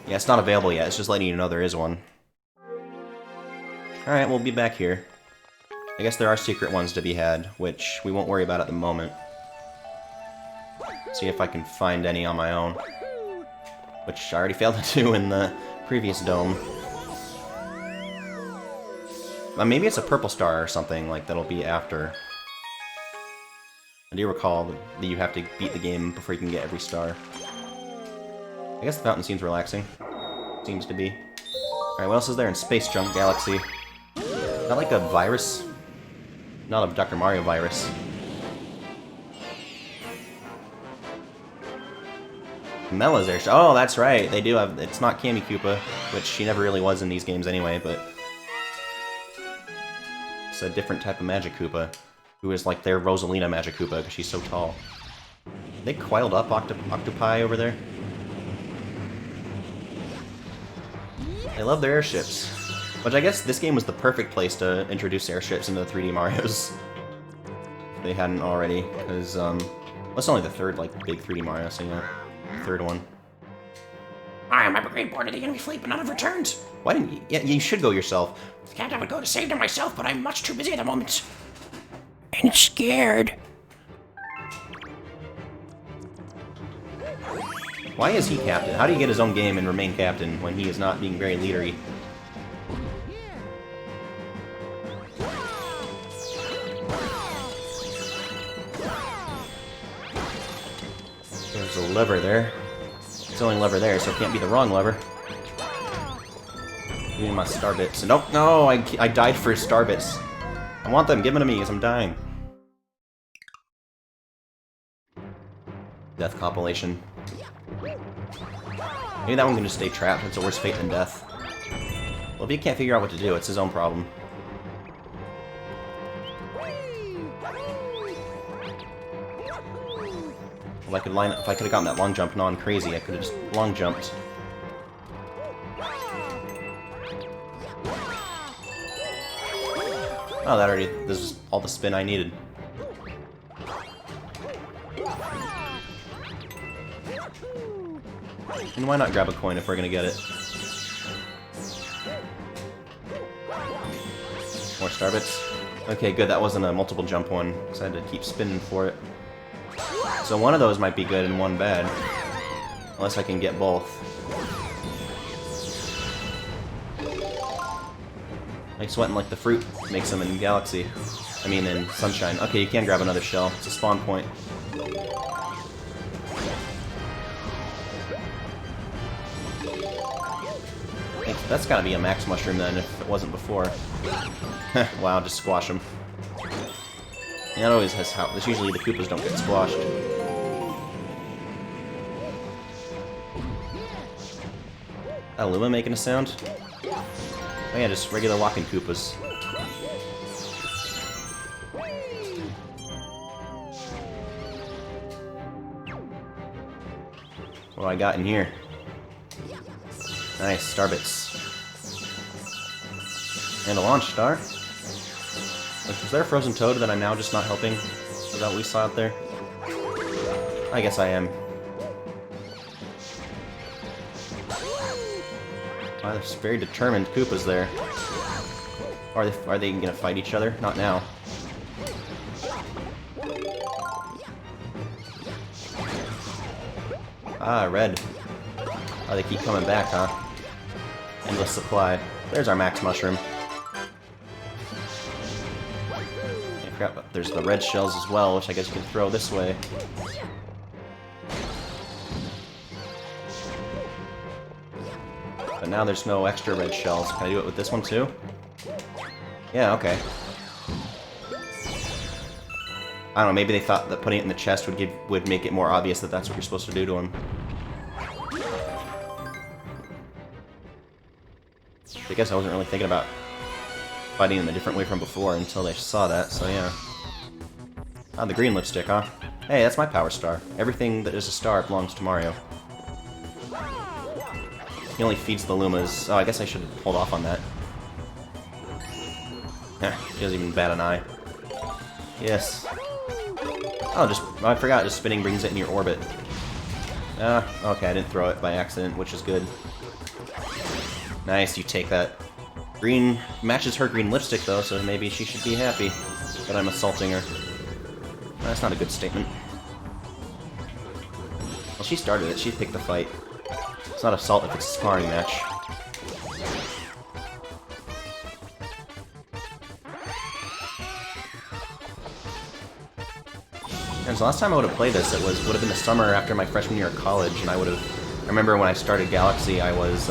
Yeah, it's not available yet, it's just letting you know there is one. Alright, we'll be back here. I guess there are secret ones to be had, which we won't worry about at the moment. See if I can find any on my own. Which I already failed to do in the previous dome. Maybe it's a purple star or something, like, that'll be after. I do recall that you have to beat the game before you can get every star. I guess the fountain seems relaxing. Seems to be. Alright, what else is there in Space Junk Galaxy? Not like a virus? Not a Dr. Mario virus. Mella's there. Oh, that's right. They do have... It's not Kammy Koopa, which she never really was in these games anyway, but... It's a different type of Magic Koopa, who is like their Rosalina Magic Koopa, because she's so tall. Are they coiled up octopi over there? They love their airships. Which I guess this game was the perfect place to introduce airships into the 3D Marios. If they hadn't already, because, that's only the third, like, big 3D Mario, so yeah. Third one. I am a great board of the enemy fleet, but none have returned. Why didn't you? Yeah, you should go yourself. Captain, I would go to save them myself, but I'm much too busy at the moment. And scared. Why is he captain? How do you get his own game and remain captain when he is not being very leadery? There's a lever there. It's the only lever there, so it can't be the wrong lever. Give me my star bits. Nope, no, I died for star bits. I want them, give them to me, because I'm dying. Death compilation. Maybe that one can just stay trapped. It's a worse fate than death. Well, if he can't figure out what to do, it's his own problem. Well, if I could have gotten that long jump non-crazy, I could have just long jumped. Oh, that already... This is all the spin I needed. And why not grab a coin if we're gonna get it? More star bits. Okay, good, that wasn't a multiple jump one, because I had to keep spinning for it. So one of those might be good and one bad. Unless I can get both. Like sweating like the fruit makes them in Galaxy. I mean in Sunshine. Okay, you can grab another shell. It's a spawn point. That's gotta be a max mushroom then, if it wasn't before. Wow, just squash them. Yeah, it always has how. This usually the Koopas don't get squashed. That Luma making a sound? Oh yeah, just regular walking Koopas. I got in here? Nice, starbits. And a launch star. Is there a frozen toad that I'm now just not helping? Is that what we saw out there? I guess I am. Wow, there's very determined Koopas there. Are they gonna fight each other? Not now. Ah, red. Oh, they keep coming back, huh? Endless supply. There's our max mushroom. I forgot, but there's the red shells as well, which I guess you can throw this way. But now there's no extra red shells. Can I do it with this one too? Yeah, okay. I don't know, maybe they thought that putting it in the chest would make it more obvious that that's what you're supposed to do to him. I guess I wasn't really thinking about fighting them a different way from before until they saw that, so yeah. Ah, the green lipstick, huh? Hey, that's my power star. Everything that is a star belongs to Mario. He only feeds the Lumas. Oh, I guess I should hold off on that. He doesn't even bat an eye. Yes. Oh, I forgot, just spinning brings it in your orbit. Ah, okay, I didn't throw it by accident, which is good. Nice, you take that. Green matches her green lipstick, though, so maybe she should be happy that I'm assaulting her. That's not a good statement. Well, she started it. She picked the fight. It's not assault if it's a sparring match. And so last time I would have played this, would have been the summer after my freshman year of college, and I remember when I started Galaxy, I was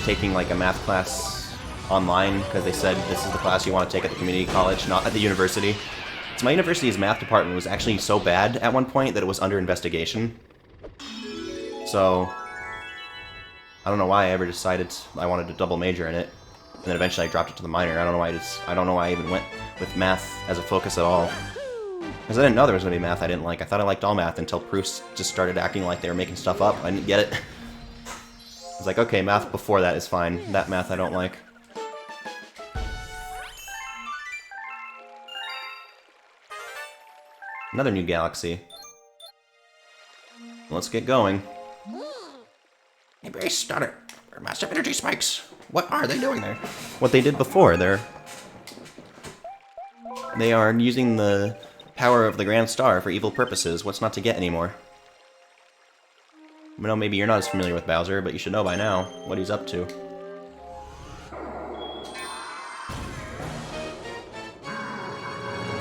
taking like a math class online because they said this is the class you want to take at the community college, not at the university. So my university's math department was actually so bad at one point that it was under investigation. So I don't know why I ever decided I wanted to double major in it, and then eventually I dropped it to the minor. I don't know why I even went with math as a focus at all. Because I didn't know there was going to be math I didn't like. I thought I liked all math until proofs just started acting like they were making stuff up. I didn't get it. I was like, okay, math before that is fine. That math I don't like. Another new galaxy. Let's get going. Hey, base starter. Massive energy spikes. What are they doing there? What they did before, they are using the power of the Grand Star for evil purposes. What's not to get anymore? I know maybe you're not as familiar with Bowser, but you should know by now what he's up to.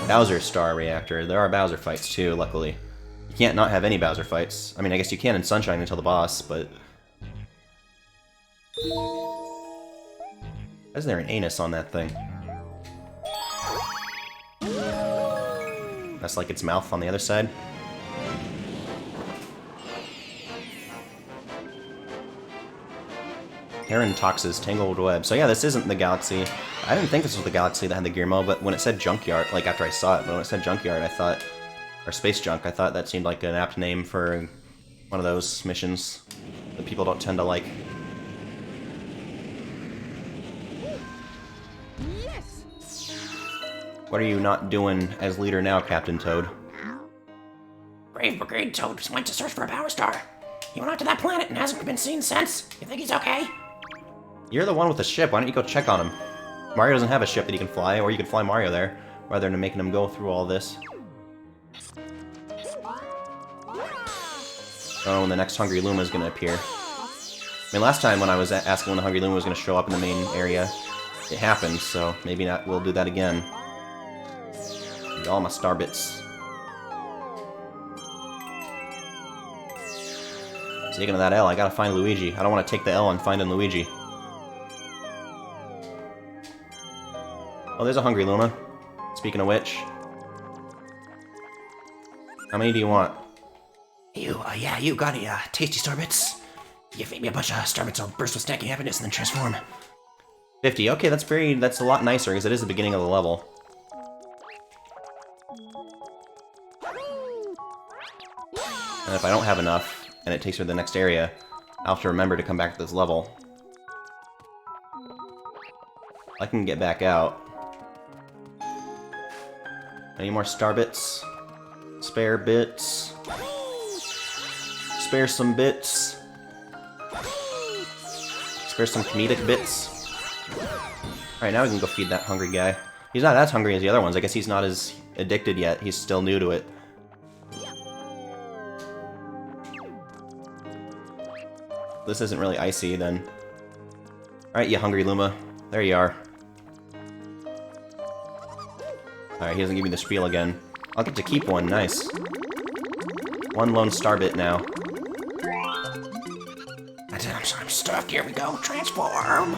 Bowser Star Reactor. There are Bowser fights too, luckily. You can't not have any Bowser fights. I mean, I guess you can in Sunshine until the boss, but... Why is there an anus on that thing? That's like its mouth on the other side. Heron Tox's Tangled Web. So yeah, this isn't the galaxy. I didn't think this was the galaxy that had the Gearmo, but when it said Junkyard, like after I saw it, but when it said Junkyard, I thought... Or Space Junk, I thought that seemed like an apt name for one of those missions that people don't tend to like. Yes. What are you not doing as leader now, Captain Toad? Brave Brigade Toad just went to search for a power star. He went out to that planet and hasn't been seen since. You think he's okay? You're the one with the ship, why don't you go check on him? Mario doesn't have a ship that he can fly, or you could fly Mario there, rather than making him go through all this. Oh, and the next Hungry Luma is going to appear. I mean, last time when I was asking when the Hungry Luma was going to show up in the main area, it happened, so maybe not. We'll do that again. Need all my star bits. Speaking of that L, I gotta find Luigi. I don't want to take the L on finding Luigi. Oh, there's a Hungry Luma. Speaking of which. How many do you want? You got any, tasty Starbits? You feed me a bunch of Starbits, I'll burst with snacky happiness and then transform. 50. Okay, that's a lot nicer, because it is the beginning of the level. And if I don't have enough, and it takes me to the next area, I'll have to remember to come back to this level. I can get back out. Any more star bits? Spare bits? Spare some bits? Spare some comedic bits? Alright, now we can go feed that hungry guy. He's not as hungry as the other ones. I guess he's not as addicted yet. He's still new to it. This isn't really icy, then. Alright, you hungry Luma. There you are. Alright, he doesn't give me the spiel again. I'll get to keep one, nice. One lone star bit now. I'm stuck. Here we go. Transform.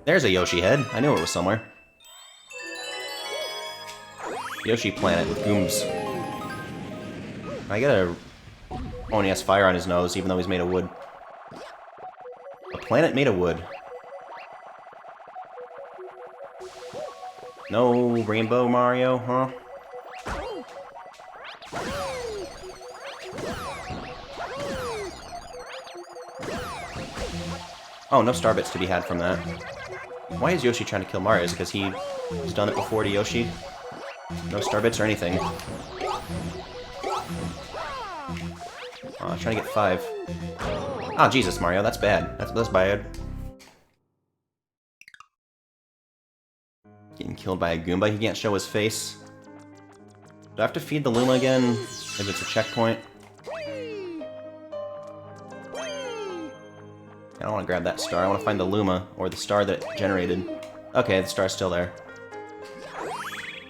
There's a Yoshi head. I knew it was somewhere. Yoshi planet with gooms. I get a... Oh, and he has fire on his nose, even though he's made of wood. A planet made of wood. No Rainbow Mario, huh? Oh, no star bits to be had from that. Why is Yoshi trying to kill Mario? Is it because he's done it before to Yoshi? No star bits or anything. Oh, I'm trying to get 5. Oh, Jesus, Mario, that's bad. That's bad. Getting killed by a Goomba, he can't show his face. Do I have to feed the Luma again if it's a checkpoint? I don't want to grab that star, I want to find the Luma, or the star that it generated. Okay, the star's still there.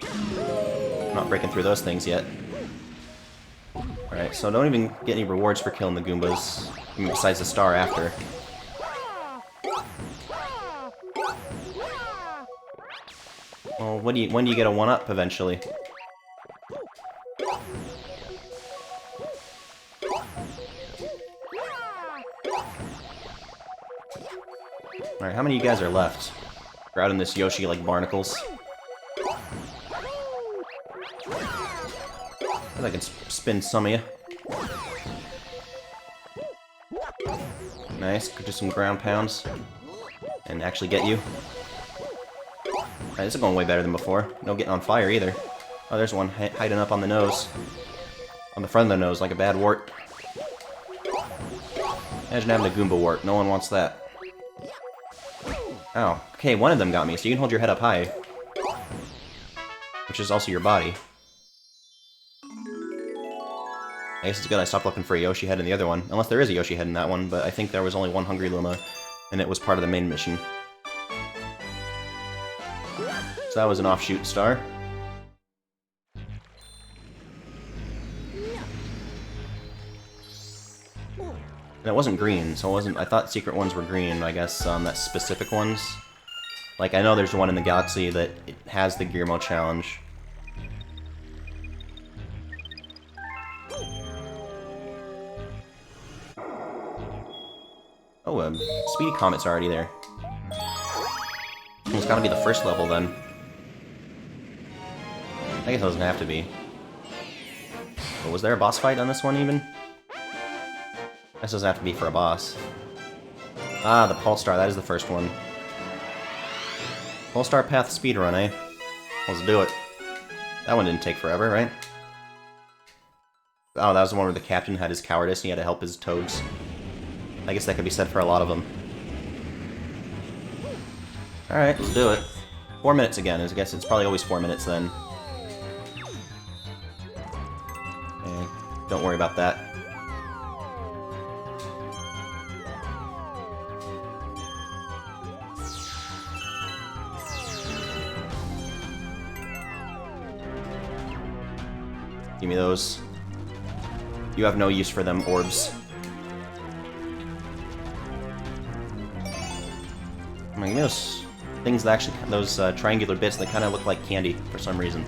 I'm not breaking through those things yet. Alright, so don't even get any rewards for killing the Goombas, I mean, besides the star after. Well, when do you get a 1-up eventually? Alright, how many of you guys are left? We're out in this Yoshi like barnacles. I can spin some of you. Nice, could do some ground pounds. And actually get you. Alright, this is going way better than before. No getting on fire either. Oh, there's one hiding up on the nose. On the front of the nose, like a bad wart. Imagine having a Goomba wart. No one wants that. Oh, okay, one of them got me, so you can hold your head up high. Which is also your body. I guess it's good I stopped looking for a Yoshi head in the other one. Unless there is a Yoshi head in that one, but I think there was only one Hungry Luma, and it was part of the main mission. So that was an offshoot star. And it wasn't green, so it wasn't... I thought secret ones were green, I guess, that's specific ones. Like, I know there's one in the galaxy that it has the Gearmo challenge. Oh, Speedy Comet's already there. It's gotta be the first level, then. I guess it doesn't have to be. But was there a boss fight on this one, even? This doesn't have to be for a boss. Ah, the Pulstar, that is the first one. Pulstar Path speedrun, eh? Let's do it. That one didn't take forever, right? Oh, that was the one where the captain had his cowardice and he had to help his toads. I guess that could be said for a lot of them. Alright, let's do it. 4 minutes again, I guess it's probably always 4 minutes then. Don't worry about that. Give me those. You have no use for them, orbs. I mean, give me those things that actually, those triangular bits that kind of look like candy for some reason.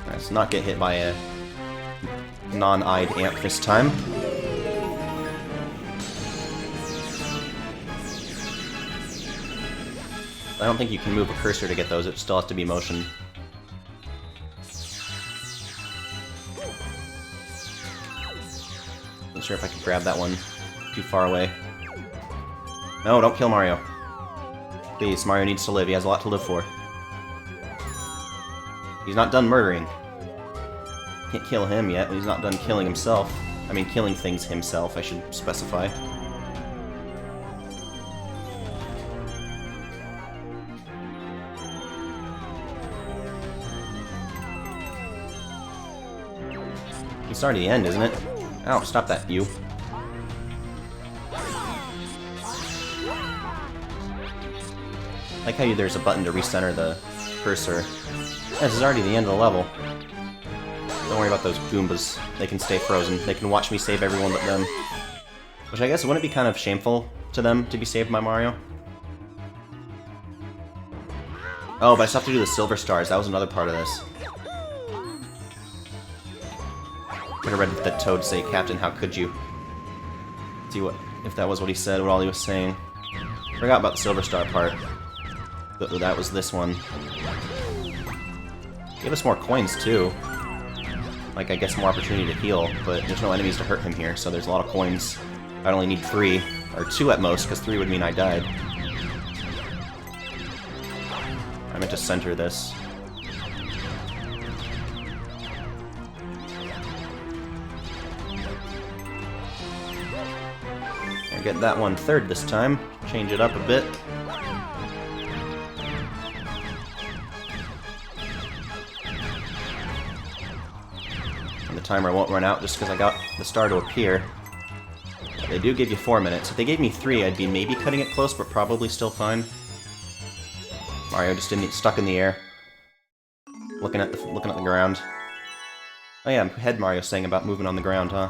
Let's not get hit by a non-eyed amp this time. I don't think you can move a cursor to get those, it still has to be motion. Not sure if I can grab that one. Too far away. No, don't kill Mario. Please, Mario needs to live. He has a lot to live for. He's not done murdering. Can't kill him yet, but he's not done killing himself. I mean, killing things himself, I should specify. It's already the end, isn't it? Ow, stop that, you. Like how there's a button to recenter the cursor. Yeah, this is already the end of the level. Don't worry about those Goombas. They can stay frozen. They can watch me save everyone but them. Which I guess wouldn't it be kind of shameful to them to be saved by Mario? Oh, but I still have to do the silver stars. That was another part of this. Could have read the Toad say, "Captain, how could you?" See what if that was what he said, what all he was saying. Forgot about the silver star part. But that was this one. Gave us more coins too. Like, I guess more opportunity to heal, but there's no enemies to hurt him here, so there's a lot of coins. I'd only need 3, or 2 at most, because 3 would mean I died. I meant to center this. And get that one third this time. Change it up a bit. And the timer won't run out just because I got the star to appear. They do give you 4 minutes. If they gave me 3, I'd be maybe cutting it close, but probably still fine. Mario just didn't stuck in the air, looking at the ground. Oh yeah, head Mario saying about moving on the ground, huh?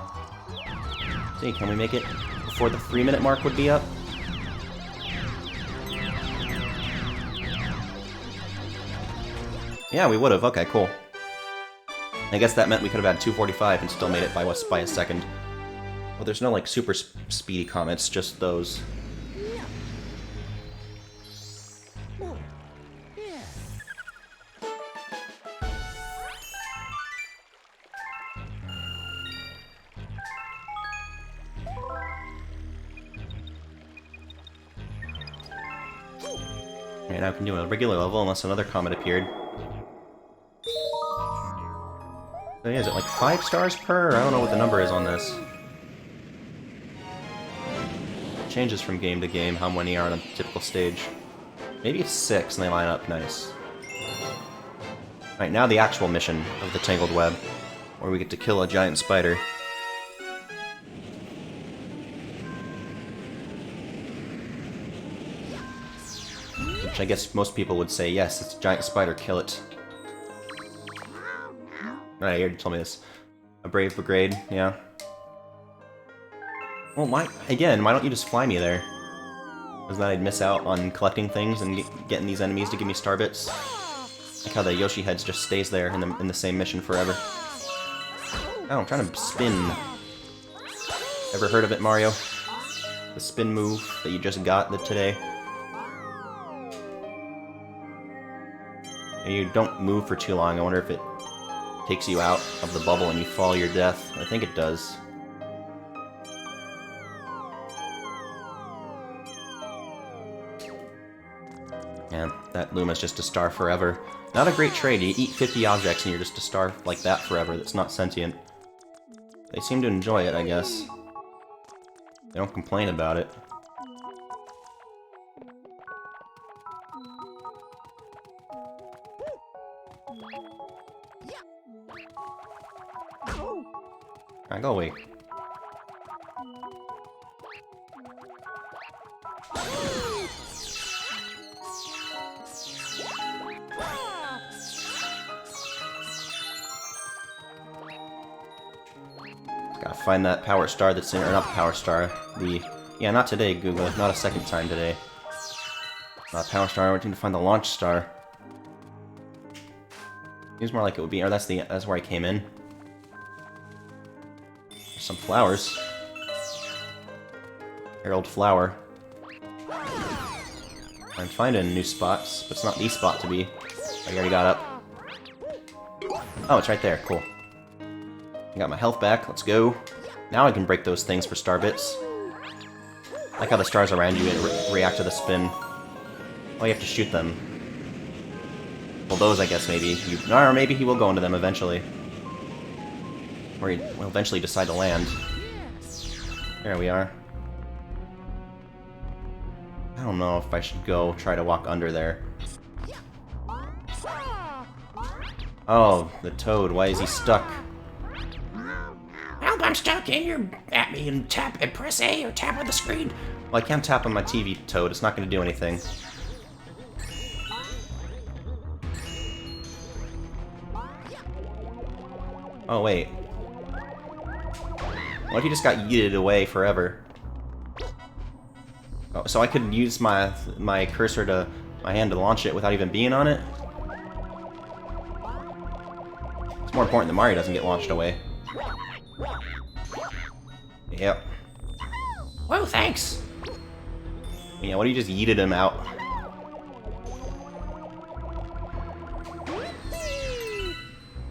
See, can we make it before the 3-minute mark would be up? Yeah, we would have. Okay, cool. I guess that meant we could have had 2:45 and still made it by a second. Well, there's no, like, super speedy comets, just those. Alright, now we can do a regular level unless another comet appeared. So yeah, is it like 5 stars per? I don't know what the number is on this. It changes from game to game how many are on a typical stage. Maybe it's 6 and they line up nice. Alright, now the actual mission of the Tangled Web, where we get to kill a giant spider. Which I guess most people would say, yes, it's a giant spider, kill it. Alright, you already told me this. A brave brigade, yeah. Well, why don't you just fly me there? Because then I'd miss out on collecting things and getting these enemies to give me star bits. Like how the Yoshi heads just stays there in the same mission forever. Oh, I'm trying to spin. Ever heard of it, Mario? The spin move that you just got today? And you don't move for too long. I wonder if it takes you out of the bubble and you fall your death. I think it does. Yeah, that Luma's just a star forever. Not a great trade. You eat 50 objects and you're just a star like that forever that's not sentient. They seem to enjoy it, I guess. They don't complain about it. Alright, go away. Gotta find that power star that's in, or not the power star, yeah, not today, Google, not a second time today. Not power star, we need to find the launch star. Seems more like it would be, or that's where I came in. There's some flowers. Herald flower. I'm finding new spots, but it's not the spot to be. I already got up. Oh, it's right there. Cool. I got my health back. Let's go. Now I can break those things for star bits. I like how the stars around you react to the spin. Oh, you have to shoot them. Well, those, I guess, maybe. Or maybe he will go into them eventually. Or he will eventually decide to land. There we are. I don't know if I should go try to walk under there. Oh, the toad. Why is he stuck? Help, I'm stuck, and you're at me, and tap and press A or tap on the screen. Well, I can't tap on my TV, Toad. It's not going to do anything. Oh, wait. What if you just got yeeted away forever? Oh, so I could use my cursor to... my hand to launch it without even being on it? It's more important that Mario doesn't get launched away. Yep. Whoa, thanks. Yeah, what if you just yeeted him out?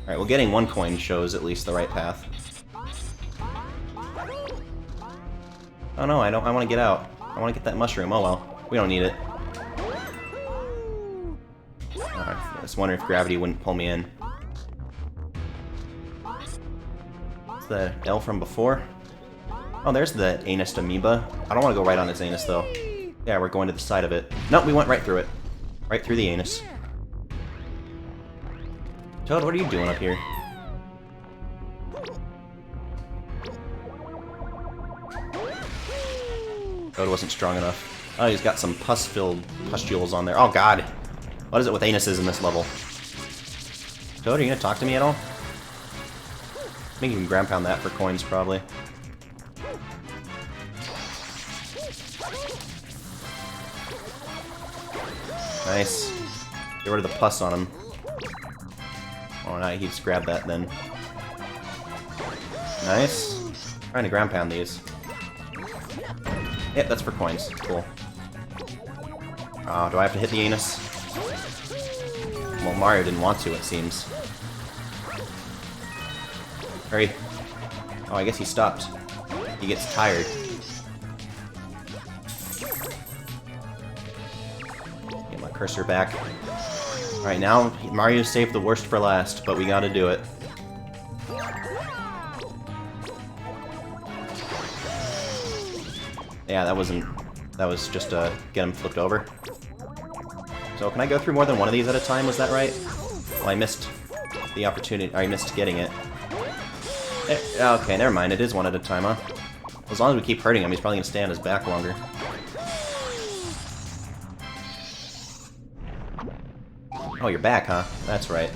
Alright, well, getting one coin shows at least the right path. Oh no, I want to get out. I want to get that mushroom. Oh well. We don't need it. I was wondering if gravity wouldn't pull me in. It's the L from before. Oh, there's the anus amoeba. I don't want to go right on its anus, though. Yeah, we're going to the side of it. Nope, we went right through it. Right through the anus. Toad, what are you doing up here? Toad wasn't strong enough. Oh, he's got some pus-filled pustules on there. Oh, God. What is it with anuses in this level? Toad, are you going to talk to me at all? I think you can ground pound that for coins, probably. Nice. Get rid of the pus on him. Oh, now he just grab that then. Nice. Trying to ground pound these. Yep, that's for coins. Cool. Oh, do I have to hit the anus? Well, Mario didn't want to, it seems. Hurry. Oh, I guess he stopped. He gets tired. Get my cursor back. Alright, now Mario saved the worst for last, but we gotta do it. Yeah, that was just to get him flipped over. So can I go through more than one of these at a time, was that right? Well, I missed the opportunity, I missed getting it. Okay, never mind, it is one at a time, huh? As long as we keep hurting him, he's probably gonna stay on his back longer. Oh, you're back, huh? That's right.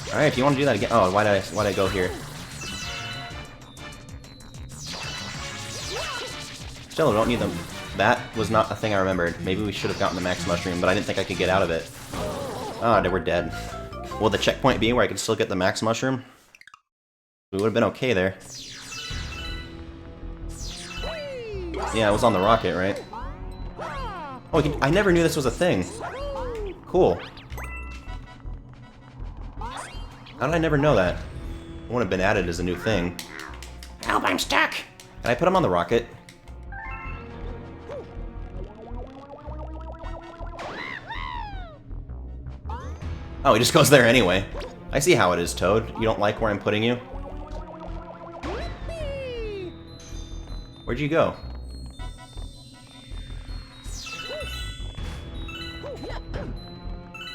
Alright, if you want to do that again... Oh, why'd I go here? Still, we don't need them. That was not a thing I remembered. Maybe we should have gotten the max mushroom, but I didn't think I could get out of it. Oh, we're dead. Will the checkpoint be where I could still get the max mushroom? We would have been okay there. Yeah, it was on the rocket, right? Oh, I never knew this was a thing. Cool. How did I never know that? It wouldn't have been added as a new thing. Help, I'm stuck. Can I put him on the rocket? Oh, he just goes there anyway. I see how it is, Toad. You don't like where I'm putting you? Where'd you go?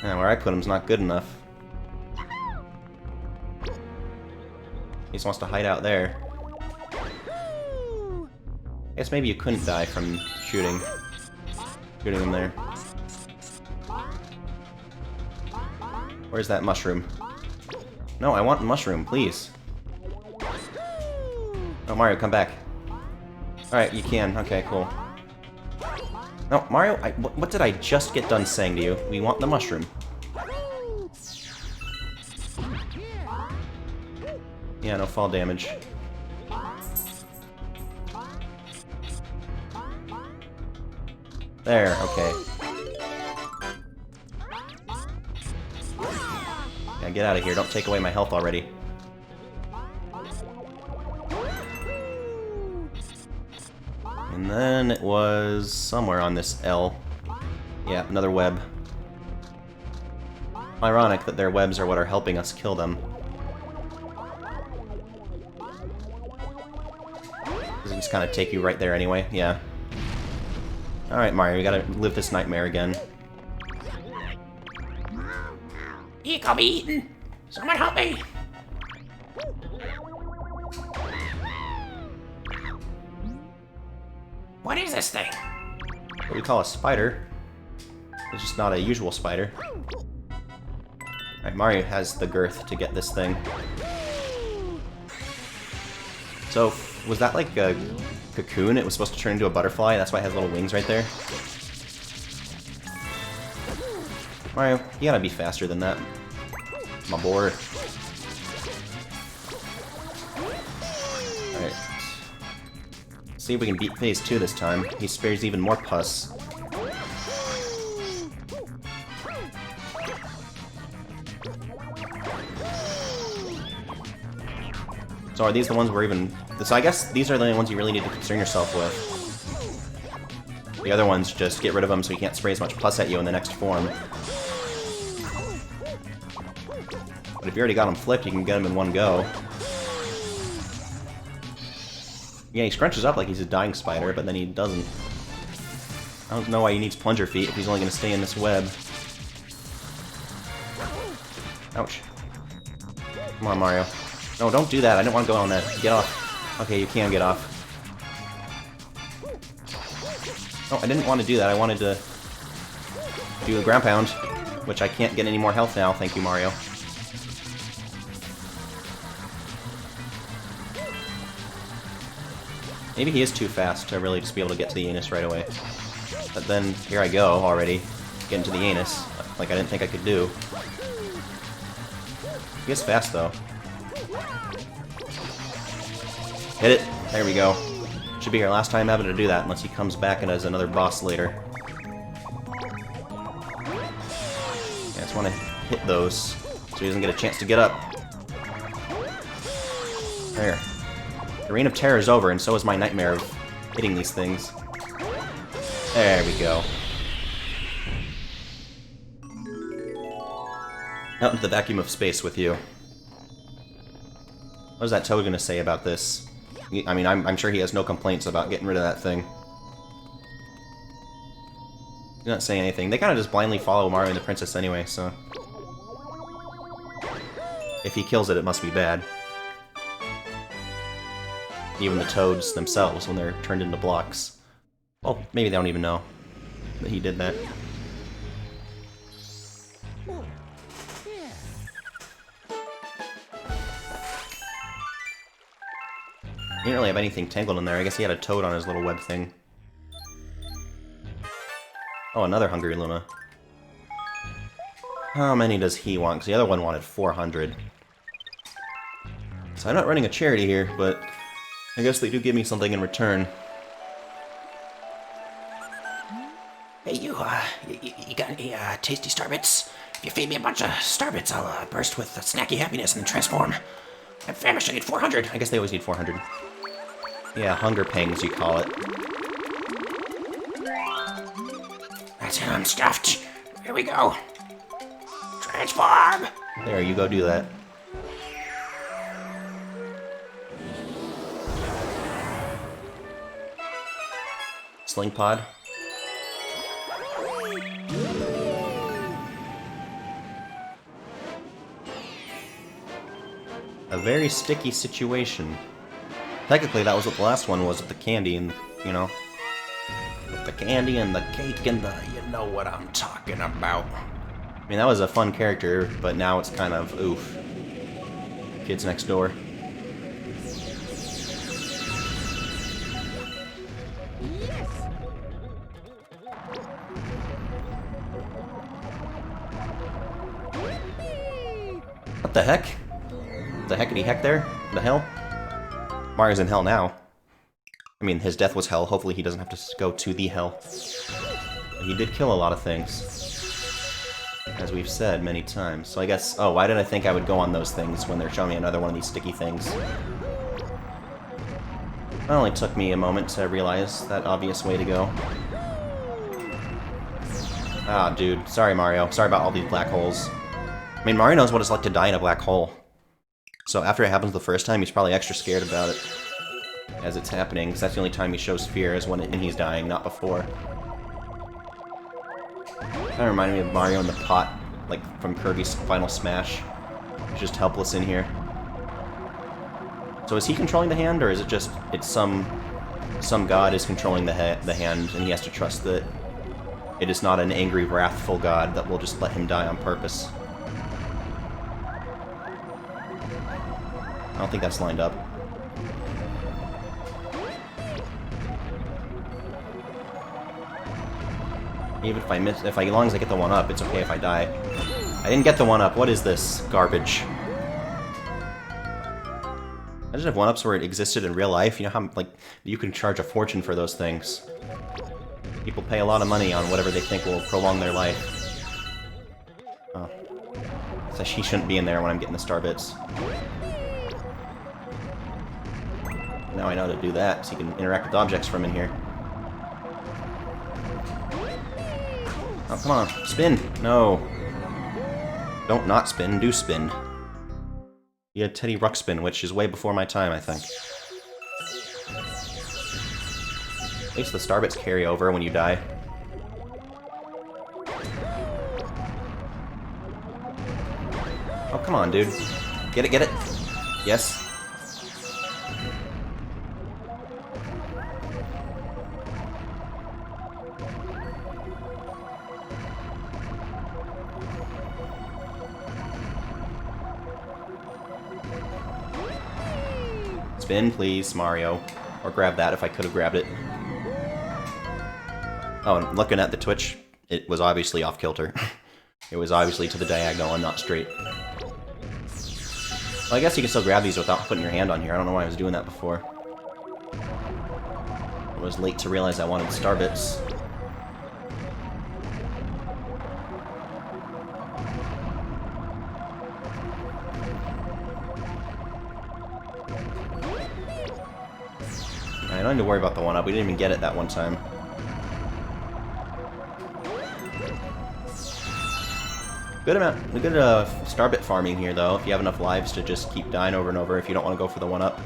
Where I put him's not good enough. He just wants to hide out there. I guess maybe you couldn't die from shooting him there. Where's that mushroom? No, I want the mushroom, please. Oh, Mario, come back. Alright, you can. Okay, cool. No, Mario, what did I just get done saying to you? We want the mushroom. Yeah, no fall damage. There, okay. Yeah, get out of here. Don't take away my health already. And then it was somewhere on this L. Yeah, another web. Ironic that their webs are what are helping us kill them. Does it just kind of take you right there anyway? Yeah. Alright, Mario, you gotta live this nightmare again. You gonna be eaten. Someone help me. What is this thing? What we call a spider. It's just not a usual spider. Alright, Mario has the girth to get this thing. So, was that like a cocoon? It was supposed to turn into a butterfly, that's why it has little wings right there? Mario, you gotta be faster than that. My boy. Alright. See if we can beat phase 2 this time. He spares even more pus. So are these the ones we're even... So I guess these are the only ones you really need to concern yourself with. The other ones, just get rid of them so he can't spray as much pus at you in the next form. But if you already got him flipped, you can get him in one go. Yeah, he scrunches up like he's a dying spider, but then he doesn't. I don't know why he needs plunger feet if he's only going to stay in this web. Ouch. Come on, Mario. No, don't do that. I didn't want to go on that. Get off. Okay, you can get off. No, I didn't want to do that. I wanted to do a ground pound, which I can't get any more health now. Thank you, Mario. Maybe he is too fast to really just be able to get to the anus right away. But then, here I go already, getting to the anus, like I didn't think I could do. He is fast, though. Hit it! There we go. Should be our last time having to do that, unless he comes back and has another boss later. Yeah, I just want to hit those, so he doesn't get a chance to get up. There. The Reign of Terror is over, and so is my nightmare of hitting these things. There we go. Out into the vacuum of space with you. What is that Toad gonna say about this? I mean, I'm sure he has no complaints about getting rid of that thing. He's not saying anything. They kind of just blindly follow Mario and the Princess anyway, so... If he kills it, it must be bad. Even the Toads themselves, when they're turned into blocks. Well, maybe they don't even know that he did that. He didn't really have anything tangled in there. I guess he had a toad on his little web thing. Oh, another Hungry Luma. How many does he want? Because the other one wanted 400. So I'm not running a charity here, but I guess they do give me something in return. Hey, you got any tasty Starbits? If you feed me a bunch of Starbits, I'll burst with snacky happiness and then transform. I'm famished, I need 400. I guess they always need 400. Yeah, hunger pangs, you call it. That's it, I'm stuffed. Here we go. Transform! There, you go do that. Sling pod. A very sticky situation. Technically, that was what the last one was with the candy and, you know. With the candy and the cake and the, you know what I'm talking about. I mean, that was a fun character, but now it's kind of, oof. Kids next door. What the heck? The heckity heck there? The hell? Mario's in hell now. I mean, his death was hell. Hopefully he doesn't have to go to the hell. He did kill a lot of things, as we've said many times. So I guess... Oh, why did I think I would go on those things when they're showing me another one of these sticky things? It only took me a moment to realize that obvious way to go. Ah, dude. Sorry, Mario. Sorry about all these black holes. I mean, Mario knows what it's like to die in a black hole. So after it happens the first time, he's probably extra scared about it as it's happening, because that's the only time he shows fear is when he's dying, not before. Kind of reminded me of Mario in the pot, like from Kirby's Final Smash. He's just helpless in here. So is he controlling the hand, or is it just some god is controlling the hand, and he has to trust that it is not an angry, wrathful god that will just let him die on purpose? I don't think that's lined up. Even if I miss, as long as I get the one up, it's okay if I die. I didn't get the one up. What is this garbage? Imagine if one-ups were existed in real life. You know how like you can charge a fortune for those things. People pay a lot of money on whatever they think will prolong their life. Oh, so he shouldn't be in there when I'm getting the star bits. Now I know how to do that, so you can interact with objects from in here. Oh, come on. Spin! No. Don't not spin, do spin. You had Teddy Ruxpin, which is way before my time, I think. At least the star bits carry over when you die. Oh, come on, dude. Get it, get it! Yes. Spin, please, Mario. Or grab that if I could have grabbed it. Oh, and looking at the Twitch, it was obviously off-kilter. It was obviously to the diagonal and not straight. Well, I guess you can still grab these without putting your hand on here. I don't know why I was doing that before. I was late to realize I wanted star bits. I don't need to worry about the one-up. We didn't even get it that one time. Good star bit farming here, though, if you have enough lives to just keep dying over and over if you don't want to go for the one-up.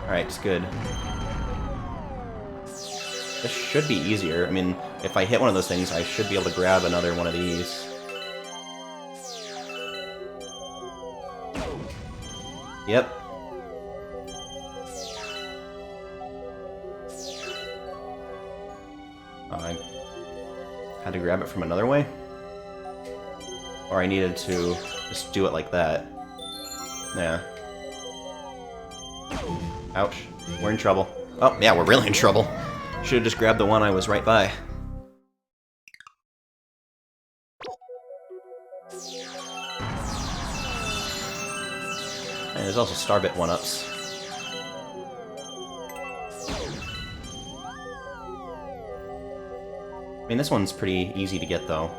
Alright, it's good. This should be easier. I mean, if I hit one of those things, I should be able to grab another one of these. Yep. I had to grab it from another way? Or I needed to just do it like that. Yeah. Ouch. We're in trouble. Oh, yeah, we're really in trouble. Should've just grabbed the one I was right by. And there's also Starbit 1-ups. I mean, this one's pretty easy to get, though.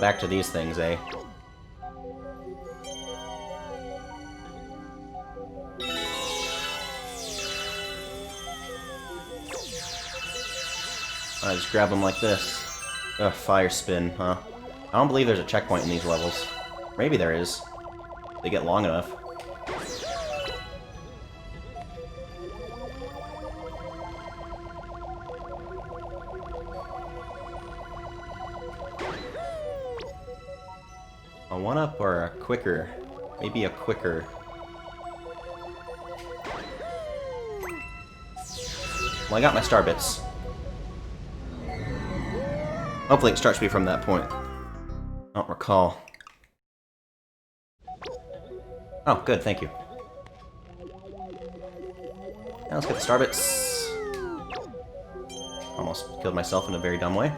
Back to these things, eh? I just grab them like this. Ugh, fire spin, huh? I don't believe there's a checkpoint in these levels. Maybe there is. They get long enough. A 1-up or a quicker? Maybe a quicker. Well, I got my star bits. Hopefully it starts me from that point. I don't recall. Oh, good, thank you. Now let's get the star bits. Almost killed myself in a very dumb way.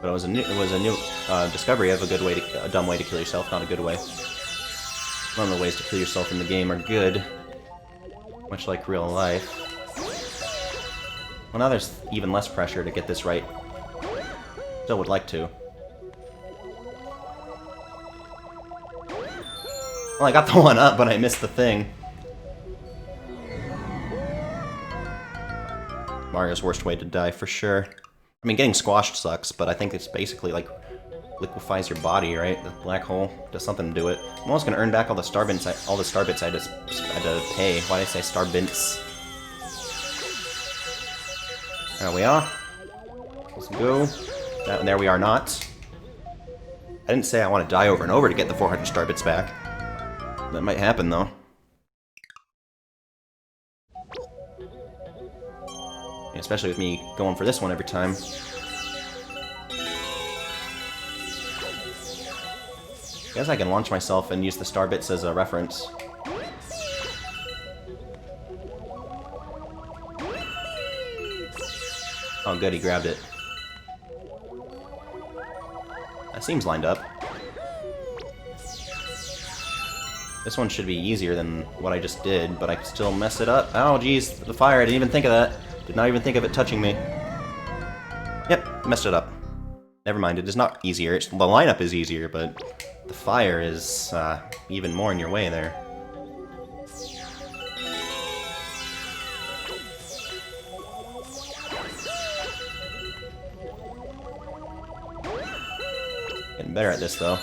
But it was a new discovery of a dumb way to kill yourself, not a good way. None of the ways to kill yourself in the game are good. Much like real life. Well, now there's even less pressure to get this right. Still would like to. Well, I got the one up, but I missed the thing. Mario's worst way to die, for sure. I mean, getting squashed sucks, but I think it's basically like liquefies your body, right? The black hole does something to do it. I'm almost gonna earn back all the star bits I just had to pay. Why did I say star bits? There we are. Let's go. There we are not. I didn't say I want to die over and over to get the 400 star bits back. That might happen, though. Especially with me going for this one every time. I guess I can launch myself and use the star bits as a reference. Oh good, he grabbed it. That seems lined up. This one should be easier than what I just did, but I can still mess it up. Oh geez, the fire, I didn't even think of that. Did not even think of it touching me. Yep, messed it up. Never mind, it is not easier. The lineup is easier, but the fire is even more in your way there. Getting better at this, though.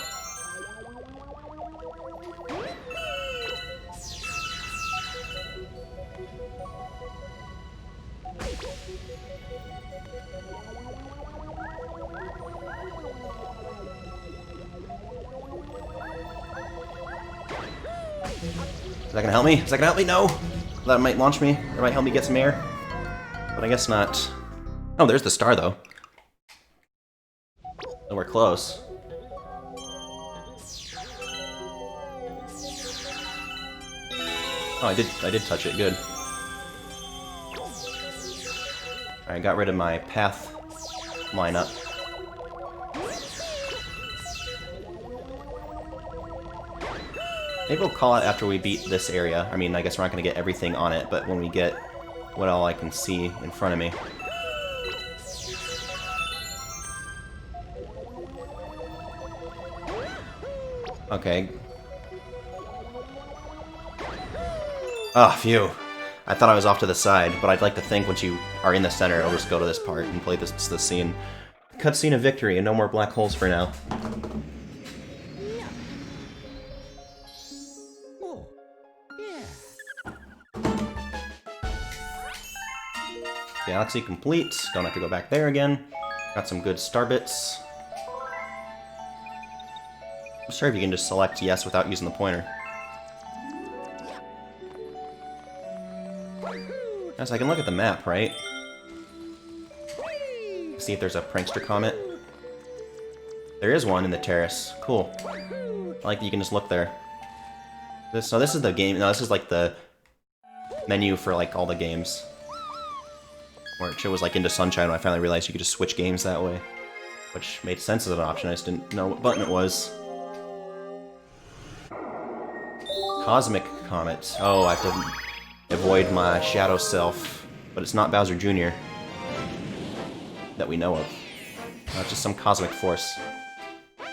Is that gonna help me? Is that gonna help me? No! That might launch me. That might help me get some air. But I guess not. Oh, there's the star, though. Oh, we're close. Oh, I did touch it. Good. Alright, got rid of my path lineup. Maybe we'll call it after we beat this area. I mean, I guess we're not going to get everything on it, but when we get what all I can see in front of me. Okay. Ah, phew. I thought I was off to the side, but I'd like to think once you are in the center, it'll just go to this part and play this scene. Cutscene of victory, and no more black holes for now. Galaxy complete. Don't have to go back there again. Got some good star bits. I'm sorry if you can just select yes without using the pointer. Yes, I can look at the map, right? See if there's a prankster comet. There is one in the terrace. Cool. I like that you can just look there. So this is the game. No, this is like the menu for like all the games. Where it was like into Sunshine when I finally realized you could just switch games that way. Which made sense as an option, I just didn't know what button it was. Cosmic Comet. Oh, I have to avoid my shadow self. But it's not Bowser Jr. that we know of. It's just some cosmic force. I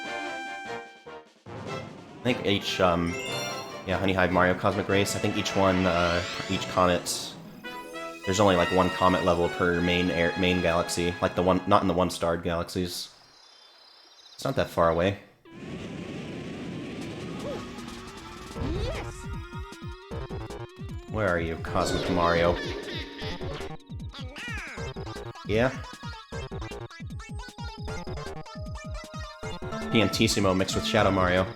think each, yeah, Honey Hive Mario Cosmic Race, I think each one, each comet... There's only like one comet level per main galaxy, like the one, not in the one-starred galaxies. It's not that far away. Where are you, Cosmic Mario? Yeah? Piantissimo mixed with Shadow Mario.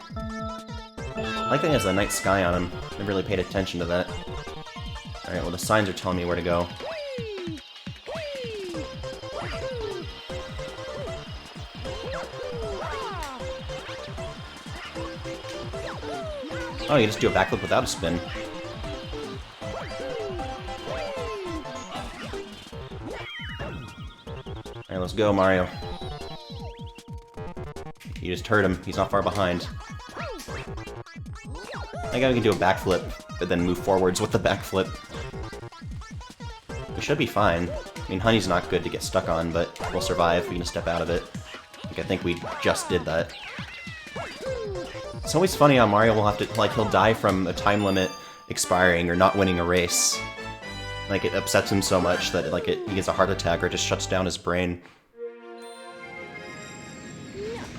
I like that he has the night sky on him. Never really paid attention to that. Alright, well the signs are telling me where to go. Oh, you just do a backflip without a spin. Alright, let's go, Mario. You just heard him. He's not far behind. I think I can do a backflip, but then move forwards with the backflip. We should be fine. I mean, honey's not good to get stuck on, but we'll survive. We can step out of it. I think we just did that. It's always funny how Mario will have to, like, he'll die from a time limit expiring or not winning a race. Like, it upsets him so much that, like, he gets a heart attack or it just shuts down his brain.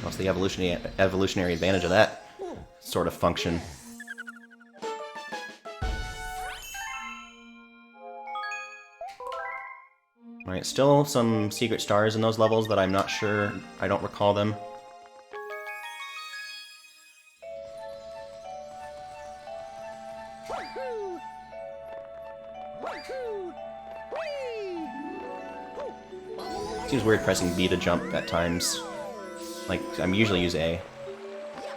What's the evolutionary advantage of that sort of function? Alright, still some secret stars in those levels that I'm not sure, I don't recall them. Seems weird pressing B to jump at times. Like, I usually use A,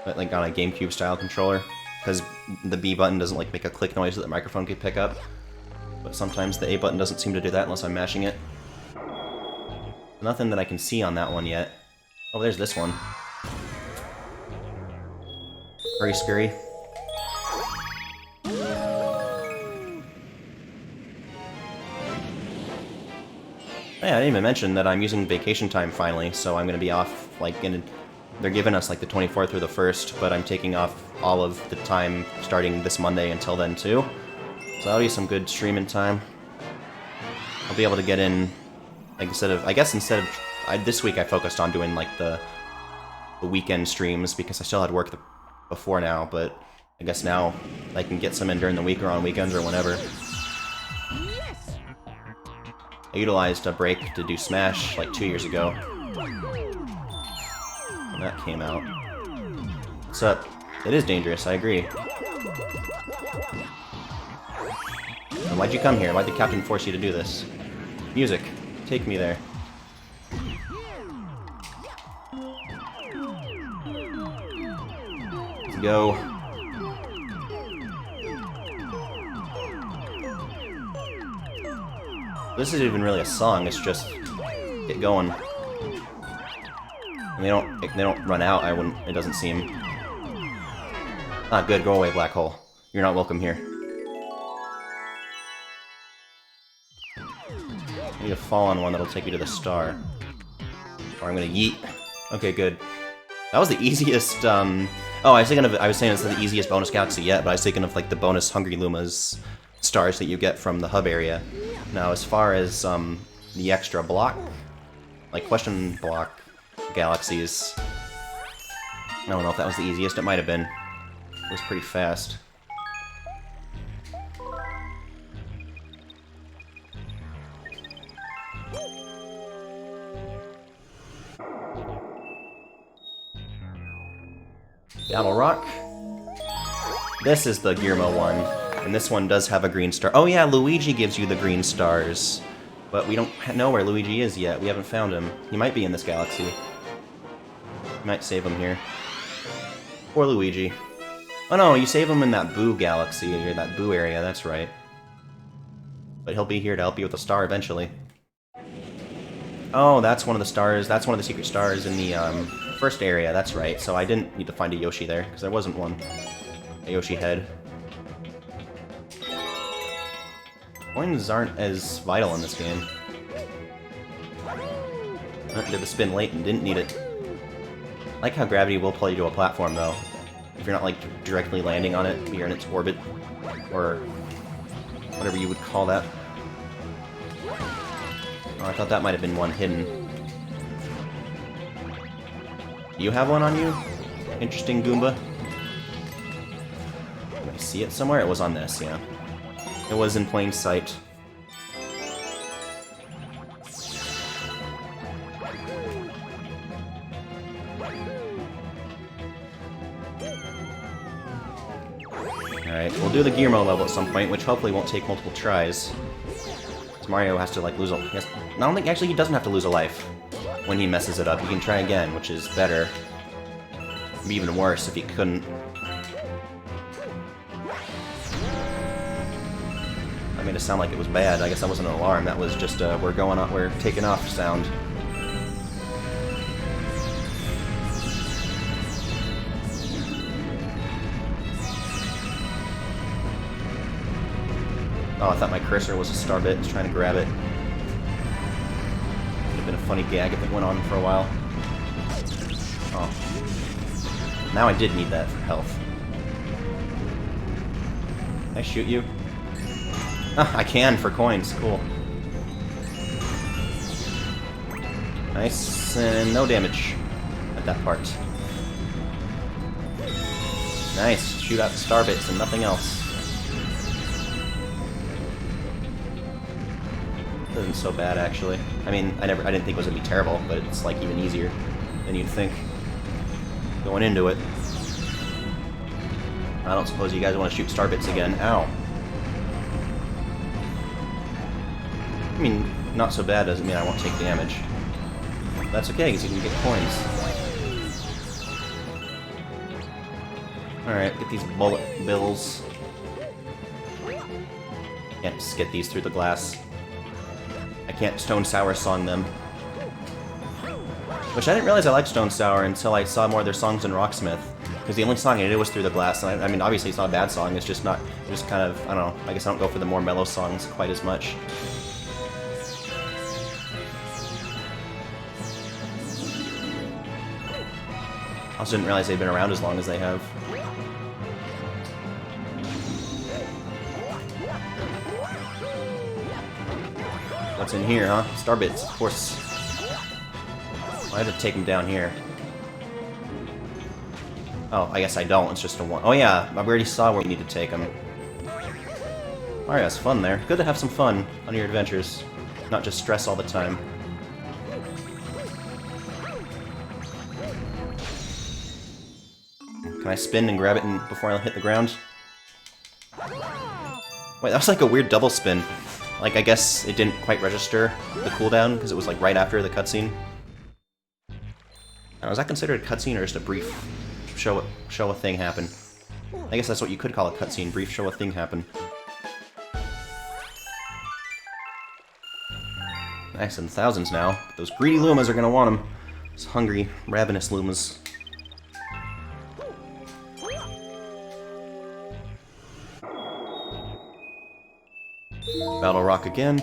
but like on a GameCube style controller, because the B button doesn't like make a click noise that the microphone could pick up. But sometimes the A button doesn't seem to do that unless I'm mashing it. Nothing that I can see on that one yet. Oh, there's this one. Very scary. Yeah, I didn't even mention that I'm using vacation time finally, so I'm gonna be off, like, they're giving us, like, the 24th or the 1st, but I'm taking off all of the time starting this Monday until then, too. So that'll be some good streaming time. I'll be able to get in, like, this week I focused on doing, like, the weekend streams, because I still had work before now, but I guess now I can get some in during the week or on weekends or whenever. I utilized a break to do Smash like 2 years ago. And that came out. What's up? It is dangerous, I agree. And why'd you come here? Why'd the captain force you to do this? Music. Take me there. Let's go. This isn't even really a song, it's just get going. And they don't run out, it doesn't seem. Not good, go away, black hole. You're not welcome here. I need to fall on one that'll take you to the star. Or I'm gonna yeet. Okay, good. That was the easiest, Oh, I was saying it's the easiest bonus galaxy yet, but I was thinking of, like, the bonus Hungry Luma's stars that you get from the hub area. Now, as far as the extra block, like question block galaxies, I don't know if that was the easiest. It might have been. It was pretty fast. Battle Rock. This is the Gearmo one. And this one does have a green star. Oh yeah, Luigi gives you the green stars. But we don't know where Luigi is yet. We haven't found him. He might be in this galaxy. Might save him here. Or Luigi. Oh no, you save him in that Boo galaxy, or that Boo area, that's right. But he'll be here to help you with the star eventually. Oh, that's one of the stars. That's one of the secret stars in the first area, that's right. So I didn't need to find a Yoshi there, because there wasn't one. A Yoshi head. Coins aren't as vital in this game. Did the spin late and didn't need it. I like how gravity will pull you to a platform, though. If you're not, like, directly landing on it, you're in its orbit. Or whatever you would call that. Oh, I thought that might have been one hidden. You have one on you? Interesting Goomba. Can I see it somewhere? It was on this, yeah. It was in plain sight. Alright, we'll do the Gearmo level at some point, which hopefully won't take multiple tries. Because Mario has to, like, lose a... I don't think... Actually, he doesn't have to lose a life when he messes it up. He can try again, which is better. It'd be even worse if he couldn't. I made it sound like it was bad. I guess that wasn't an alarm. That was just a we're taking off sound. Oh, I thought my cursor was a star bit. I was trying to grab it. Would have been a funny gag if it went on for a while. Oh. Now I did need that for health. Can I shoot you? Ah, I can for coins. Cool. Nice, and no damage at that part. Nice, shoot out the star bits and nothing else. Isn't so bad actually. I mean, I didn't think it was gonna be terrible, but it's like even easier than you'd think going into it. I don't suppose you guys want to shoot star bits again. Ow. I mean, not so bad doesn't mean I won't take damage. That's okay, because you can get coins. Alright, get these bullet bills. Can't just get these through the glass. I can't Stone Sour song them. Which I didn't realize I liked Stone Sour until I saw more of their songs in Rocksmith. Because the only song I did was Through the Glass. And I mean, obviously it's not a bad song, it's just not, just kind of, I don't know, I guess I don't go for the more mellow songs quite as much. I also didn't realize they'd been around as long as they have. What's in here, huh? Star bits, of course. I had to take them down here. Oh, I guess I don't. It's just a one. Oh yeah, I already saw where we need to take them. Alright, that's fun there. Good to have some fun on your adventures. Not just stress all the time. Can I spin and grab it before I hit the ground? Wait, that was like a weird double spin. Like, I guess it didn't quite register the cooldown, because it was like right after the cutscene. Now, is that considered a cutscene or just a brief show a thing happen? I guess that's what you could call a cutscene, brief show a thing happen. Nice, and thousands now. Those greedy Lumas are gonna want them. Those hungry, ravenous Lumas. Battle Rock again.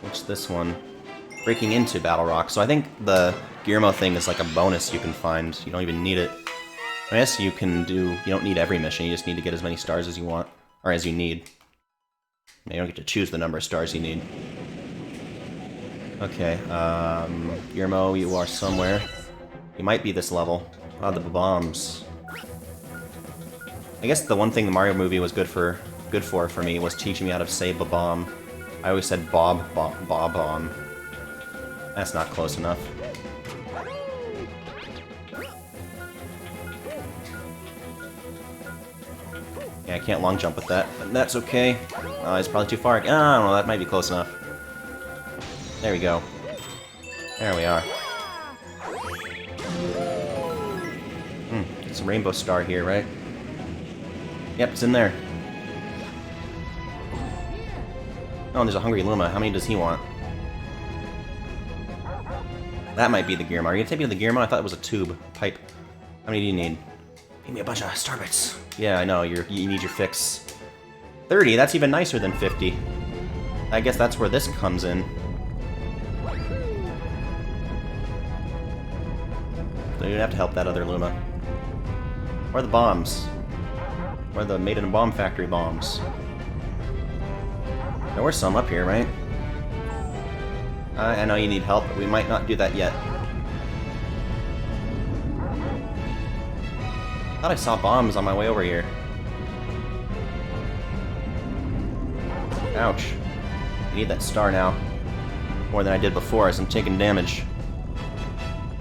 What's this one? Breaking into Battle Rock. So I think the Guillermo thing is like a bonus you can find. You don't even need it. I guess you can do... You don't need every mission. You just need to get as many stars as you want. Or as you need. You don't get to choose the number of stars you need. Okay, Guillermo, you are somewhere. You might be this level. Ah, the bombs. I guess the one thing the Mario movie was good for me was teaching me how to say ba-bomb. I always said bob-bomb. That's not close enough. Yeah, I can't long jump with that, but that's okay. It's probably too far. I don't know, that might be close enough. There we go. There we are. It's a rainbow star here, right? Yep, it's in there. Oh, and there's a hungry Luma. How many does he want? That might be the Guillermo. Are you gonna take me to the Guillermo? I thought it was a tube. Pipe. How many do you need? Give me a bunch of starbits. Yeah, I know. You need your fix. 30? That's even nicer than 50. I guess that's where this comes in. So you'd have to help that other Luma. Or the bombs. Or the made in a bomb factory bombs. There were some up here, right? I know you need help, but we might not do that yet. I thought I saw bombs on my way over here. Ouch. I need that star now. More than I did before, as I'm taking damage.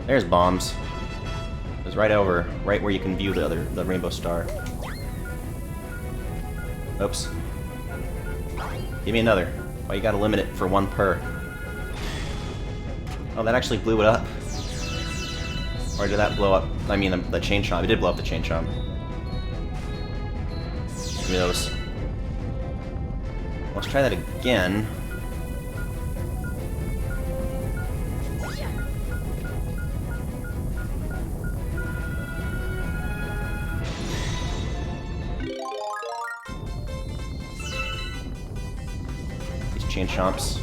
There's bombs. It was right over, right where you can view the rainbow star. Oops. Give me another. Oh, you gotta limit it for one per. Oh, that actually blew it up. Or did that blow up? I mean, the chain chomp. It did blow up the chain chomp. Give me those. Let's try that again. chain chomps.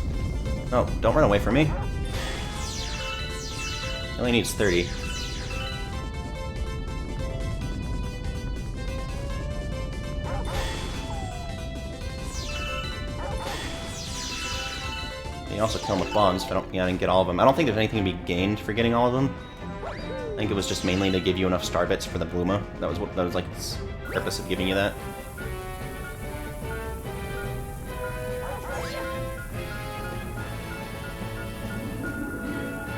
No, don't run away from me. He only needs 30. You can also kill him with bombs if I didn't get all of them. I don't think there's anything to be gained for getting all of them. I think it was just mainly to give you enough star bits for the Bluma. That was like its purpose of giving you that.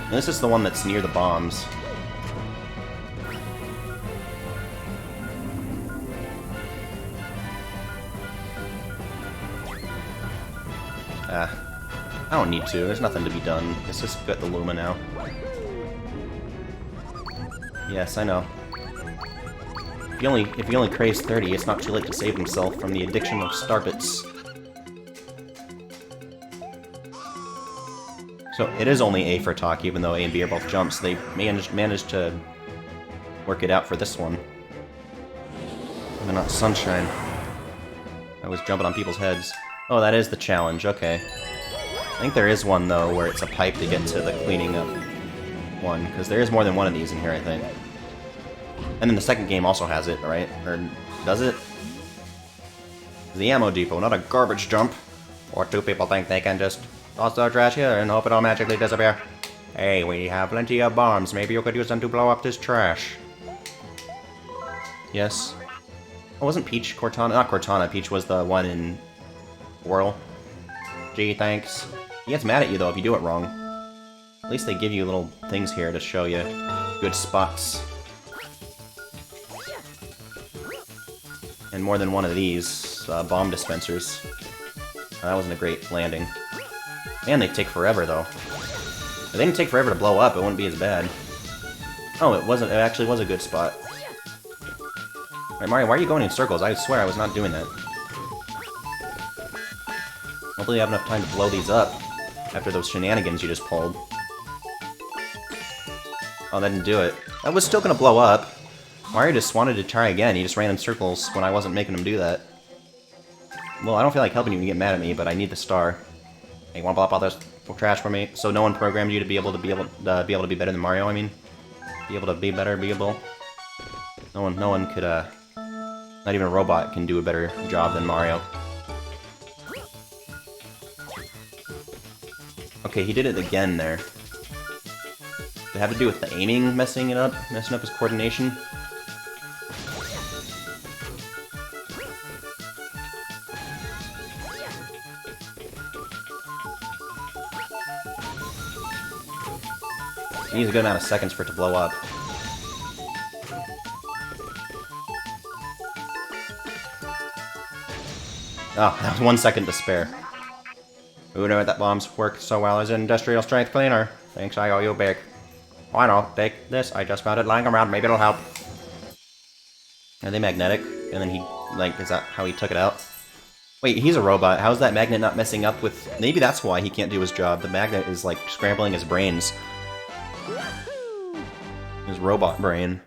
And this is the one that's near the bombs. I don't need to. There's nothing to be done. Let's just get the Luma now. Yes, I know. If he only craves 30, it's not too late to save himself from the addiction of starbits. So it is only A for talk, even though A and B are both jumps. They managed to work it out for this one. But not Sunshine. I was jumping on people's heads. Oh, that is the challenge. Okay. I think there is one, though, where it's a pipe to get to the cleaning up one, because there is more than one of these in here, I think. And then the second game also has it, right? Or does it? The ammo depot, not a garbage dump. Or two people think they can just toss their trash here and hope it'll magically disappear. Hey, we have plenty of bombs. Maybe you could use them to blow up this trash. Yes. Oh, wasn't Peach Cortana? Not Cortana. Peach was the one in Whirl. Gee, thanks. He gets mad at you, though, if you do it wrong. At least they give you little things here to show you good spots. And more than one of these bomb dispensers. That wasn't a great landing. Man, they take forever, though. If they didn't take forever to blow up, it wouldn't be as bad. Oh, it wasn't. It actually was a good spot. Alright, Mario, why are you going in circles? I swear I was not doing that. Hopefully you have enough time to blow these up after those shenanigans you just pulled. Oh, that didn't do it. That was still gonna blow up. Mario just wanted to try again. He just ran in circles when I wasn't making him do that. Well, I don't feel like helping you when you get mad at me, but I need the star. Hey, you wanna blow up all this trash for me? So no one programmed you to be able to be better than Mario, I mean? Be able to be better, No one could, not even a robot can do a better job than Mario. Okay, he did it again there. Did it have to do with the aiming messing up his coordination? He needs a good amount of seconds for it to blow up. Oh, that was 1 second to spare. Who knew that bombs work so well as an industrial strength cleaner? Thanks, I owe you big. Why not? Take this, I just found it lying around, maybe it'll help. Are they magnetic? And then he, like, is that how he took it out? Wait, he's a robot. How's that magnet not messing up with... Maybe that's why he can't do his job. The magnet is, like, scrambling his brains. His robot brain.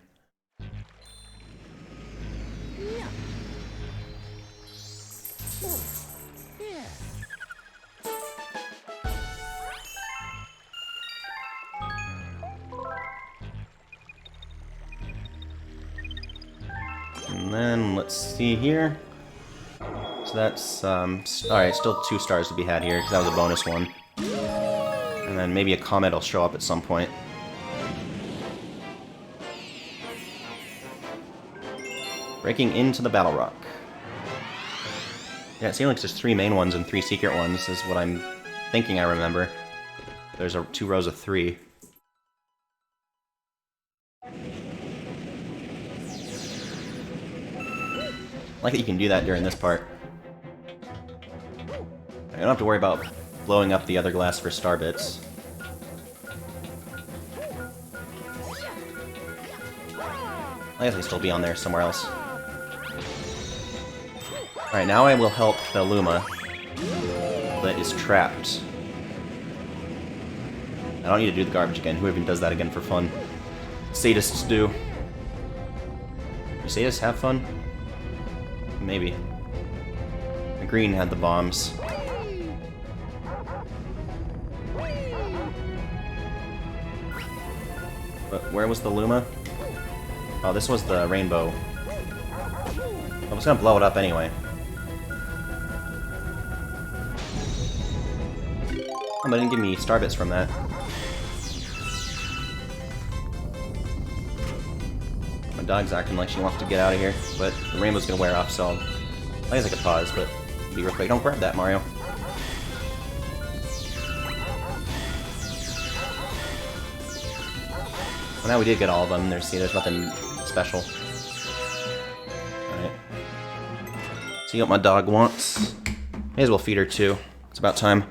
And then, let's see here. So that's, alright, still 2 stars to be had here, because that was a bonus one. And then maybe a comet will show up at some point. Breaking into the Battle Rock. Yeah, it seems like there's 3 main ones and 3 secret ones, is what I'm thinking I remember. There's 2 rows of 3. I like that you can do that during this part. I don't have to worry about blowing up the other glass for star bits. I guess I can still be on there somewhere else. Alright, now I will help the Luma that is trapped. I don't need to do the garbage again. Who even does that again for fun? Sadists do. Do sadists have fun? Maybe. The green had the bombs. But where was the Luma? Oh, this was the rainbow. I was gonna blow it up anyway. Oh, they didn't give me star bits from that. My dog's acting like she wants to get out of here, but the rainbow's gonna wear off, so I guess I could pause, but be real quick. Don't grab that, Mario. Well, now we did get all of them. There's nothing special. Alright. See what my dog wants. May as well feed her too. It's about time.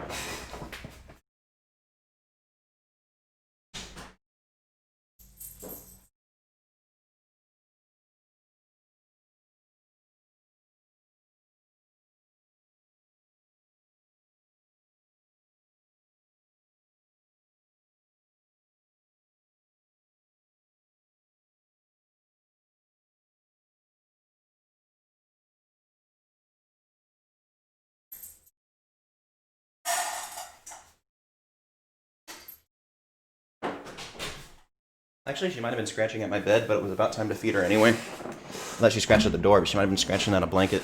Actually, she might have been scratching at my bed, but it was about time to feed her anyway. I thought she scratched at the door, but she might have been scratching at a blanket.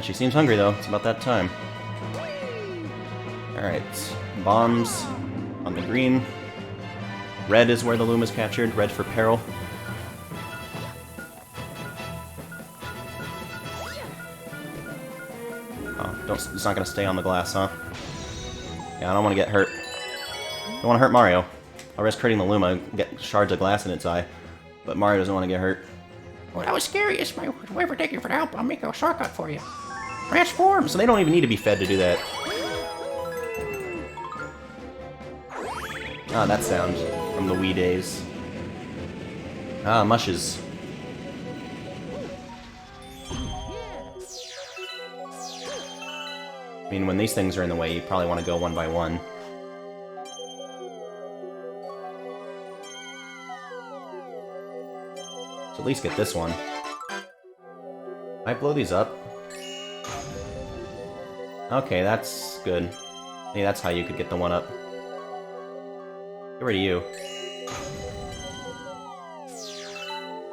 She seems hungry, though. It's about that time. Alright. Bombs on the green. Red is where the Luma's captured. Red for peril. Oh, it's not gonna stay on the glass, huh? Yeah, I don't want to get hurt. Don't want to hurt Mario. I'll risk hurting the Luma and get shards of glass in its eye. But Mario doesn't want to get hurt. Well, that was scary. It's my way for taking for the help. I'll make a shortcut for you. Transform! So they don't even need to be fed to do that. Ah, that sound from the Wii days. Ah, mushes. I mean, when these things are in the way, you probably want to go one by one. So at least get this one. I blow these up. Okay, that's good. Hey, that's how you could get the one up. Get rid of you.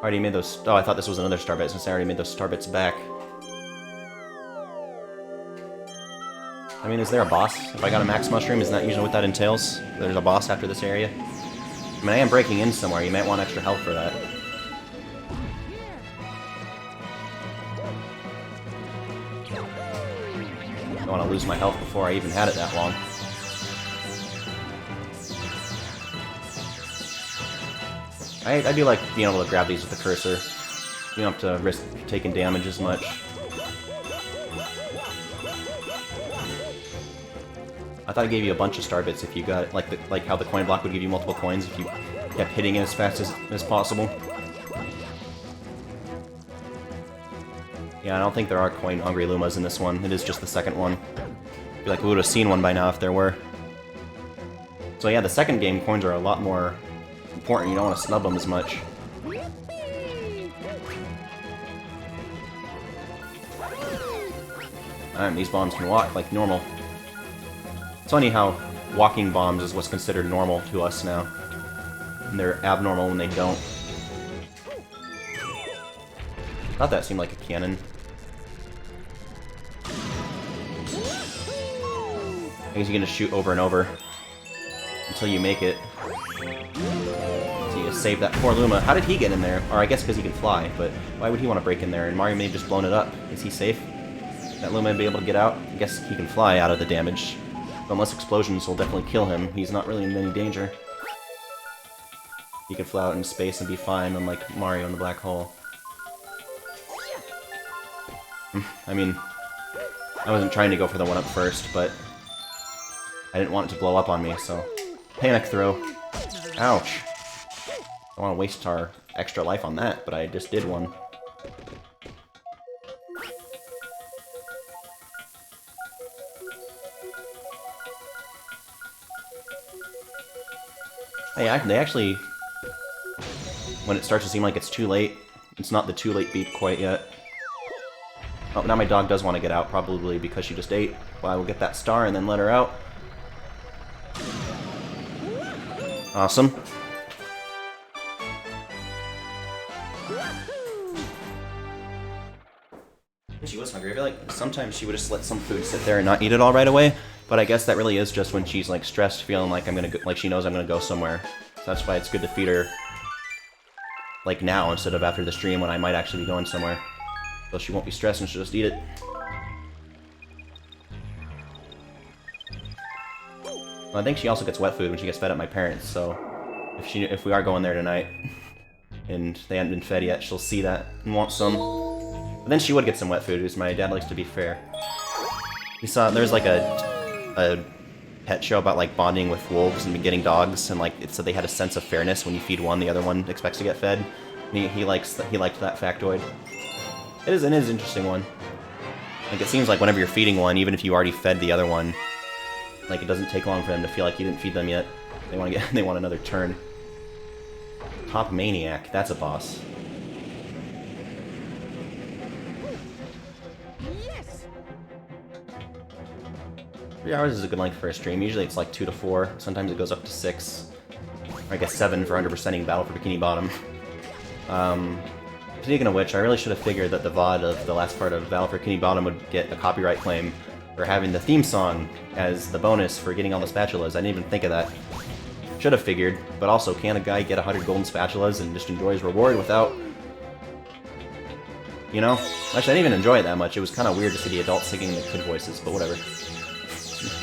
Already made those. Oh, I thought this was another star bit since I already made those star bits back. I mean, is there a boss? If I got a max mushroom, isn't that usually what that entails? There's a boss after this area? I mean, I am breaking in somewhere. You might want extra health for that. I don't want to lose my health before I even had it that long. I do like being able to grab these with the cursor. You don't have to risk taking damage as much. I thought it gave you a bunch of star bits if you got it, like how the coin block would give you multiple coins if you kept hitting it as fast as possible. Yeah, I don't think there are coin-hungry Lumas in this one. It is just the second one. I feel like we would have seen one by now if there were. So yeah, the second game, coins are a lot more important. You don't want to snub them as much. And these bombs can walk like normal. It's funny how walking bombs is what's considered normal to us now. And they're abnormal when they don't. I thought that seemed like a cannon. I guess you can just shoot over and over until you make it. So you save that poor Luma. How did he get in there? Or I guess because he can fly, but why would he want to break in there? And Mario may have just blown it up. Is he safe? That Luma be able to get out? I guess he can fly out of the damage. But unless explosions will definitely kill him, he's not really in any danger. He can fly out into space and be fine, unlike Mario in the black hole. I mean, I wasn't trying to go for the one up first, but I didn't want it to blow up on me, so... Panic throw. Ouch. I don't want to waste our extra life on that, but I just did one. Hey, they actually... When it starts to seem like it's too late, it's not the too late beat quite yet. Oh, now my dog does want to get out, probably because she just ate. Well, I will get that star and then let her out. Awesome. She was hungry. I feel like sometimes she would just let some food sit there and not eat it all right away. But I guess that really is just when she's like stressed, feeling like I'm gonna go, like she knows I'm gonna go somewhere. So that's why it's good to feed her like now instead of after the stream when I might actually be going somewhere. So she won't be stressed and she'll just eat it. Well, I think she also gets wet food when she gets fed at my parents. So if we are going there tonight and they haven't been fed yet, she'll see that and want some. But then she would get some wet food, because my dad likes to be fair. We saw there's like a pet show about like bonding with wolves and getting dogs, and like it said they had a sense of fairness. When you feed one, the other one expects to get fed. He liked that factoid. It is an interesting one. Like it seems like whenever you're feeding one, even if you already fed the other one, like it doesn't take long for them to feel like you didn't feed them yet. They want another turn. Top Maniac, that's a boss. Yes. 3 hours is a good length for a stream. Usually it's like 2 to 4. Sometimes it goes up to 6. Or I guess 7 for 100%ing Battle for Bikini Bottom. Speaking of which, I really should have figured that the VOD of the last part of Battle for Bikini Bottom would get a copyright claim for having the theme song as the bonus for getting all the spatulas. I didn't even think of that. Should have figured, but also, can a guy get 100 golden spatulas and just enjoy his reward without... You know? Actually, I didn't even enjoy it that much. It was kind of weird to see the adults singing the kid voices, but whatever.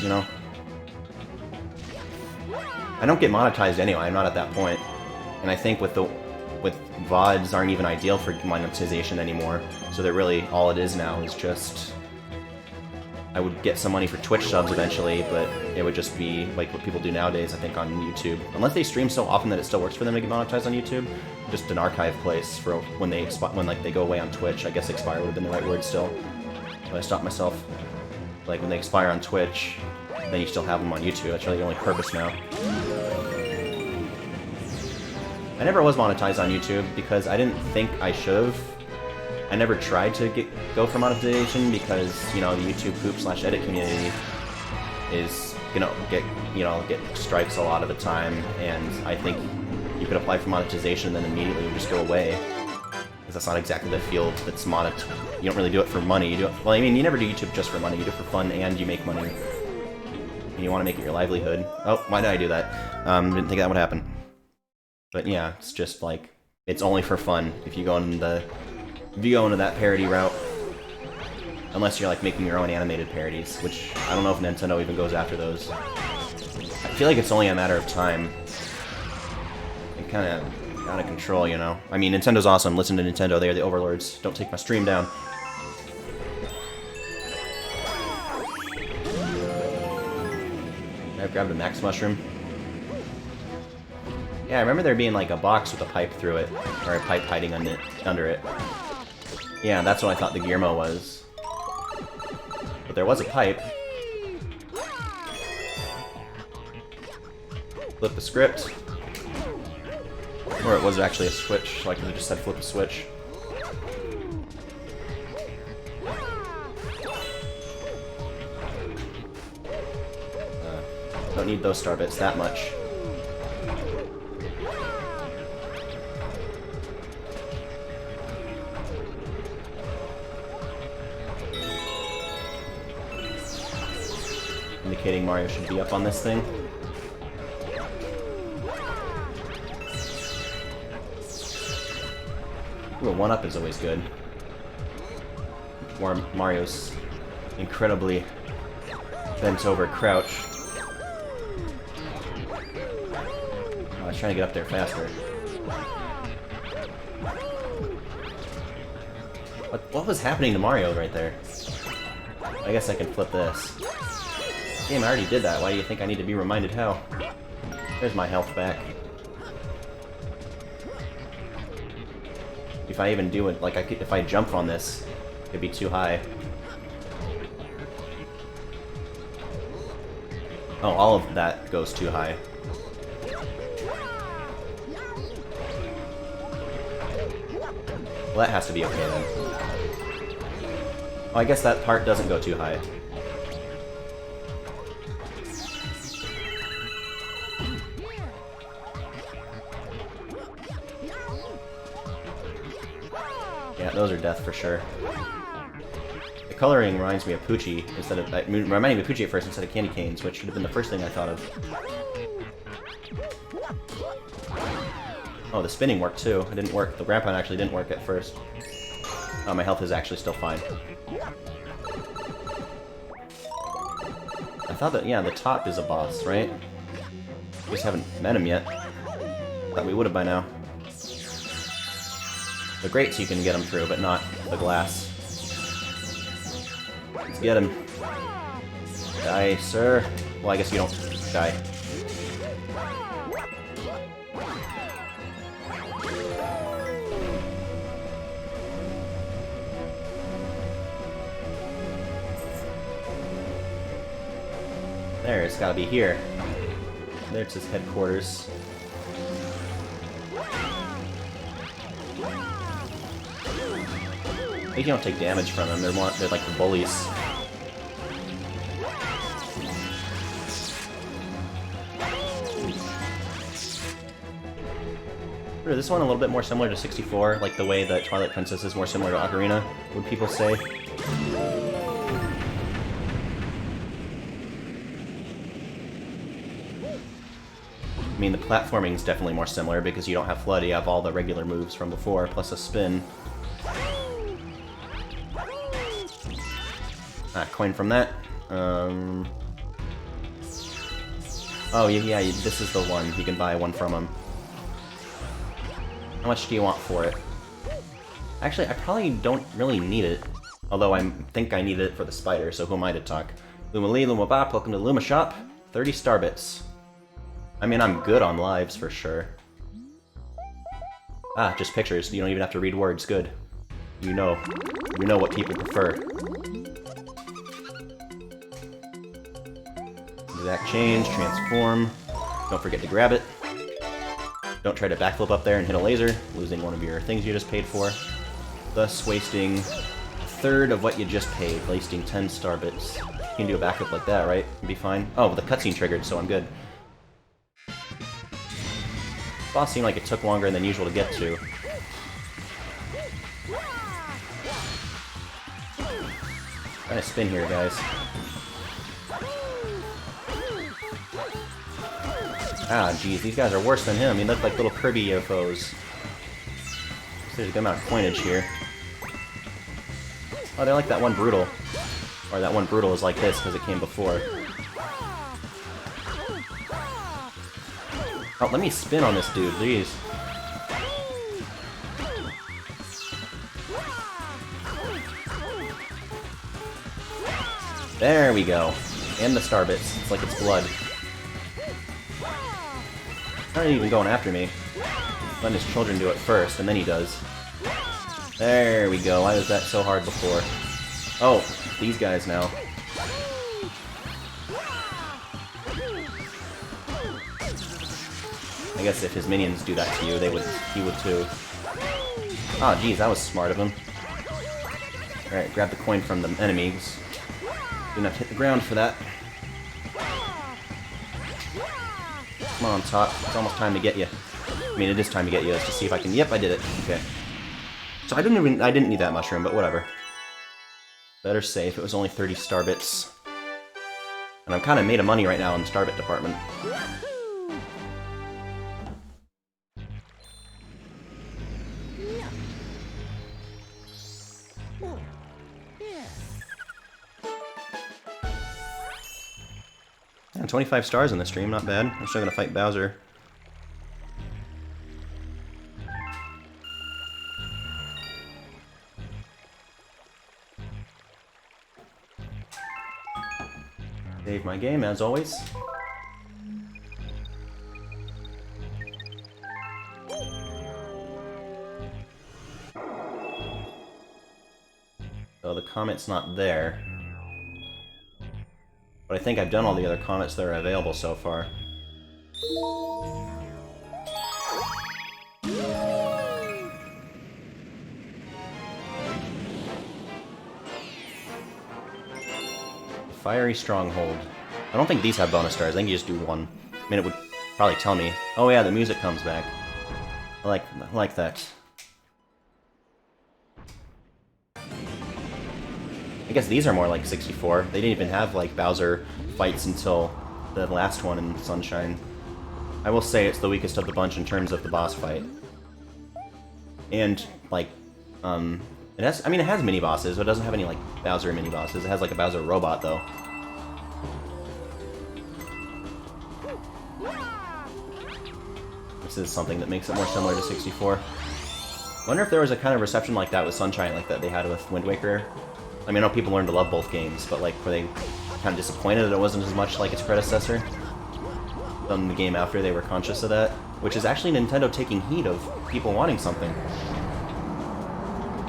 You know? I don't get monetized anyway, I'm not at that point. And I think with VODs aren't even ideal for monetization anymore, so that really all it is now is just... I would get some money for Twitch subs eventually, but it would just be like what people do nowadays, I think, on YouTube. Unless they stream so often that it still works for them to get monetized on YouTube, just an archive place for when they like they go away on Twitch. I guess expire would have been the right word still. But I stopped myself. Like when they expire on Twitch, then you still have them on YouTube. That's really the only purpose now. I never was monetized on YouTube because I didn't think I should have. I never tried to go for monetization because, you know, the YouTube poop/edit community is get strikes a lot of the time, and I think you could apply for monetization and then immediately it would just go away. Because that's not exactly the field that's you don't really do it for money. You do it, well, I mean, you never do YouTube just for money. You do it for fun and you make money. And you want to make it your livelihood. Oh, why did I do that? Didn't think that would happen. But yeah, it's just like, it's only for fun if you go into that parody route. Unless you're like making your own animated parodies, which I don't know if Nintendo even goes after those. I feel like it's only a matter of time. It kind of out of control, you know? I mean, Nintendo's awesome. Listen to Nintendo. They are the overlords. Don't take my stream down. I've grabbed a max mushroom. Yeah, I remember there being like a box with a pipe through it, or a pipe hiding under it. Yeah, that's what I thought the Guillermo was. But there was a pipe. Flip the script. Or it was actually a switch, so I could have just said flip a switch. Don't need those star bits that much. Indicating Mario should be up on this thing. Ooh, a 1-up is always good. Or Mario's incredibly bent over crouch. Oh, I was trying to get up there faster. What was happening to Mario right there? I guess I can flip this. Damn, I already did that. Why do you think I need to be reminded how? There's my health back. If I even do it, like if I jump on this, it'd be too high. Oh, all of that goes too high. Well, that has to be okay then. Oh, I guess that part doesn't go too high. Yeah, those are death for sure. The coloring reminds me of Poochie instead of reminding me of Poochie at first instead of candy canes, which should have been the first thing I thought of. Oh, the spinning worked too. It didn't work. The ramp actually didn't work at first. Oh, my health is actually still fine. I thought that, yeah, the top is a boss, right? We just haven't met him yet. Thought we would have by now. The grates you can get him through, but not the glass. Let's get him. Die, sir. Well, I guess you don't die. There, it's gotta be here. There's his headquarters. I think you don't take damage from them. They're like the bullies. Is this one a little bit more similar to 64, like the way that Twilight Princess is more similar to Ocarina, would people say? I mean, the platforming's definitely more similar because you don't have FLUDD, you have all the regular moves from before, plus a spin. Ah, coin from that. Oh, yeah, this is the one. You can buy one from him. How much do you want for it? Actually, I probably don't really need it. Although I think I need it for the spider, so who am I to talk? Luma Lee, Luma Bop, welcome to the Luma Shop. 30 star bits. I mean, I'm good on lives, for sure. Ah, just pictures. You don't even have to read words. Good. You know. You know what people prefer. Exact change, transform. Don't forget to grab it. Don't try to backflip up there and hit a laser, losing one of your things you just paid for. Thus wasting a third of what you just paid, wasting 10 star bits. You can do a backflip like that, right? It'd be fine. Oh, the cutscene triggered, so I'm good. Boss seemed like it took longer than usual to get to. Trying to spin here, guys. Ah, geez, these guys are worse than him. They look like little Kirby UFOs. There's a good amount of coinage here. Oh, they're like that one Brutal. Or that one Brutal is like this because it came before. Oh, let me spin on this dude, please. There we go. And the star bits. It's like it's blood. Not even going after me. Letting his children do it first, and then he does. There we go. Why was that so hard before? Oh, these guys now. I guess if his minions do that to you, he would too. Oh, geez, that was smart of him. Alright, grab the coin from the enemies. Do not hit the ground for that. Come on, Top. It's almost time to get you. I mean, it is time to get you. Let's just see if I can... Yep, I did it. Okay. So I didn't need that mushroom, but whatever. Better safe. It was only 30 star bits. And I'm kind of made of money right now in the starbit department. And 25 stars in the stream, not bad. I'm still gonna fight Bowser. Save my game, as always. So the comet's not there. But I think I've done all the other comets that are available so far. Fiery Stronghold. I don't think these have bonus stars. I think you just do one. I mean, it would probably tell me. Oh yeah, the music comes back. I like that. I guess these are more like 64. They didn't even have like Bowser fights until the last one in Sunshine. I will say it's the weakest of the bunch in terms of the boss fight. And like, it has mini bosses, but it doesn't have any like Bowser mini bosses. It has like a Bowser robot though. This is something that makes it more similar to 64. Wonder if there was a kind of reception like that with Sunshine, like that they had with Wind Waker. I mean, I know people learned to love both games, but like, were they kind of disappointed that it wasn't as much like its predecessor? Then the game after, they were conscious of that, which is actually Nintendo taking heed of people wanting something.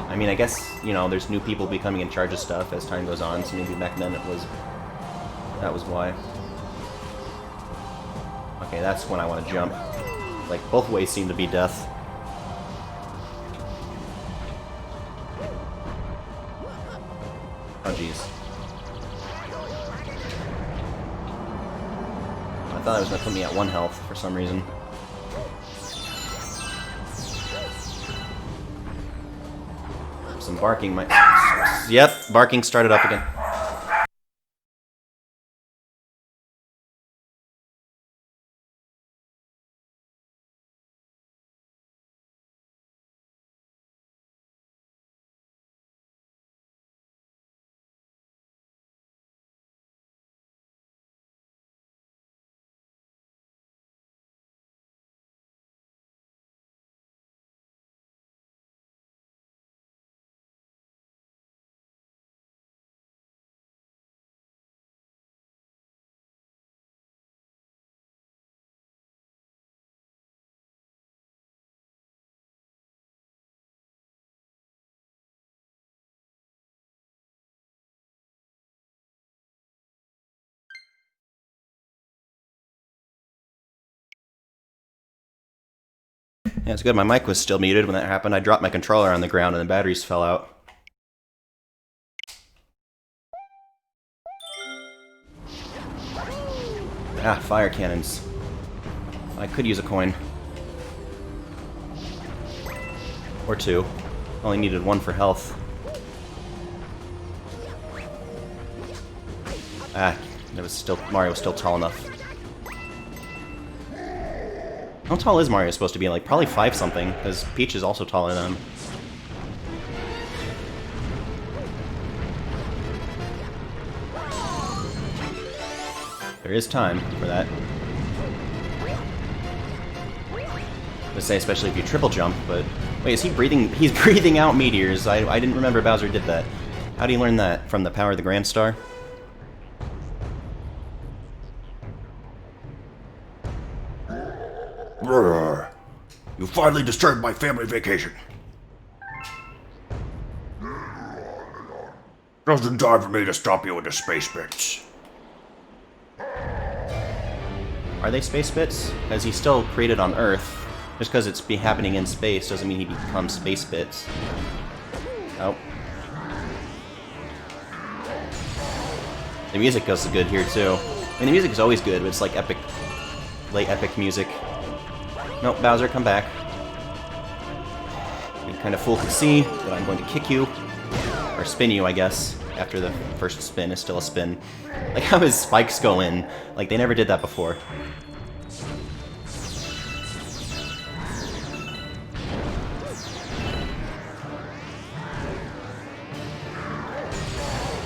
I mean, I guess, you know, there's new people becoming in charge of stuff as time goes on, so maybe back then that was why. Okay, that's when I want to jump. Like, both ways seem to be death. Oh, jeez. I thought it was going to put me at 1 health for some reason. Some barking might... Yep, barking started up again. Yeah, it's good. My mic was still muted when that happened. I dropped my controller on the ground and the batteries fell out. Ah, fire cannons. I could use a coin. Or 2. Only needed 1 for health. Ah, Mario was still tall enough. How tall is Mario supposed to be? Like, probably 5 something, because Peach is also taller than him. There is time for that. I would say, especially if you triple jump, but... Wait, is he breathing? He's breathing out meteors. I didn't remember Bowser did that. How do you learn that? From the power of the Grand Star? Brrr. You finally disturbed my family vacation. Just in time for me to stop you with the space bits. Are they space bits? Because he's still created on Earth. Just because it's happening in space doesn't mean he becomes space bits. Oh. The music goes good here too. I mean, the music is always good, but it's like epic, late epic music. Nope, Bowser, come back. You kind of fool can see that I'm going to kick you. Or spin you, I guess. After the first spin is still a spin. Like how his spikes go in. Like, they never did that before.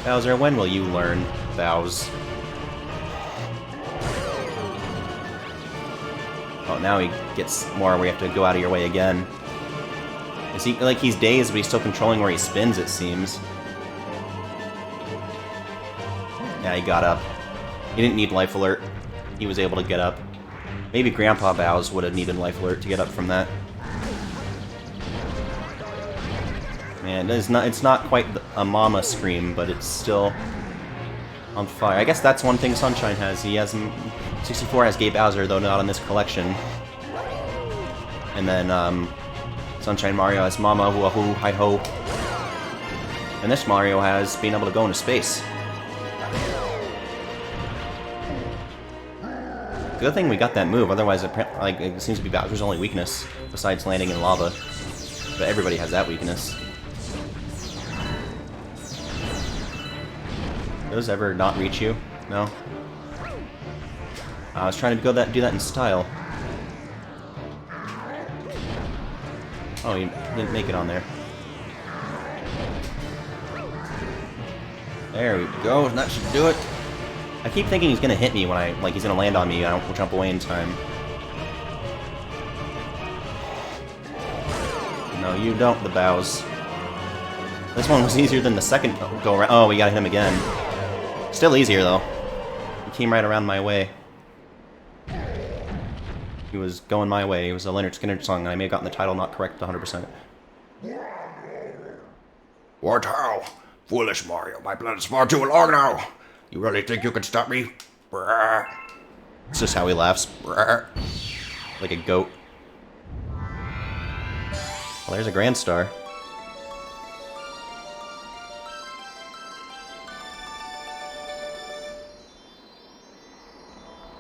Bowser, when will you learn, Bows? Oh, now he gets more where you have to go out of your way again. Is he, like, he's dazed, but he's still controlling where he spins, it seems. Yeah, he got up. He didn't need Life Alert. He was able to get up. Maybe Grandpa Bows would have needed Life Alert to get up from that. Man, it's not quite a mama scream, but it's still on fire. I guess that's one thing Sunshine has. He has 64 has Gay Bowser, though not on this collection. And then Sunshine Mario has Mama, Wahoo, Hi Ho. And this Mario has being able to go into space. Good thing we got that move, otherwise it seems to be Bowser's only weakness, besides landing in lava. But everybody has that weakness. Those ever not reach you? No? I was trying to do that in style. Oh, you didn't make it on there. There we go, that should do it. I keep thinking he's gonna hit me when he's gonna land on me, I don't jump away in time. No, you don't, the bows. This one was easier than the second go around. Oh, we gotta hit him again. Still easier, though. He came right around my way. He was going my way. It was a Leonard Skinner song, and I may have gotten the title not correct 100%. What how? Foolish Mario, my blood is far too long now. You really think you can stop me? Brrr. It's just how he laughs. Brrr. Like a goat. Well, there's a Grand Star.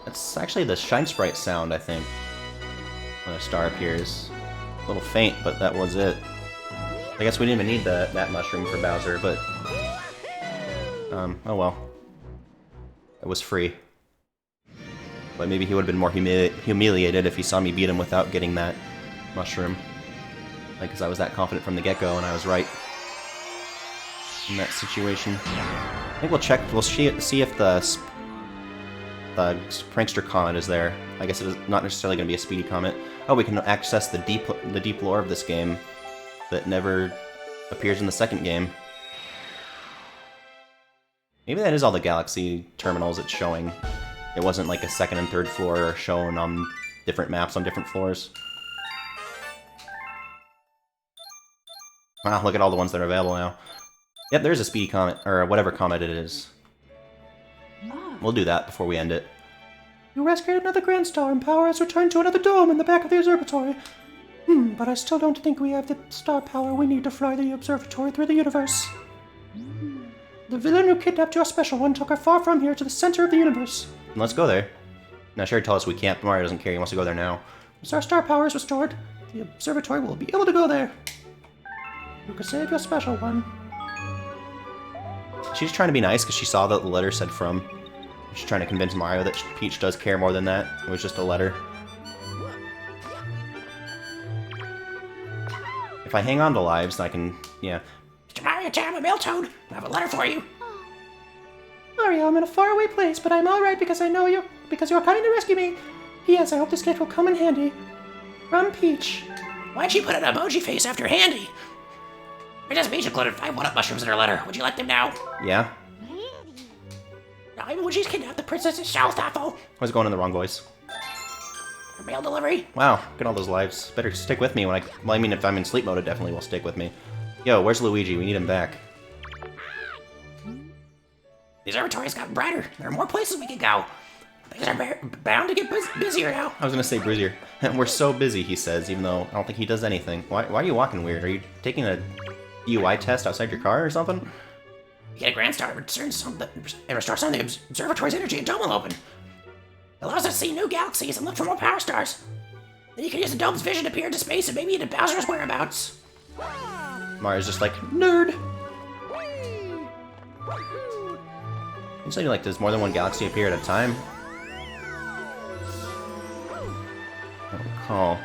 That's actually the Shine Sprite sound, I think, when a star appears. A little faint, but that was it. I guess we didn't even need that mushroom for Bowser, but... oh well. It was free. But maybe he would have been more humiliated if he saw me beat him without getting that mushroom. Like, because I was that confident from the get-go, and I was right in that situation. I think we'll see if the Prankster Comet is there. I guess it is not necessarily going to be a speedy comet. Oh, we can access the deep lore of this game that never appears in the second game. Maybe that is all the galaxy terminals it's showing. It wasn't like a second and third floor shown on different maps on different floors. Wow, look at all the ones that are available now. Yep, there's a speedy comet, or whatever comet it is. We'll do that before we end it. You rescued another Grand Star, and power has returned to another dome in the back of the observatory. But I still don't think we have the star power we need to fly the observatory through the universe. The villain who kidnapped your special one took her far from here to the center of the universe. Let's go there. Now, Sherry told us we can't, but Mario doesn't care. He wants to go there now. Once our star power is restored, the observatory will be able to go there. You could save your special one. She's trying to be nice because she saw that the letter said from. She's trying to convince Mario that Peach does care more than that. It was just a letter. If I hang on to lives, I can, yeah. Mr. Mario Jam, a Miltoad. I have a letter for you. Mario, I'm in a faraway place, but I'm alright because I know you're coming to rescue me. P.S. I hope this gift will come in handy. From Peach. Why'd she put an emoji face after handy? Princess Peach included 5 1-up mushrooms in her letter. Would you like them now? Yeah? Not even when she's kidnapped the princess itself, Taffo. I was going in the wrong voice. For mail delivery? Wow, look at all those lives. Better stick with me when well, I mean, if I'm in sleep mode, it definitely will stick with me. Yo, where's Luigi? We need him back. The observatory's gotten brighter. There are more places we can go. Things are bound to get busier now. I was gonna say Bruiser. We're so busy, he says, even though I don't think he does anything. Why are you walking weird? Are you taking a UI test outside your car or something? You get a Grand Star and restore some of the observatory's energy and dome will open. It allows us to see new galaxies and look for more power stars. Then you can use the dome's vision to peer into space and maybe into Bowser's whereabouts. Mario's just like, nerd! You said like there's more than one galaxy appear at a time? I don't recall.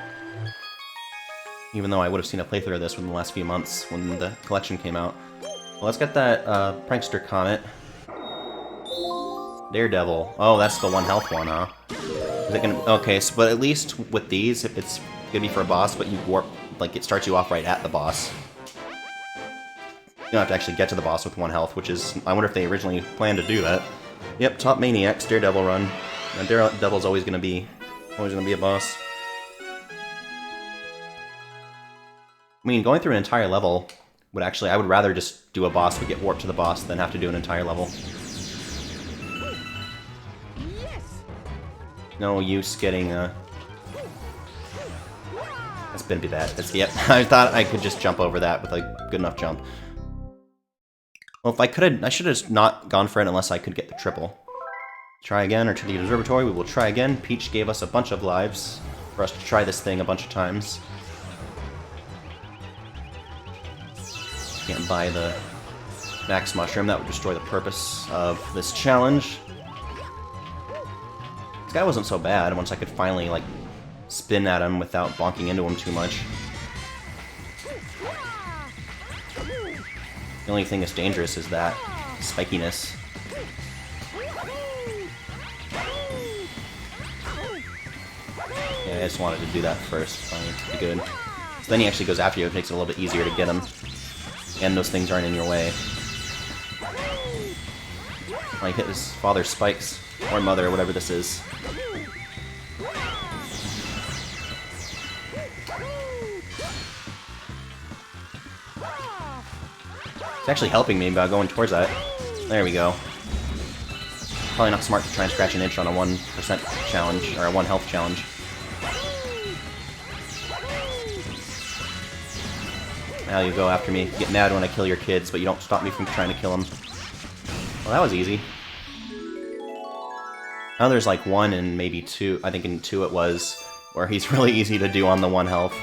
Even though I would have seen a playthrough of this within the last few months when the collection came out. Well, let's get that Prankster Comet. Daredevil. Oh, that's the 1 health one, huh? Is it gonna... Okay, so, but at least with these, if it's gonna be for a boss, but you warp... Like, it starts you off right at the boss. You don't have to actually get to the boss with 1 health, which is... I wonder if they originally planned to do that. Yep, Top Maniacs, Daredevil run. And Daredevil's always gonna be a boss. I mean, going through an entire level would actually... I would rather just do a boss but get warped to the boss than have to do an entire level. No use getting That's gonna be bad. That's... Yep, I thought I could just jump over that with a good enough jump. Well, if I could, I should have not gone for it unless I could get the triple. Try again, or to the observatory, we will try again. Peach gave us a bunch of lives for us to try this thing a bunch of times. Can't buy the Max Mushroom. That would destroy the purpose of this challenge. This guy wasn't so bad once I could finally, like, spin at him without bonking into him too much. The only thing that's dangerous is that spikiness. Yeah, I just wanted to do that first. Fine, be good. So then he actually goes after you. It makes it a little bit easier to get him. And those things aren't in your way. Like hit his father's spikes. Or mother, or whatever this is. It's actually helping me by going towards that. There we go. Probably not smart to try and scratch an itch on a 1% challenge, or a 1 health challenge. Now you go after me. You get mad when I kill your kids, but you don't stop me from trying to kill them. Well, that was easy. Now there's like 1 and maybe 2, I think in 2 it was, where he's really easy to do on the 1 health.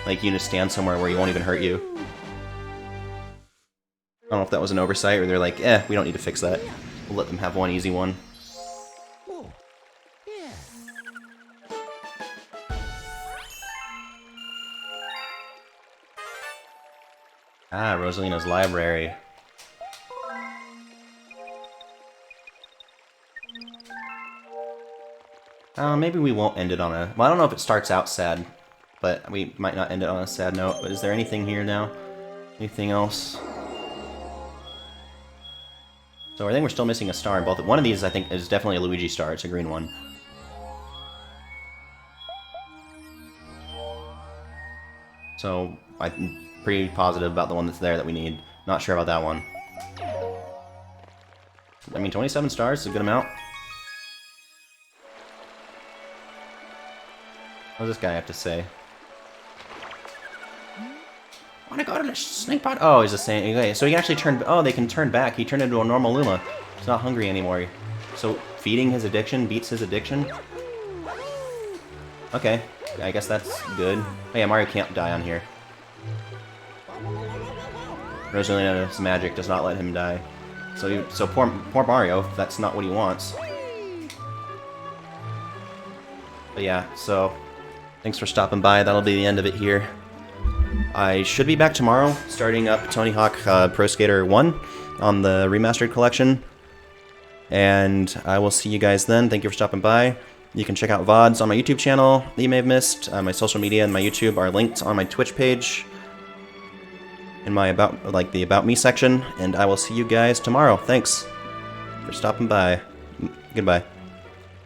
Like you just stand somewhere where he won't even hurt you. I don't know if that was an oversight, or they're like, we don't need to fix that. We'll let them have 1 easy one. Ah, Rosalina's library. Maybe we won't end it on a... Well, I don't know if it starts out sad, but we might not end it on a sad note. But is there anything here now? Anything else? So I think we're still missing a star in both. One of these, I think, is definitely a Luigi star. It's a green one. So I'm pretty positive about the one that's there that we need. Not sure about that one. I mean, 27 stars is a good amount. What does this guy have to say? Wanna go to the snake pot? Oh, he's the same. Okay, so he actually turned... Oh, they can turn back. He turned into a normal Luma. He's not hungry anymore. So feeding his addiction beats his addiction? Okay, I guess that's good. Oh yeah, Mario can't die on here. Rosalina's magic does not let him die. So poor Mario, that's not what he wants. But yeah, so thanks for stopping by. That'll be the end of it here. I should be back tomorrow, starting up Tony Hawk Pro Skater 1 on the Remastered Collection. And I will see you guys then. Thank you for stopping by. You can check out VODs on my YouTube channel that you may have missed. My social media and my YouTube are linked on my Twitch page in my the About Me section. And I will see you guys tomorrow. Thanks for stopping by. Goodbye.